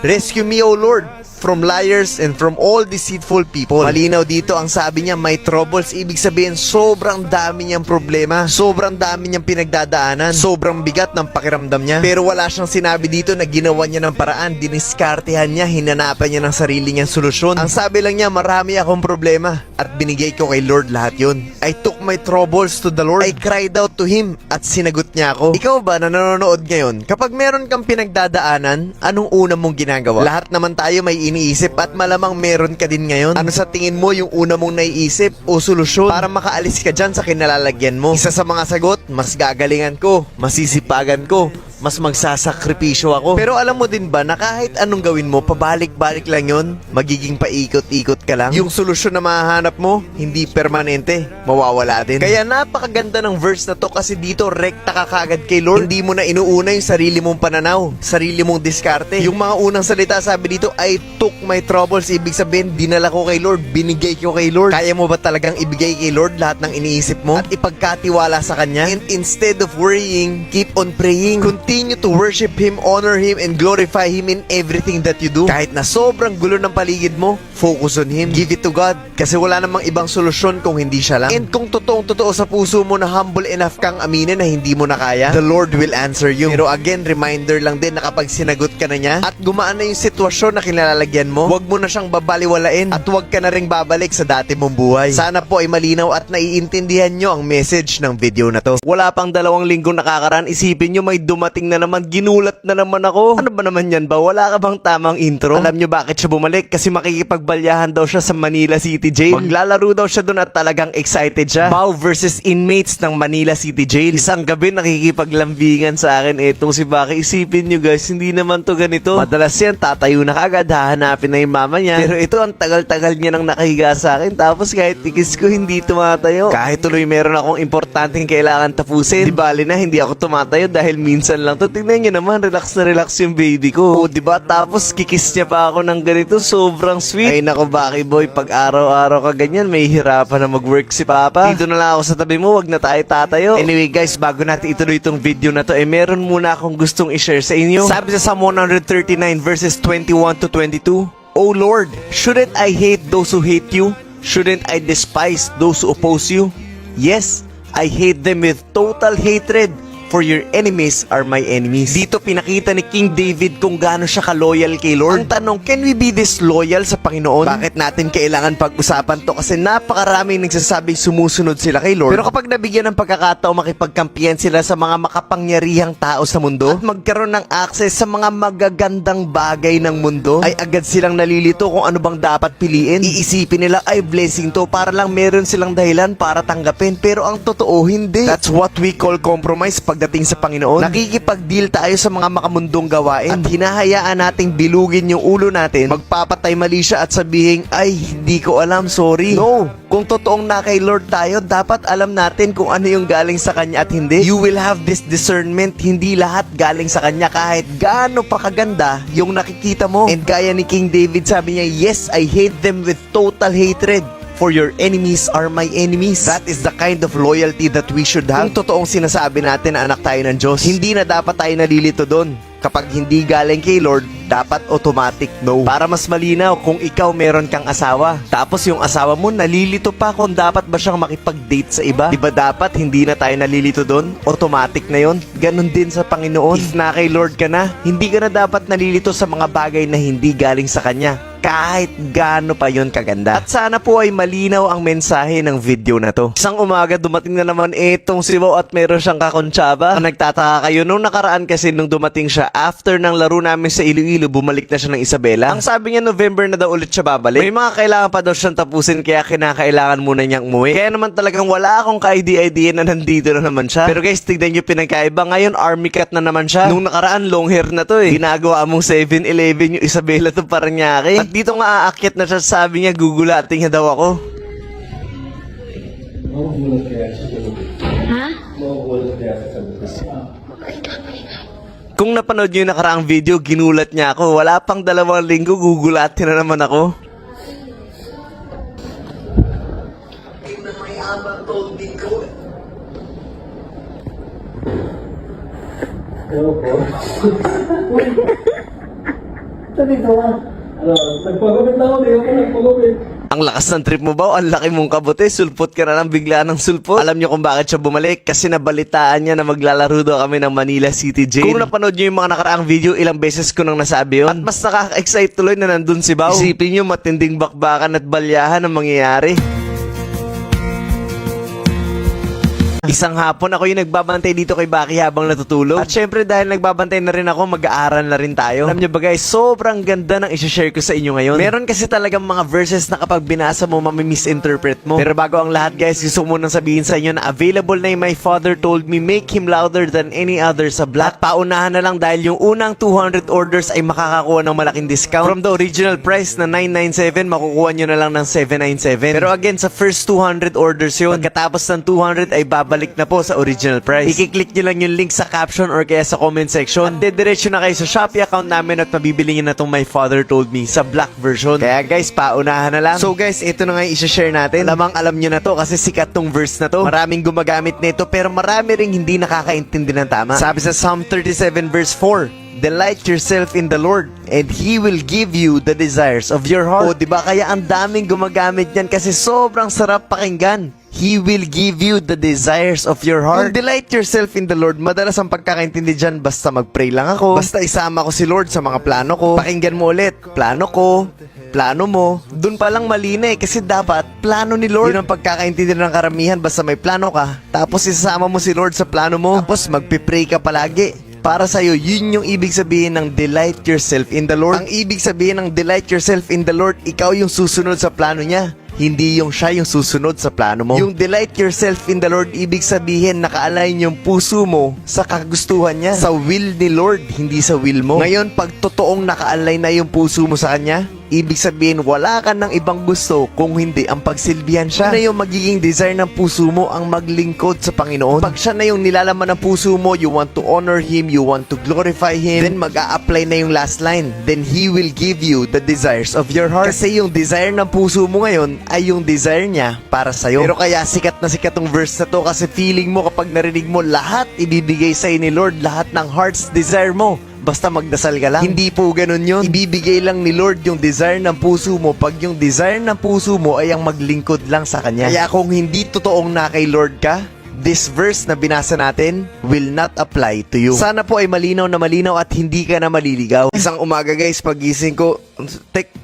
Speaker 1: Rescue me, O Lord, from liars and from all deceitful people." Malinaw dito ang sabi niya, may troubles. Ibig sabihin, sobrang dami niyang problema. Sobrang dami niyang pinagdadaanan. Sobrang bigat ng pakiramdam niya. Pero wala siyang sinabi dito na ginawa niya ng paraan. Diniskartehan niya, hinanapan niya ng sarili niyang solusyon. Ang sabi lang niya, marami akong problema at binigay ko kay Lord lahat yun. "I took my troubles to the Lord. I cried out to Him," at sinagot niya ako. Ikaw ba na nanonood ngayon? Kapag meron kang pinagdadaanan, anong una mong ginagawa? Lahat naman tayo may iniisip at malamang meron ka din ngayon. Ano sa tingin mo yung una mong naiisip o solusyon para makaalis ka dyan sa kinalalagyan mo? Isa sa mga sagot, mas gagalingan ko, masisipagan ko, mas magsasakripisyo ako. Pero alam mo din ba na kahit anong gawin mo, pabalik-balik lang yun, magiging paikot-ikot ka lang. Yung solusyon na mahahanap mo, hindi permanente, mawawala din. Kaya napakaganda ng verse na to kasi dito rekta ka kagad kay Lord. Hindi mo na inuuna yung sarili mong pananaw, sarili mong diskarte. Yung mga unang salita sabi dito, "I took my troubles." Ibig sabihin, dinala ko kay Lord, binigay ko kay Lord. Kaya mo ba talagang ibigay kay Lord lahat ng iniisip mo at ipagkatiwala sa Kanya? And instead of worrying, keep on praying. Continue to worship Him, honor Him, and glorify Him in everything that you do. Kahit na sobrang gulo ng paligid mo, focus on Him. Give it to God. Kasi wala namang ibang solusyon kung hindi siya lang. And kung totoong-totoo sa puso mo na humble enough kang aminin na hindi mo na kaya, the Lord will answer you. Pero again, reminder lang din na kapag sinagot ka na niya at gumaan na yung sitwasyon na kinalalagyan mo, huwag mo na siyang babaliwalain at huwag ka na ring babalik sa dati mong buhay. Sana po ay malinaw at naiintindihan nyo ang message ng video na to. Wala pang 2 linggong nakakaraan, isipin nyo may dumating na naman, ginulat na naman ako. Ano ba naman yan ba? Wala ka bang tamang intro? Alam nyo bakit siya bumalik? Kasi makikipagbalyahan daw siya sa Manila City Jail. Maglalaro daw siya doon at talagang excited siya. Bao versus inmates ng Manila City Jail. Isang gabi nakikipaglambingan sa akin etong si Baki. Isipin nyo guys, hindi naman to ganito. Madalas yan, tatayo na kagad, hahanapin na yung mama niya. Pero ito, ang tagal-tagal niya nang nakahiga sa akin. Tapos kahit tikis ko, hindi tumatayo. Kahit tuloy meron akong importanteng kailangan tapusin. Di bali na, hindi ako tumatayo dahil minsan lang to. Tingnan nyo naman, relax na relax yung baby ko. O diba? Tapos kikis niya pa ako ng ganito, sobrang sweet. Ay nako Baki boy, pag araw-araw ka ganyan, may hirapan na mag-work si Papa. Dito na lang ako sa tabi mo, wag na tayo tatayo. Anyway guys, bago natin ituloy itong video na to, meron muna akong gustong i-share sa inyo. Sabi sa Psalm 139 verses 21 to 22, "O Lord, shouldn't I hate those who hate you? Shouldn't I despise those who oppose you? Yes, I hate them with total hatred. For your enemies are my enemies. Dito pinakita ni King David kung gaano siya ka-loyal kay Lord. Ang tanong, can we be this loyal sa Panginoon? Bakit natin kailangan pag-usapan to? Kasi napakaraming nagsasabing sumusunod sila kay Lord. Pero kapag nabigyan ng pagkakataon makipagkampiyan sila sa mga makapangyarihang tao sa mundo at magkaroon ng access sa mga magagandang bagay ng mundo, ay agad silang nalilito kung ano bang dapat piliin. Iisipin nila ay blessing to para lang meron silang dahilan para tanggapin. Pero ang totoo, hindi. That's what we call compromise pagdating sa Panginoon. Nakikipag-deal tayo sa mga makamundong gawain at hinahayaan nating bilugin yung ulo natin, magpapatay mali siya at sabihin, ay, hindi ko alam, sorry. No, kung totoong na kay Lord tayo, dapat alam natin kung ano yung galing sa Kanya at hindi. You will have this discernment, hindi lahat galing sa Kanya kahit gaano pa kaganda yung nakikita mo. And gaya ni King David, sabi niya, yes, I hate them with total hatred. For your enemies are my enemies. That is the kind of loyalty that we should have. Kung totoong sinasabi natin na anak tayo ng Diyos, hindi na dapat tayo nalilito doon. Kapag hindi galing kay Lord, dapat automatic no. Para mas malinaw kung ikaw meron kang asawa, tapos yung asawa mo nalilito pa kung dapat ba siyang makipag-date sa iba. Diba dapat hindi na tayo nalilito doon? Automatic na yon. Ganon din sa Panginoon. If na kay Lord ka na, hindi ka na dapat nalilito sa mga bagay na hindi galing sa Kanya. Kahit gaano pa yon kaganda. At sana po ay malinaw ang mensahe ng video na to. Isang umaga dumating na naman itong si Bo at meron siyang kakontsaba. Ang nagtataka kayo, nung nakaraan kasi nung dumating siya, after ng laro namin sa Iloilo, bumalik na siya ng Isabela. Ang sabi niya November na daw ulit siya babalik. May mga kailangan pa daw siyang tapusin kaya kinakailangan muna niyang umuwi. Kaya naman talagang wala akong ka-idea na nandito na naman siya. Pero guys, tignan niyo pinagkaiba. Ngayon army cat na naman siya. Nung nakaraan long hair na to eh. Ginagawa mong 7-Eleven yung Isabela to Paranaque. At dito nga aakyat na siya, sabi niya gugulating niya daw ako. Kung napanood niyo yung nakaraang video, ginulat niya ako. Wala pang 2 linggo, gugulatin na naman ako.
Speaker 2: Nagpagupit na ako, di ako nagpagupit.
Speaker 1: Ang lakas ng trip mo ba? Ang laki mong kabote. Sulpot ka na lang bigla ng sulpot. Alam niyo kung bakit siya bumalik? Kasi nabalitaan niya na maglalaro daw kami ng Manila City Jail. Kung napanood niyo yung mga nakaraang video, ilang beses ko nang nasabi yun. At mas nakaka-excite tuloy na nandun si Bao. Isipin niyo matinding bakbakan at balyahan ang mangyayari. Isang hapon ako yung nagbabantay dito kay Baki habang natutulog. At syempre dahil nagbabantay na rin ako, mag-aaral na rin tayo. Alam nyo ba guys, sobrang ganda ng isi-share ko sa inyo ngayon. Meron kasi talagang mga verses na kapag binasa mo, mami-misinterpret mo. Pero bago ang lahat guys, gusto ko munang sabihin sa inyo na available na yung My Father Told Me, make him louder than any other sa Black. Paunahan na lang dahil yung unang 200 orders ay makakakuha ng malaking discount. From the original price na 997, makukuha nyo na lang ng 797. Pero again, sa first 200 orders yun. Pagkatapos ng 200 ay babalik na po sa original price. I-click nyo lang yung link sa caption or kaya sa comment section. At dediretso na kayo sa Shopee account namin at mabibili nyo na itong My Father Told Me sa black version. Kaya guys, paunahan na lang. So guys, ito na nga yung isa-share natin. Lamang alam nyo na to kasi sikat tong verse na to. Maraming gumagamit nito pero marami ring hindi nakakaintindi ng tama. Sabi sa Psalm 37 verse 4, delight yourself in the Lord and He will give you the desires of your heart. O diba kaya ang daming gumagamit yan kasi sobrang sarap pakinggan. He will give you the desires of your heart. Yung delight yourself in the Lord, madalas ang pagkakaintindi dyan, basta mag-pray lang ako, basta isama ko si Lord sa mga plano ko. Pakinggan mo ulit, plano ko, plano mo. Doon pa lang mali na eh, kasi dapat plano ni Lord. Yun ang pagkakaintindi ng karamihan, basta may plano ka, tapos isama mo si Lord sa plano mo, tapos magpipray ka palagi. Para sa'yo, yun yung ibig sabihin ng delight yourself in the Lord. Ang ibig sabihin ng delight yourself in the Lord, ikaw yung susunod sa plano niya. Hindi yung siya yung susunod sa plano mo. Yung delight yourself in the Lord, ibig sabihin naka-align yung puso mo sa kagustuhan niya. Sa will ni Lord, hindi sa will mo. Ngayon, pag totoong naka-align na yung puso mo sa Kanya, ibig sabihin wala ka ng ibang gusto kung hindi ang pagsilbihan siya. Na yung magiging desire ng puso mo ang maglingkod sa Panginoon. Pag siya na yung nilalaman ng puso mo, you want to honor Him, you want to glorify Him, then mag-a-apply na yung last line. Then He will give you the desires of your heart. Kasi yung desire ng puso mo ngayon ay yung desire niya para sa'yo. Pero kaya sikat na sikat tong verse na to kasi feeling mo kapag narinig mo lahat ibibigay sa'yo ni Lord, lahat ng heart's desire mo. Basta magdasal ka lang. Hindi po ganun yun. Ibibigay lang ni Lord yung desire ng puso mo pag yung desire ng puso mo ay ang maglingkod lang sa Kanya. Kaya kung hindi totoong na kay Lord ka, this verse na binasa natin will not apply to you. Sana po ay malinaw na malinaw at hindi ka na maliligaw. Isang umaga guys, pagising ko,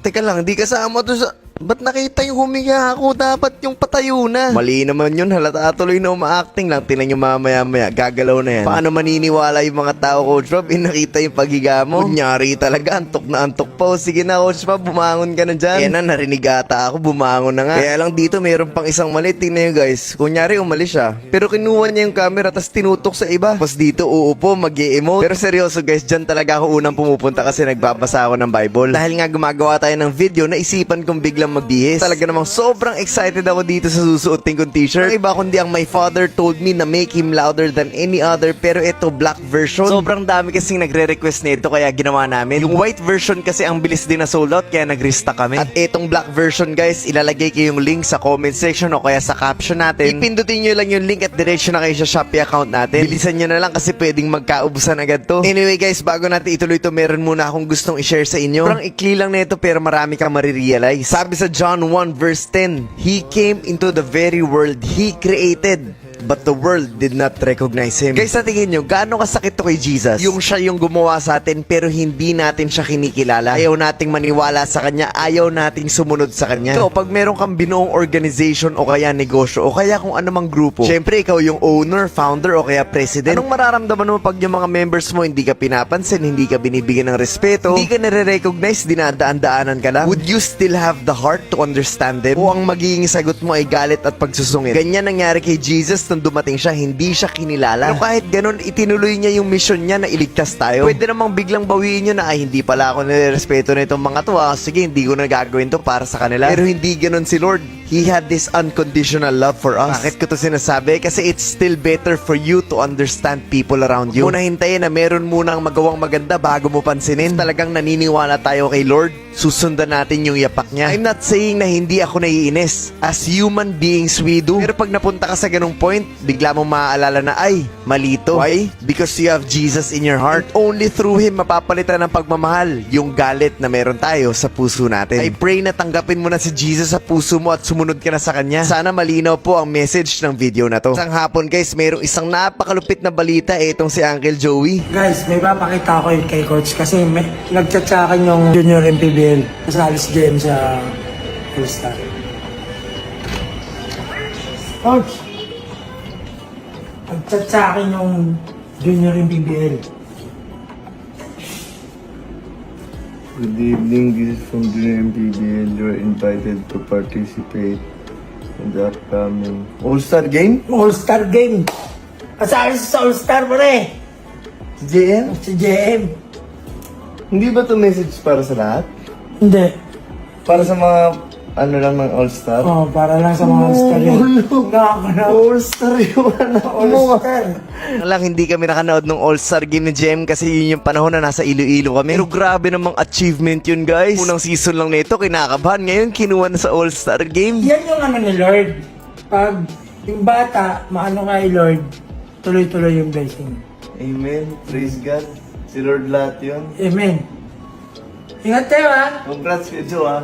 Speaker 1: teka lang, hindi kasama to sa... Ba't nakita yung huminga ako? Dapat yung patayo na. Mali naman yun. Halata tuloy na uma-acting lang. Tinan nyo mamaya-maya. Gagalaw na yan. Paano maniniwala yung mga tao, Coach Rob? Nakita yung paghiga mo. Kunyari talaga. Antok na antok pa. O, sige na, Coach Rob. Bumangon ka na dyan. Kaya na, narinig ata ako. Bumangon na nga. Kaya lang dito, mayroon pang isang mali. Tingnan nyo guys. Kunyari, umalis siya. Pero kinuha niya yung camera tapos tinutok sa iba. Tapos dito, uupo, mag-e-emote. Pero seryoso guys, dyan talaga ako unang pumupunta kasi nagbabasa ako ng Bible. Dahil nga gumagawa tayo ng video, naisipan kong biglang magbihis. Talaga namang sobrang excited ako dito sa susuotin kong t-shirt. Ang iba kundi ang my father told me na make him louder than any other, pero ito black version. Sobrang dami kasing nagre-request nito kaya ginawa namin. Yung white version kasi ang bilis din na sold out kaya nag-restock kami. At itong black version guys, ilalagay ko yung link sa comment section o kaya sa caption natin. Ipindutin nyo lang yung link at diretso na kayo sa Shopee account natin. Bilisan nyo na lang kasi pwedeng magkaubusan agad to. Anyway guys, bago natin ituloy to, meron muna akong gustong i-share sa inyo. Sobrang ikli lang nito pero marami kang marirealize. Sabi sa John 1 verse 10, He came into the very world He created, but the world did not recognize Him. Guys, sa tingin nyo, gaano kasakit to kay Jesus? Yung siya yung gumawa sa atin, pero hindi natin siya kinikilala. Ayaw nating maniwala sa Kanya, ayaw nating sumunod sa Kanya. So, pag meron kang binuong organization o kaya negosyo o kaya kung anumang grupo, syempre ikaw yung owner, founder o kaya president. Anong mararamdaman mo pag yung mga members mo hindi ka pinapansin, hindi ka binibigyan ng respeto, hindi ka nare-recognize, dinadaan-daanan ka lang? Would you still have the heart to understand them? O ang magiging sagot mo ay galit at pagsusungit? Ganyan nangyari kay Jesus nung dumating siya, hindi siya kinilala. Pero kahit ganun, itinuloy niya yung mission niya na iligtas tayo. Pwede namang biglang bawiin niyo na, ay hindi pala ako nire-respeto na itong mga to. Sige, hindi ko na gagawin to para sa kanila. Pero hindi ganun si Lord. He had this unconditional love for us. Bakit ko to sinasabi? Kasi it's still better for you to understand people around you. Muna hintayin na meron munang magawang maganda bago mo pansinin. Talagang naniniwala tayo kay Lord, susundan natin yung yapak niya. I'm not saying na hindi ako naiinis. As human beings we do. Pero pag napunta ka sa ganung point, bigla mong maaalala na, ay, malito. Why? Because you have Jesus in your heart. And only through Him mapapalitan ng pagmamahal yung galit na meron tayo sa puso natin. I pray na tanggapin mo na si Jesus sa puso mo at sumunod ka na sa Kanya. Sana malinaw po ang message ng video na to. Isang hapon guys, mayroong isang napakalupit na balita, itong si Uncle Joey.
Speaker 2: Guys, may papakita ko yun kay Coach kasi nagtsatsakin yung Junior MPBL. Kasali si James sa All-Star. Coach! Nagtsatsakin yung Junior MPBL.
Speaker 8: Good evening, this is from Junior MPBL. You're invited to participate in the upcoming All-Star Game?
Speaker 2: All-Star game! Kasali sa All-Star mo rin!
Speaker 8: Si JM?
Speaker 2: Si JM.
Speaker 8: Hindi ba to message para sa lahat?
Speaker 2: Hindi.
Speaker 8: Para sa mga, ano lang ng All-Star?
Speaker 2: Oh, para lang sa mga All-Star yun.
Speaker 8: All-Star yung anak mo.
Speaker 2: All-Star.
Speaker 1: Lang hindi kami nakanood ng All-Star Game ni Jem kasi yun yung panahon na nasa Iloilo kami. Pero grabe namang achievement yun guys. Unang season lang nito, kinakabahan. Ngayon kinuha na sa All-Star Game.
Speaker 2: Yan yung ano ni Lord. Pag yung bata, maano kay Lord, tuloy-tuloy yung blessing.
Speaker 8: Amen. Praise God. Si Lord lahat yun.
Speaker 2: Amen. Ingat kayo ha.
Speaker 8: Congrats kay Joe ah.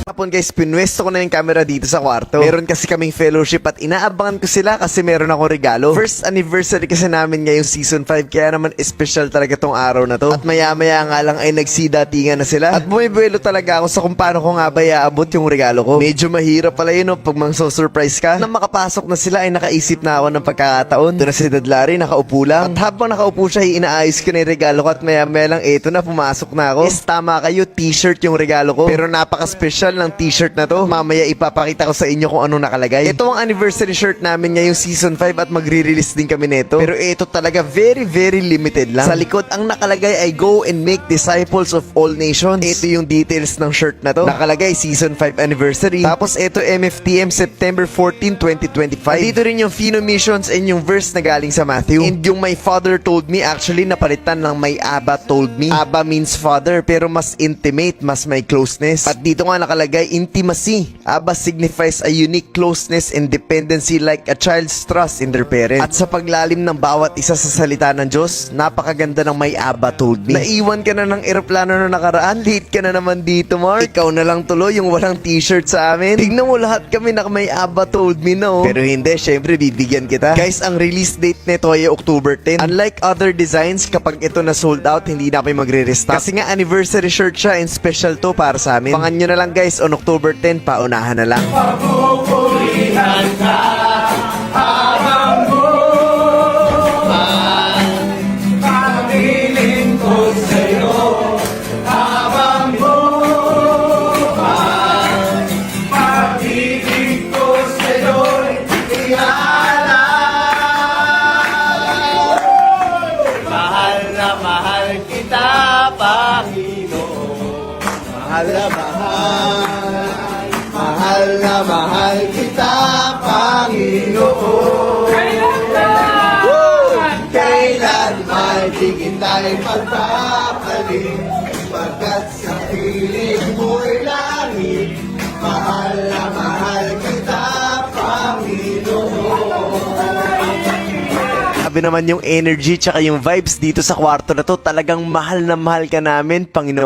Speaker 8: Hapon guys, pinwesto ko na yung camera dito sa kwarto. Meron kasi kaming fellowship at inaabangan ko sila kasi meron akong regalo. First anniversary kasi namin ngayong season 5 kaya naman special talaga tong araw na to. At maya-maya nga lang ay nagsidatingan na sila. At bumibuelo talaga ako sa kung paano ko nga ba iaabot yung regalo ko. Medyo mahirap pala yun pag mang-surprise ka. Nang makapasok na sila ay nakaisip na ako ng pagkakataon. Ito na si Dadlari, nakaupo lang. At habang nakaupo siya, inaayos ko na yung regalo ko at maya-maya lang eto na, pumasok na ako. Yes, tama kayo, t-shirt yung regalo ko. Pero napaka-special ng t-shirt na to. Mamaya ipapakita ko sa inyo kung ano nakalagay. Ito ang anniversary shirt namin ngayong season 5 at magre-release din kami nito. Pero ito talaga very limited lang. Sa likod ang nakalagay ay go and make disciples of all nations. Ito yung details ng shirt na to. Nakalagay season 5 anniversary. Tapos ito MFTM September 14, 2025. Dito rin yung Fino Missions and yung verse na galing sa Matthew. And yung my father told me actually napalitan ng my Abba told me. Abba means father pero mas intimate, mas may closeness. At dito nga nakalagay
Speaker 1: nakalagay intimacy. Abba signifies a unique closeness and dependency like a child's trust in their parents. At sa paglalim ng bawat isa sa salita ng Diyos, napakaganda ng may Abba told me. Naiwan ka na ng eroplano na nakaraan, late ka na naman dito, Mark. Ikaw na lang tuloy yung walang t-shirt sa amin. Tignan mo lahat kami na may Abba told me, no? Pero hindi, syempre bibigyan kita. Guys, ang release date nito ay October 10. Unlike other designs, kapag ito na sold out, hindi na kayo magre-restock. Kasi nga anniversary shirt siya and special to para sa amin. Pangan nyo na lang guys, on October 10, paunahan na lang.
Speaker 8: Mahal kita, Panginoon. Kailanman di kita'y pagpapalit, pagkat sa piling mo'y langit. Mahal na mahal kita, Panginoon.
Speaker 1: Sabi naman yung energy tsaka yung vibes dito sa kwarto na to, talagang mahal na mahal ka namin, Panginoon.